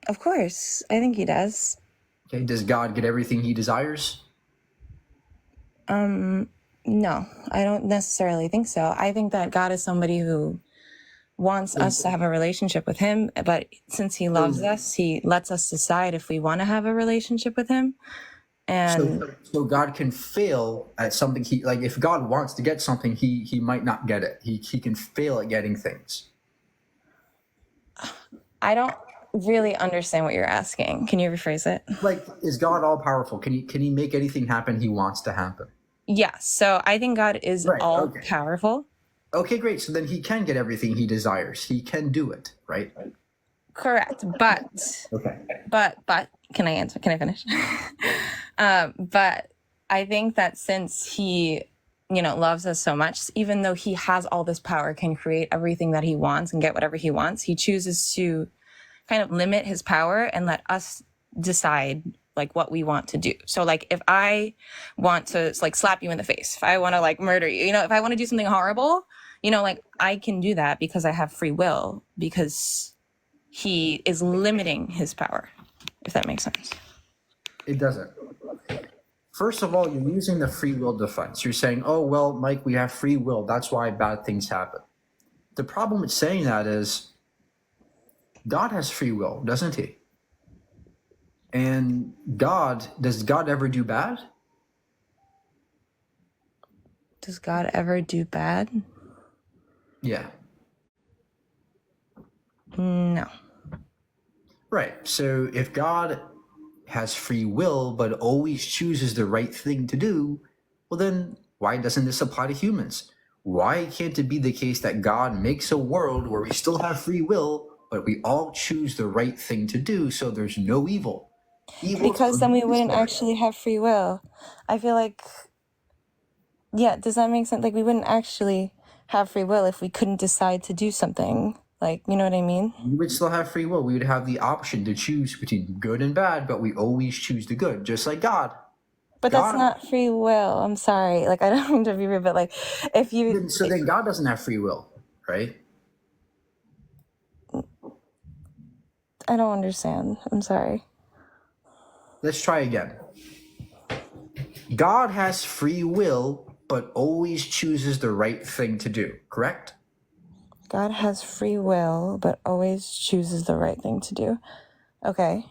Of course, I think he does. Okay, does God get everything he desires? No, I don't necessarily think so. I think that God is somebody who wants us to have a relationship with him, but since he loves us, he lets us decide if we want to have a relationship with him. And So God can fail at something. If God wants to get something, he might not get it. He can fail at getting things. I don't really understand what you're asking. Can you rephrase it? Like, is God all powerful? Can he make anything happen he wants to happen? Yeah, so I think God is all powerful. Okay, great. So then he can get everything he desires. He can do it, right? Correct. But Okay. but can I answer? Can I finish? But I think that since he, loves us so much, even though he has all this power, can create everything that he wants and get whatever he wants, he chooses to kind of limit his power and let us decide like what we want to do. So like if I want to like slap you in the face, if I want to like murder you, if I want to do something horrible, I can do that because I have free will, because he is limiting his power, if that makes sense. It doesn't. First of all, you're using the free will defense. You're saying, oh, well, Mike, we have free will. That's why bad things happen. The problem with saying that is God has free will, doesn't he? And does God ever do bad? Does God ever do bad? Yeah. No. Right. So if God has free will but always chooses the right thing to do, well then why doesn't this apply to humans? Why can't it be the case that God makes a world where we still have free will, but we all choose the right thing to do, so there's no evil? Because then we wouldn't actually have free will. I feel like, yeah, does that make sense? Like we wouldn't actually have free will if we couldn't decide to do something. Like, you know what I mean? We would still have free will. We would have the option to choose between good and bad, but we always choose the good, just like God. But that's not free will. I'm sorry. Like, I don't mean to be rude, but like, if you... So then God doesn't have free will, right? I don't understand. I'm sorry. Let's try again. God has free will, but always chooses the right thing to do, correct? God has free will, but always chooses the right thing to do. Okay.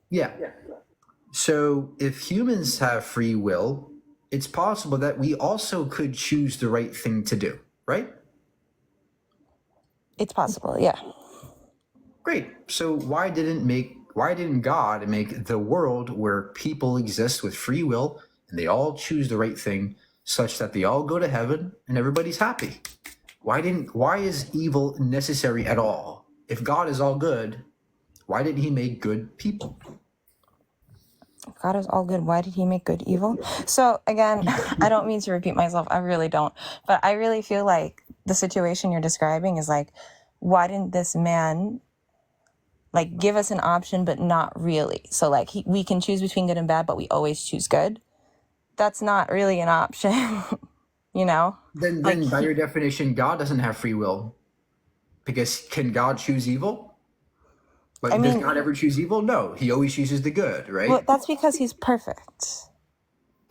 Yeah. So if humans have free will, it's possible that we also could choose the right thing to do, right? It's possible, yeah. Great. So why didn't God make the world where people exist with free will and they all choose the right thing such that they all go to heaven and everybody's happy? Why is evil necessary at all? If God is all good, why didn't he make good people? If God is all good, why did he make good evil? So again, I don't mean to repeat myself. I really don't. But I really feel like the situation you're describing is like, why didn't this man like give us an option, but not really? So like we can choose between good and bad, but we always choose good. That's not really an option. Then by your definition, God doesn't have free will. Because can God choose evil? I Does mean, God ever choose evil? No, he always chooses the good, right? well, that's because he's perfect.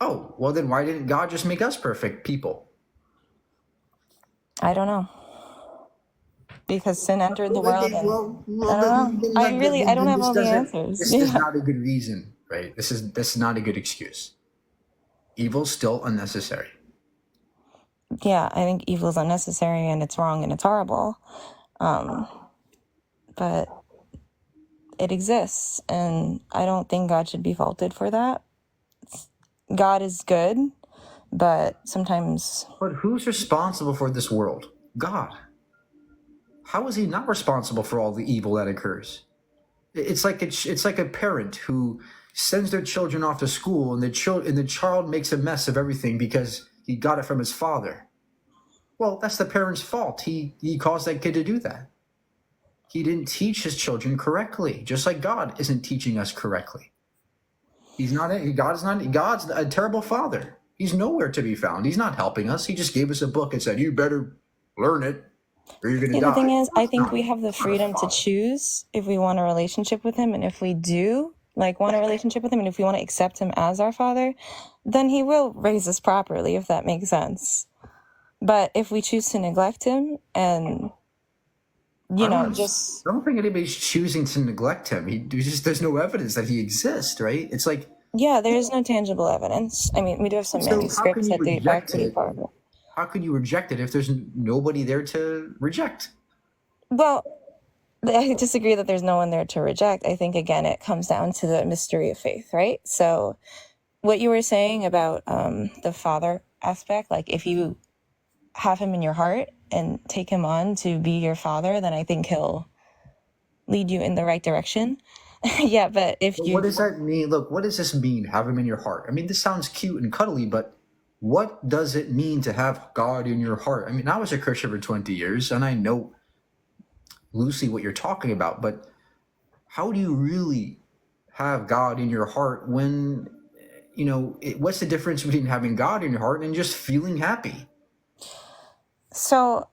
Oh, well then why didn't God just make us perfect people? I don't know. Because sin entered the world, Okay, and well, I don't know. I don't have all the answers. this is not a good reason, right? This is not a good excuse. Evil's still unnecessary. Yeah, I think evil is unnecessary and it's wrong and it's horrible. But it exists, and I don't think God should be faulted for that. God is good, but sometimes. But who's responsible for this world? God. How is he not responsible for all the evil that occurs? It's like a parent who sends their children off to school, and the child makes a mess of everything because he got it from his father. Well, that's the parent's fault. He caused that kid to do that. He didn't teach his children correctly, just like God isn't teaching us correctly. God's a terrible father. He's nowhere to be found. He's not helping us. He just gave us a book and said, "You better learn it, or you're going to Yeah, die." the thing is, I think we have the freedom to choose if we want a relationship with him, and if we do want a relationship with him, and if we want to accept him as our father, then he will raise us properly, if that makes sense. But if we choose to neglect him and I don't think anybody's choosing to neglect him. There's no evidence that he exists, right? It's like, yeah, there is no tangible evidence. I mean, we do have some so how can manuscripts you that date back reject to the it? Bible. How can you reject it if there's nobody there to reject? Well, I disagree that there's no one there to reject. I think, again, it comes down to the mystery of faith, right? So what you were saying about the father aspect, like if you have him in your heart and take him on to be your father, then I think he'll lead you in the right direction. Yeah, but What does that mean? Look, what does this mean? Have him in your heart. I mean, this sounds cute and cuddly, but what does it mean to have God in your heart? I mean, I was a Christian for 20 years, and I know loosely what you're talking about, but how do you really have God in your heart when, what's the difference between having God in your heart and just feeling happy? So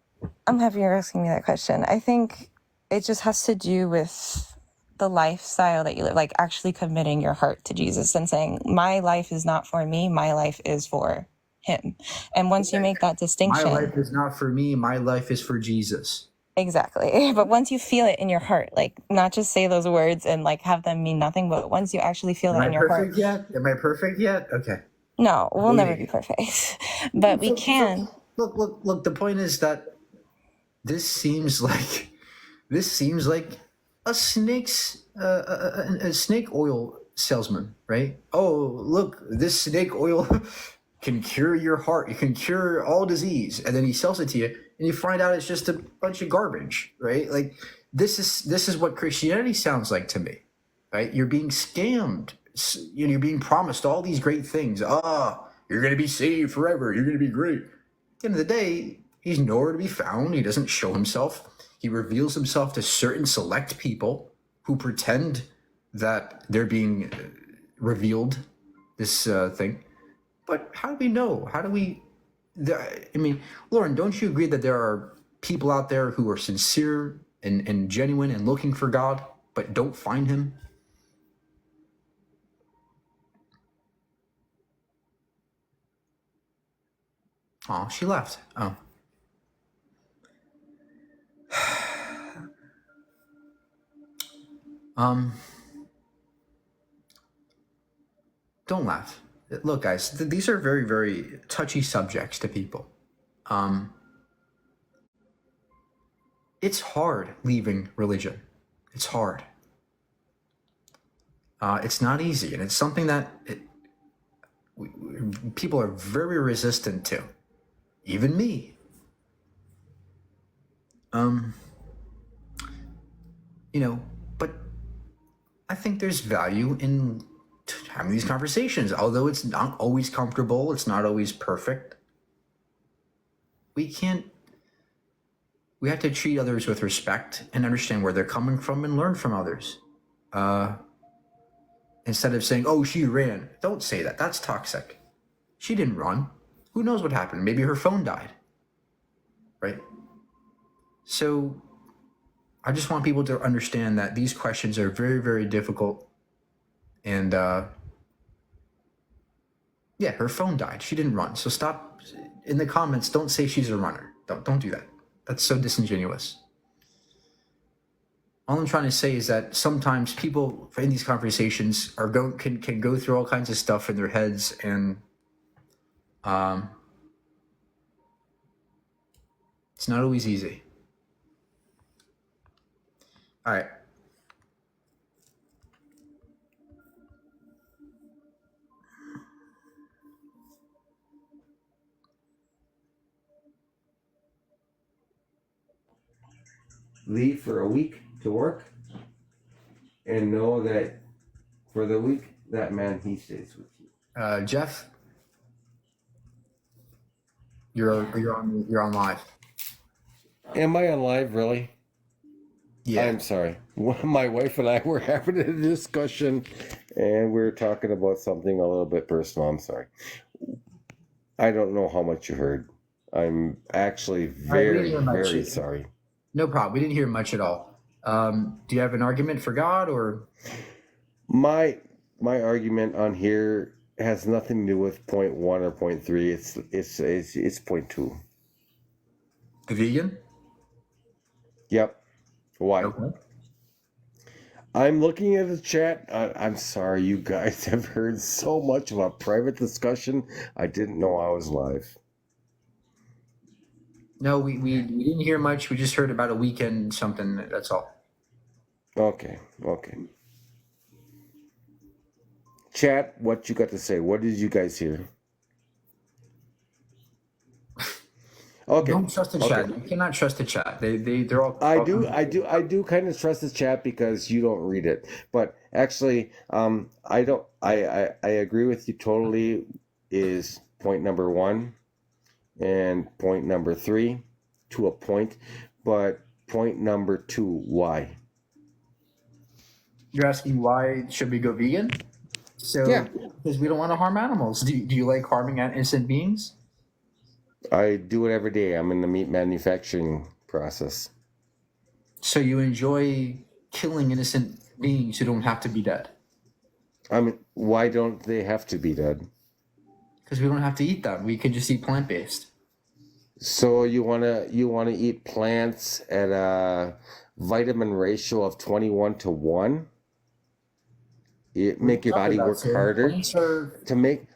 I'm happy you're asking me that question. I think it just has to do with the lifestyle that you live, like actually committing your heart to Jesus and saying, my life is not for me, my life is for him. And once you make that distinction. My life is not for me, my life is for Jesus. Exactly. But once you feel it in your heart, not just say those words and have them mean nothing, but once you actually feel it in your heart. Am I perfect yet? Okay. No, we'll never be perfect, but we can. Look, the point is that this seems like a snake oil salesman, right? Oh, look, this snake oil can cure your heart. It can cure all disease. And then he sells it to you and you find out it's just a bunch of garbage, right? Like this is what Christianity sounds like to me, right? You're being scammed. You're being promised all these great things. You're going to be saved forever. You're going to be great. At the end of the day, he's nowhere to be found. He doesn't show himself. He reveals himself to certain select people who pretend that they're being revealed this thing. But how do we know? Lauren, don't you agree that there are people out there who are sincere and genuine and looking for God, but don't find him? Oh, she left. Oh. Don't laugh. Look, guys, these are very, very touchy subjects to people. It's hard leaving religion. It's hard. It's not easy, and it's something that people are very resistant to. Even me. But I think there's value in having these conversations, although it's not always comfortable, it's not always perfect. We have to treat others with respect and understand where they're coming from and learn from others. Instead of saying, oh, she ran. Don't say that. That's toxic. She didn't run. Who knows what happened? Maybe her phone died. Right? So I just want people to understand that these questions are very, very difficult. And yeah, her phone died. She didn't run. So stop in the comments. Don't say she's a runner. Don't do that. That's so disingenuous. All I'm trying to say is that sometimes people in these conversations can go through all kinds of stuff in their heads, and it's not always easy. All right. Leave for a week to work and know that for the week, that man, he stays with you. Jeff, you're on live. Am I on live, really? Yeah. I'm sorry. My wife and I were having a discussion and we were talking about something a little bit personal. I'm sorry. I don't know how much you heard. I'm actually very, very sorry. No problem. We didn't hear much at all. Do you have an argument for God, or? My argument on here has nothing to do with point 1 or point 3. It's point 2. The vegan? Yep. Why? Okay. I'm looking at the chat. I'm sorry, you guys have heard so much of a private discussion. I didn't know I was live. No, we didn't hear much. We just heard about a weekend something. That's all. Okay. Chat, what you got to say? What did you guys hear? Okay. Don't trust the chat. You cannot trust the chat. They're all. I do kind of trust the chat because you don't read it. But actually, I don't. I agree with you totally. Is point number 1. And point number 3 to a point, but point number 2, why? You're asking why should we go vegan? So, yeah, because we don't want to harm animals. Do you like harming innocent beings? I do it every day. I'm in the meat manufacturing process. So you enjoy killing innocent beings who don't have to be dead? I mean, why don't they have to be dead? Because we don't have to eat them. We can just eat plant-based. So you wanna eat plants at a vitamin ratio of 21-1? It make your body work harder to make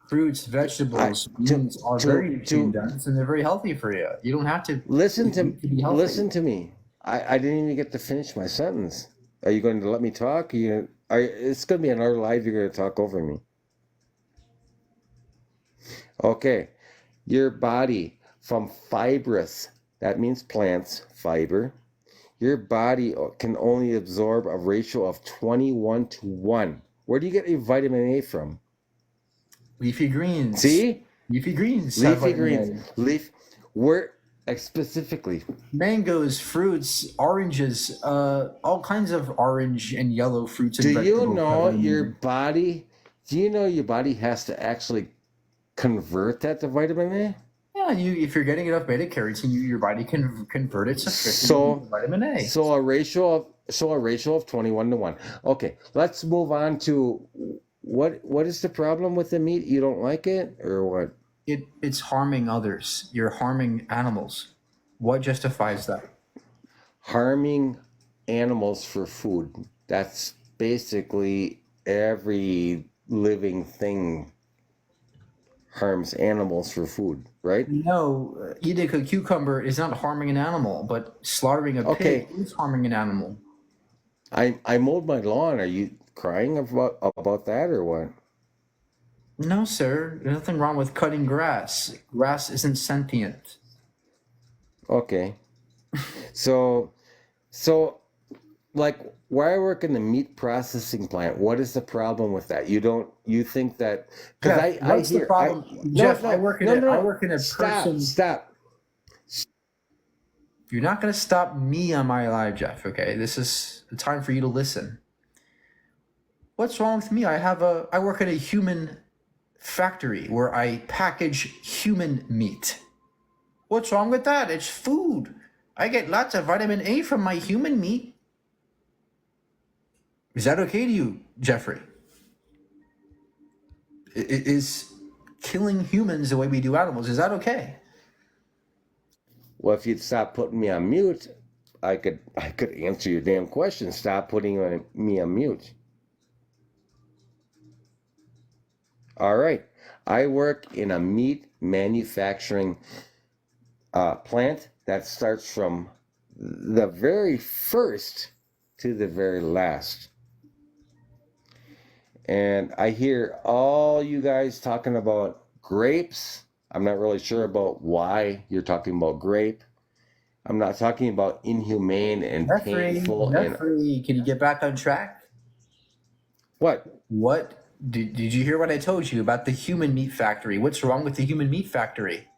fruits, vegetables, beans are very dense and they're very healthy for you. You don't have to listen to me. I didn't even get to finish my sentence. Are you going to let me talk? It's going to be another live. You're going to talk over me. Okay, your body from fibrous, that means plants, fiber. Your body can only absorb a ratio of 21-1. Where do you get your vitamin A from? Leafy greens. See? Leafy greens. Leafy greens. Where specifically? Mangoes, fruits, oranges, all kinds of orange and yellow fruits and vegetables. Do you know your body has to actually convert that to vitamin A? Yeah, if you're getting enough beta carotene, your body can convert it to vitamin A. So a ratio of 21-1. Okay, let's move on to what is the problem with the meat? You don't like it, or what? It's harming others. You're harming animals. What justifies that? Harming animals for food. That's basically every living thing harms animals for food, right? No, eating a cucumber is not harming an animal, but slaughtering a pig is harming an animal. I mowed my lawn. Are you crying about that, or what? No, sir. There's nothing wrong with cutting grass. Grass isn't sentient. Okay. So like where I work in the meat processing plant, what is the problem with that? You think that because what's the problem? Jeff, I work in a person. Stop. You're not going to stop me on my live, Jeff, okay? This is the time for you to listen. What's wrong with me? I work at a human factory where I package human meat. What's wrong with that? It's food. I get lots of vitamin A from my human meat. Is that okay to you, Jeffrey? Is killing humans the way we do animals, is that okay? Well, if you'd stop putting me on mute, I could answer your damn question. Stop putting me on mute. All right. I work in a meat manufacturing plant that starts from the very first to the very last. And I hear all you guys talking about grapes. I'm not really sure about why you're talking about grape. I'm not talking about inhumane and painful. Jeffrey, can you get back on track? What? What? Did you hear what I told you about the human meat factory? What's wrong with the human meat factory?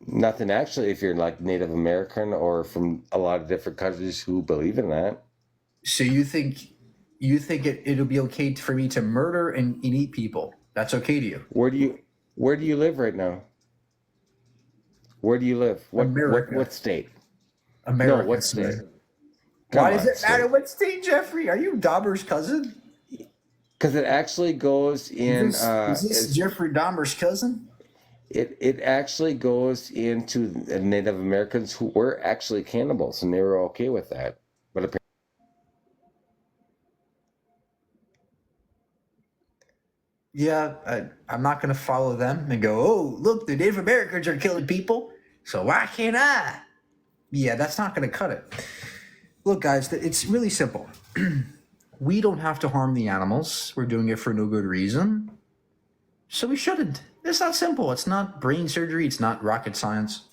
Nothing, actually, if you're like Native American or from a lot of different countries who believe in that. So you think it'll be okay for me to murder and eat people? That's okay to you? Where do you live right now? Where do you live? What state? America. No, what state? Why does it matter what state, Jeffrey? Are you Dahmer's cousin? Because it actually goes in. Is this Jeffrey Dahmer's cousin? It actually goes into Native Americans who were actually cannibals, and they were okay with that. But apparently, yeah, I'm not going to follow them and go, oh, look, the Native Americans are killing people, so why can't I? Yeah, that's not going to cut it. Look, guys, it's really simple. We don't have to harm the animals. We're doing it for no good reason. So we shouldn't. It's not simple. It's not brain surgery. It's not rocket science.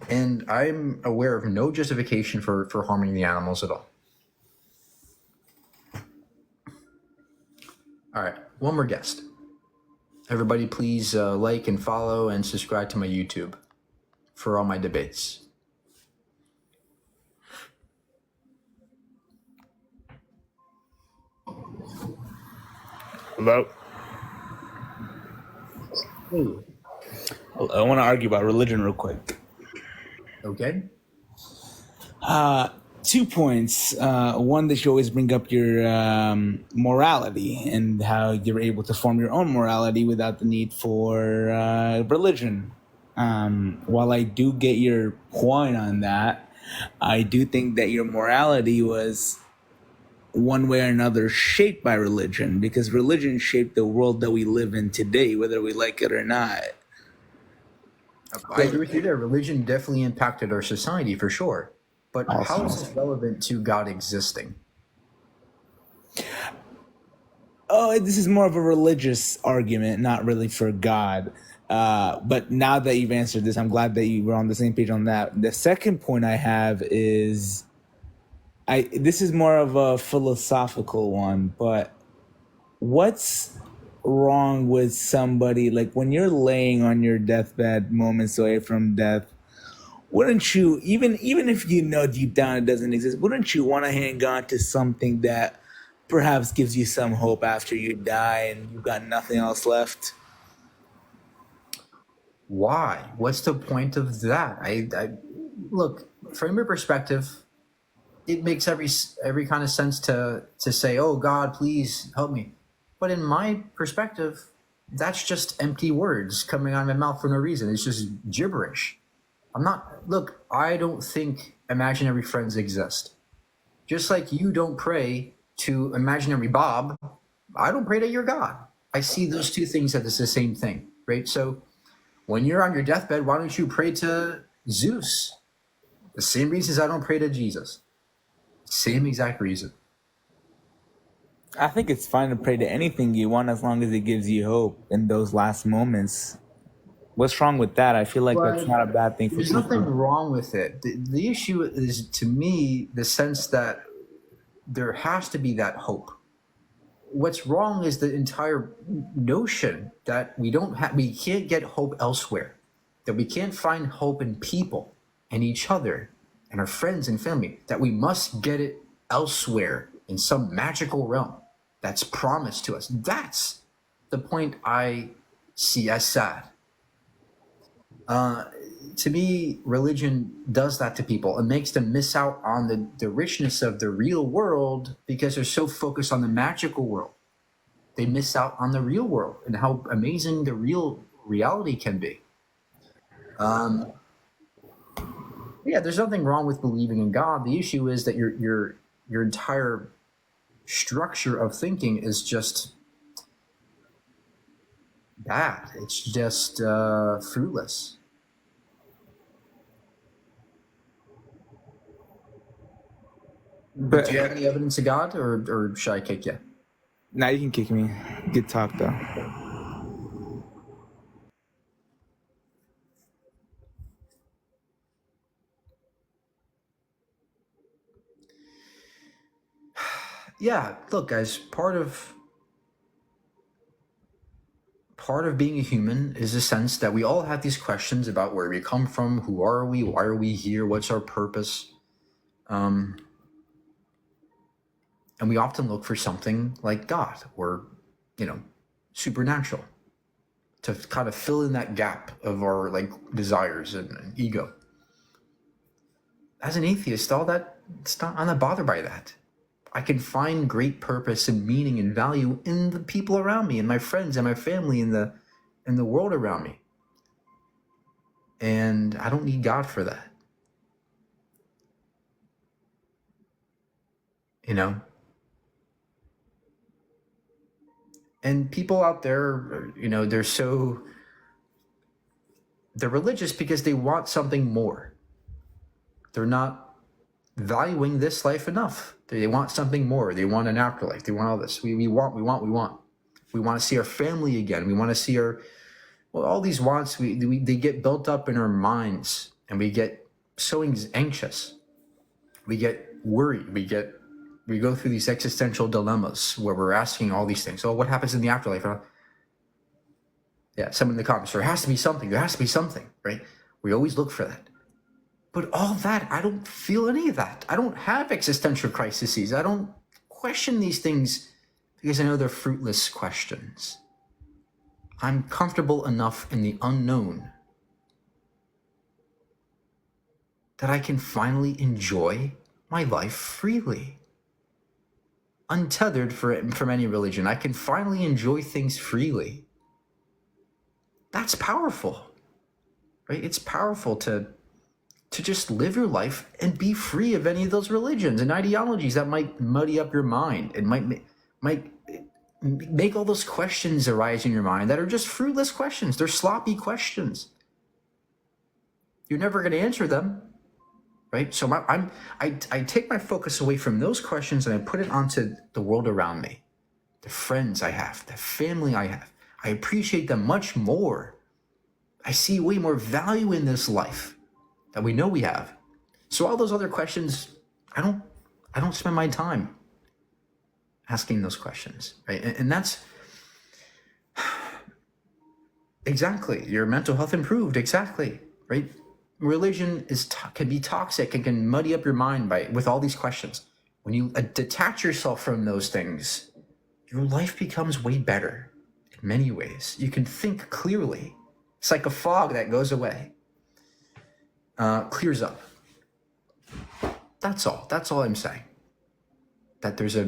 And I'm aware of no justification for harming the animals at all. All right, one more guest. Everybody please like and follow and subscribe to my YouTube for all my debates. Hello. I want to argue about religion real quick. Okay. 2 points. One, that you always bring up your morality and how you're able to form your own morality without the need for religion. While I do get your point on that, I do think that your morality was one way or another shaped by religion, because religion shaped the world that we live in today, whether we like it or not. I agree with you there. Religion definitely impacted our society for sure. But how is this relevant to God existing? Oh, this is more of a religious argument, not really for God. But now that you've answered this, I'm glad that you were on the same page on that. The second point I have is, this is more of a philosophical one, but what's wrong with somebody, like when you're laying on your deathbed moments away from death, wouldn't you, even if you know deep down it doesn't exist, wouldn't you want to hang on to something that perhaps gives you some hope after you die and you've got nothing else left? Why? What's the point of that? I look, from your perspective, it makes every kind of sense to say, oh God, please help me. But in my perspective, that's just empty words coming out of my mouth for no reason. It's just gibberish. I don't think imaginary friends exist. Just like you don't pray to imaginary Bob, I don't pray to your God. I see those two things as the same thing, right? So when you're on your deathbed, why don't you pray to Zeus? The same reasons I don't pray to Jesus. Same exact reason. I think it's fine to pray to anything you want as long as it gives you hope in those last moments. What's wrong with that? I feel like that's not a bad thing for There's people. nothing wrong with it. The issue is, to me, the sense that there has to be that hope. What's wrong is the entire notion that we can't get hope elsewhere, that we can't find hope in people and each other and our friends and family, that we must get it elsewhere in some magical realm that's promised to us. That's the point I see as sad. to me, religion does that to people. It makes them miss out on the richness of the real world because they're so focused on the magical world. They miss out on the real world and how amazing the real reality can be. Yeah, there's nothing wrong with believing in God. The issue is that your entire structure of thinking is just bad. It's just fruitless. But do you have any evidence of God, or should I kick you? now you can kick me. Good talk though. Yeah, look, guys. Part of being a human is a sense that we all have these questions about where we come from, who are we, why are we here, what's our purpose, and we often look for something like God or, supernatural to kind of fill in that gap of our desires and ego. As an atheist, I'm not bothered by that. I can find great purpose and meaning and value in the people around me, and my friends and my family, in the world around me. And I don't need God for that. And people out there, they're religious because they want something more. They're not valuing this life enough. They want something more. They want an afterlife. They want all this. We want. We want to see our family again. We want to see all these wants. They get built up in our minds, and we get so anxious. We get worried. We go through these existential dilemmas where we're asking all these things. Oh, what happens in the afterlife? Yeah, someone in the comments, there has to be something. There has to be something, right? We always look for that. But all that, I don't feel any of that. I don't have existential crises. I don't question these things because I know they're fruitless questions. I'm comfortable enough in the unknown that I can finally enjoy my life freely. Untethered from any religion. I can finally enjoy things freely. That's powerful, right? It's powerful to just live your life and be free of any of those religions and ideologies that might muddy up your mind and might make all those questions arise in your mind that are just fruitless questions. They're sloppy questions. You're never going to answer them. Right? So I take my focus away from those questions and I put it onto the world around me, the friends I have, the family I have. I appreciate them much more. I see way more value in this life that we know we have. So all those other questions, I don't spend my time asking those questions, right? And that's exactly your mental health improved, exactly, right? Religion can be toxic and can muddy up your mind with all these questions. When you detach yourself from those things, your life becomes way better in many ways. You can think clearly. It's like a fog that goes away, clears up. That's all. That's all I'm saying. That there's a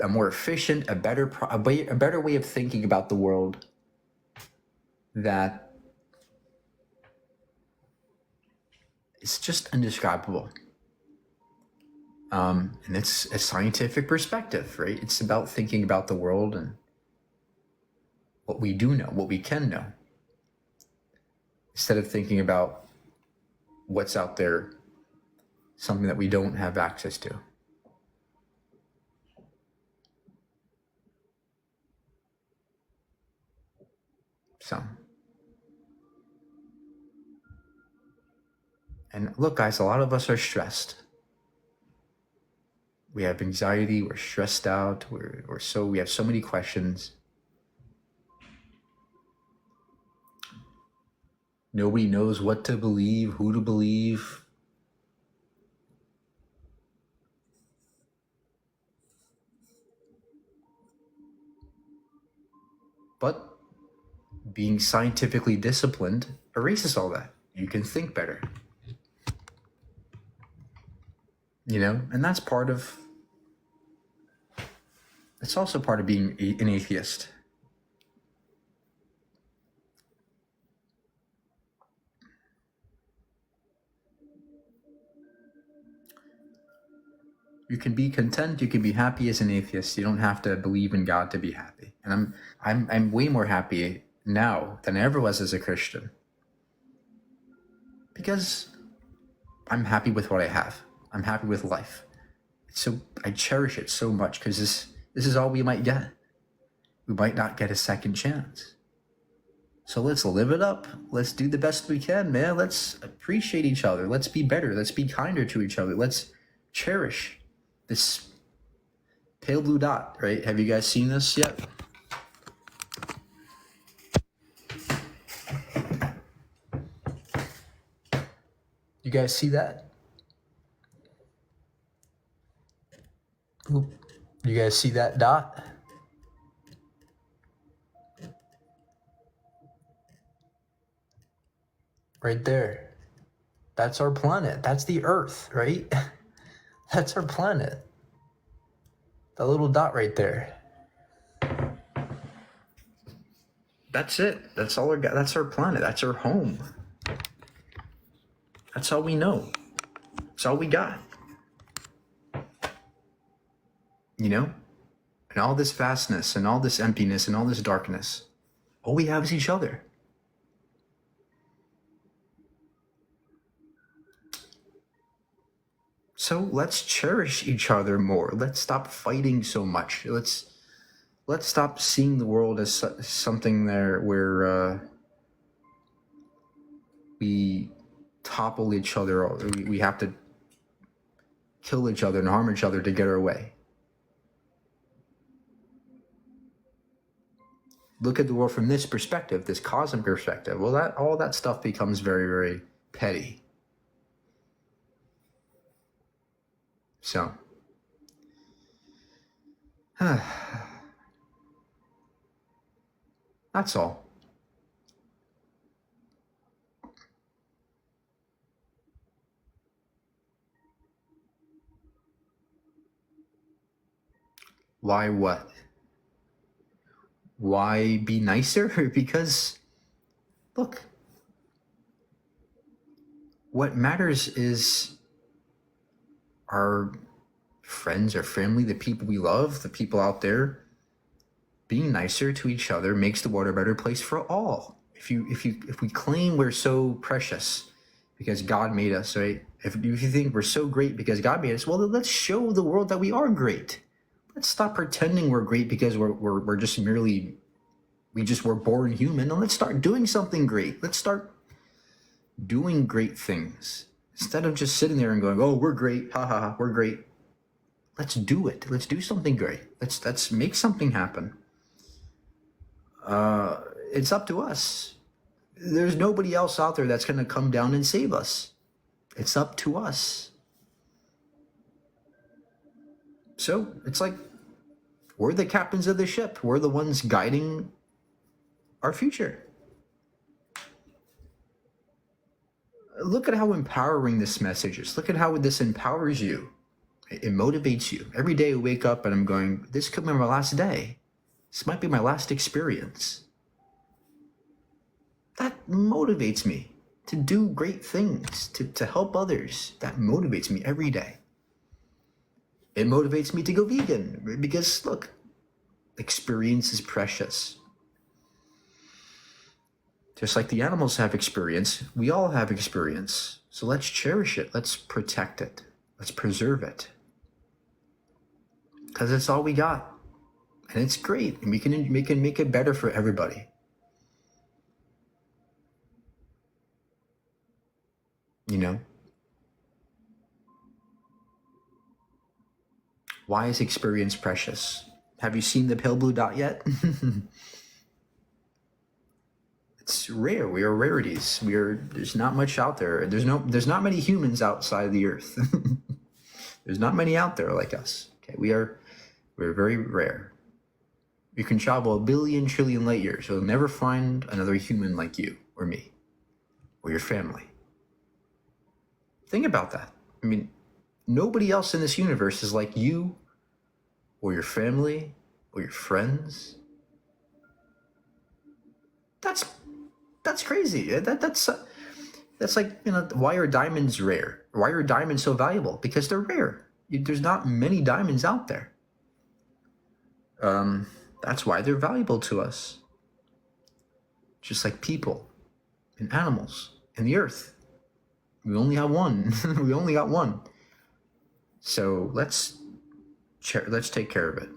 more efficient, a better way of thinking about the world that it's just indescribable. And it's a scientific perspective, right? It's about thinking about the world and what we do know, what we can know, instead of thinking about what's out there, something that we don't have access to. So. And look, guys, a lot of us are stressed. We have anxiety, we're stressed out, we have so many questions. Nobody knows what to believe, who to believe. But being scientifically disciplined erases all that. You can think better. You know, and that's part of. It's also part of being an atheist. You can be content, you can be happy as an atheist. You don't have to believe in God to be happy. And I'm way more happy now than I ever was as a Christian. Because I'm happy with what I have. I'm happy with life. So I cherish it so much because this is all we might get. We might not get a second chance. So let's live it up. Let's do the best we can, man. Let's appreciate each other. Let's be better. Let's be kinder to each other. Let's cherish this pale blue dot, right? Have you guys seen this yet? You guys see that? Oop. You guys see that dot? Right there. That's our planet. That's the Earth, right? That's our planet. The little dot right there. That's it. That's all that's our planet. That's our home. That's all we know. That's all we got. You know? And all this vastness and all this emptiness and all this darkness. All we have is each other. So let's cherish each other more. Let's stop fighting so much. Let's stop seeing the world as something there where we topple each other. We have to kill each other and harm each other to get our way. Look at the world from this perspective, this cosmic perspective. Well, all that stuff becomes very, very petty. So, that's all. Why what? Why be nicer? Because, look, what matters is our friends, our family, the people we love, the people out there. Being nicer to each other makes the world a better place for all. If we claim we're so precious because God made us, right? If you think we're so great because God made us, well, then let's show the world that we are great. Let's stop pretending we're great because we're just merely we were born human, and let's start doing something great. Let's start doing great things. Instead of just sitting there and going, oh, we're great, ha ha ha, we're great. Let's do it. Let's do something great. Let's make something happen. It's up to us. There's nobody else out there that's going to come down and save us. It's up to us. So it's like we're the captains of the ship. We're the ones guiding our future. Look at how empowering this message is. Look at how this empowers you. It motivates you. Every day I wake up and I'm going, this could be my last day. This might be my last experience. That motivates me to do great things, to help others. That motivates me every day. It motivates me to go vegan because, look, experience is precious. Just like the animals have experience, we all have experience. So let's cherish it. Let's protect it. Let's preserve it. Because it's all we got. And it's great. And we can make it better for everybody. You know? Why is experience precious? Have you seen the pale blue dot yet? It's rare. We are rarities. There's not much out there. There's not many humans outside the Earth. There's not many out there like us. Okay, we're very rare. You can travel 1 billion trillion light years. You'll never find another human like you or me. or your family. Think about that. I mean, nobody else in this universe is like you or your family or your friends. That's crazy. That's like, you know, why are diamonds rare? Why are diamonds so valuable? Because they're rare. There's not many diamonds out there. That's why they're valuable to us. Just like people and animals and the earth. We only have one. We only got one. So let's take care of it.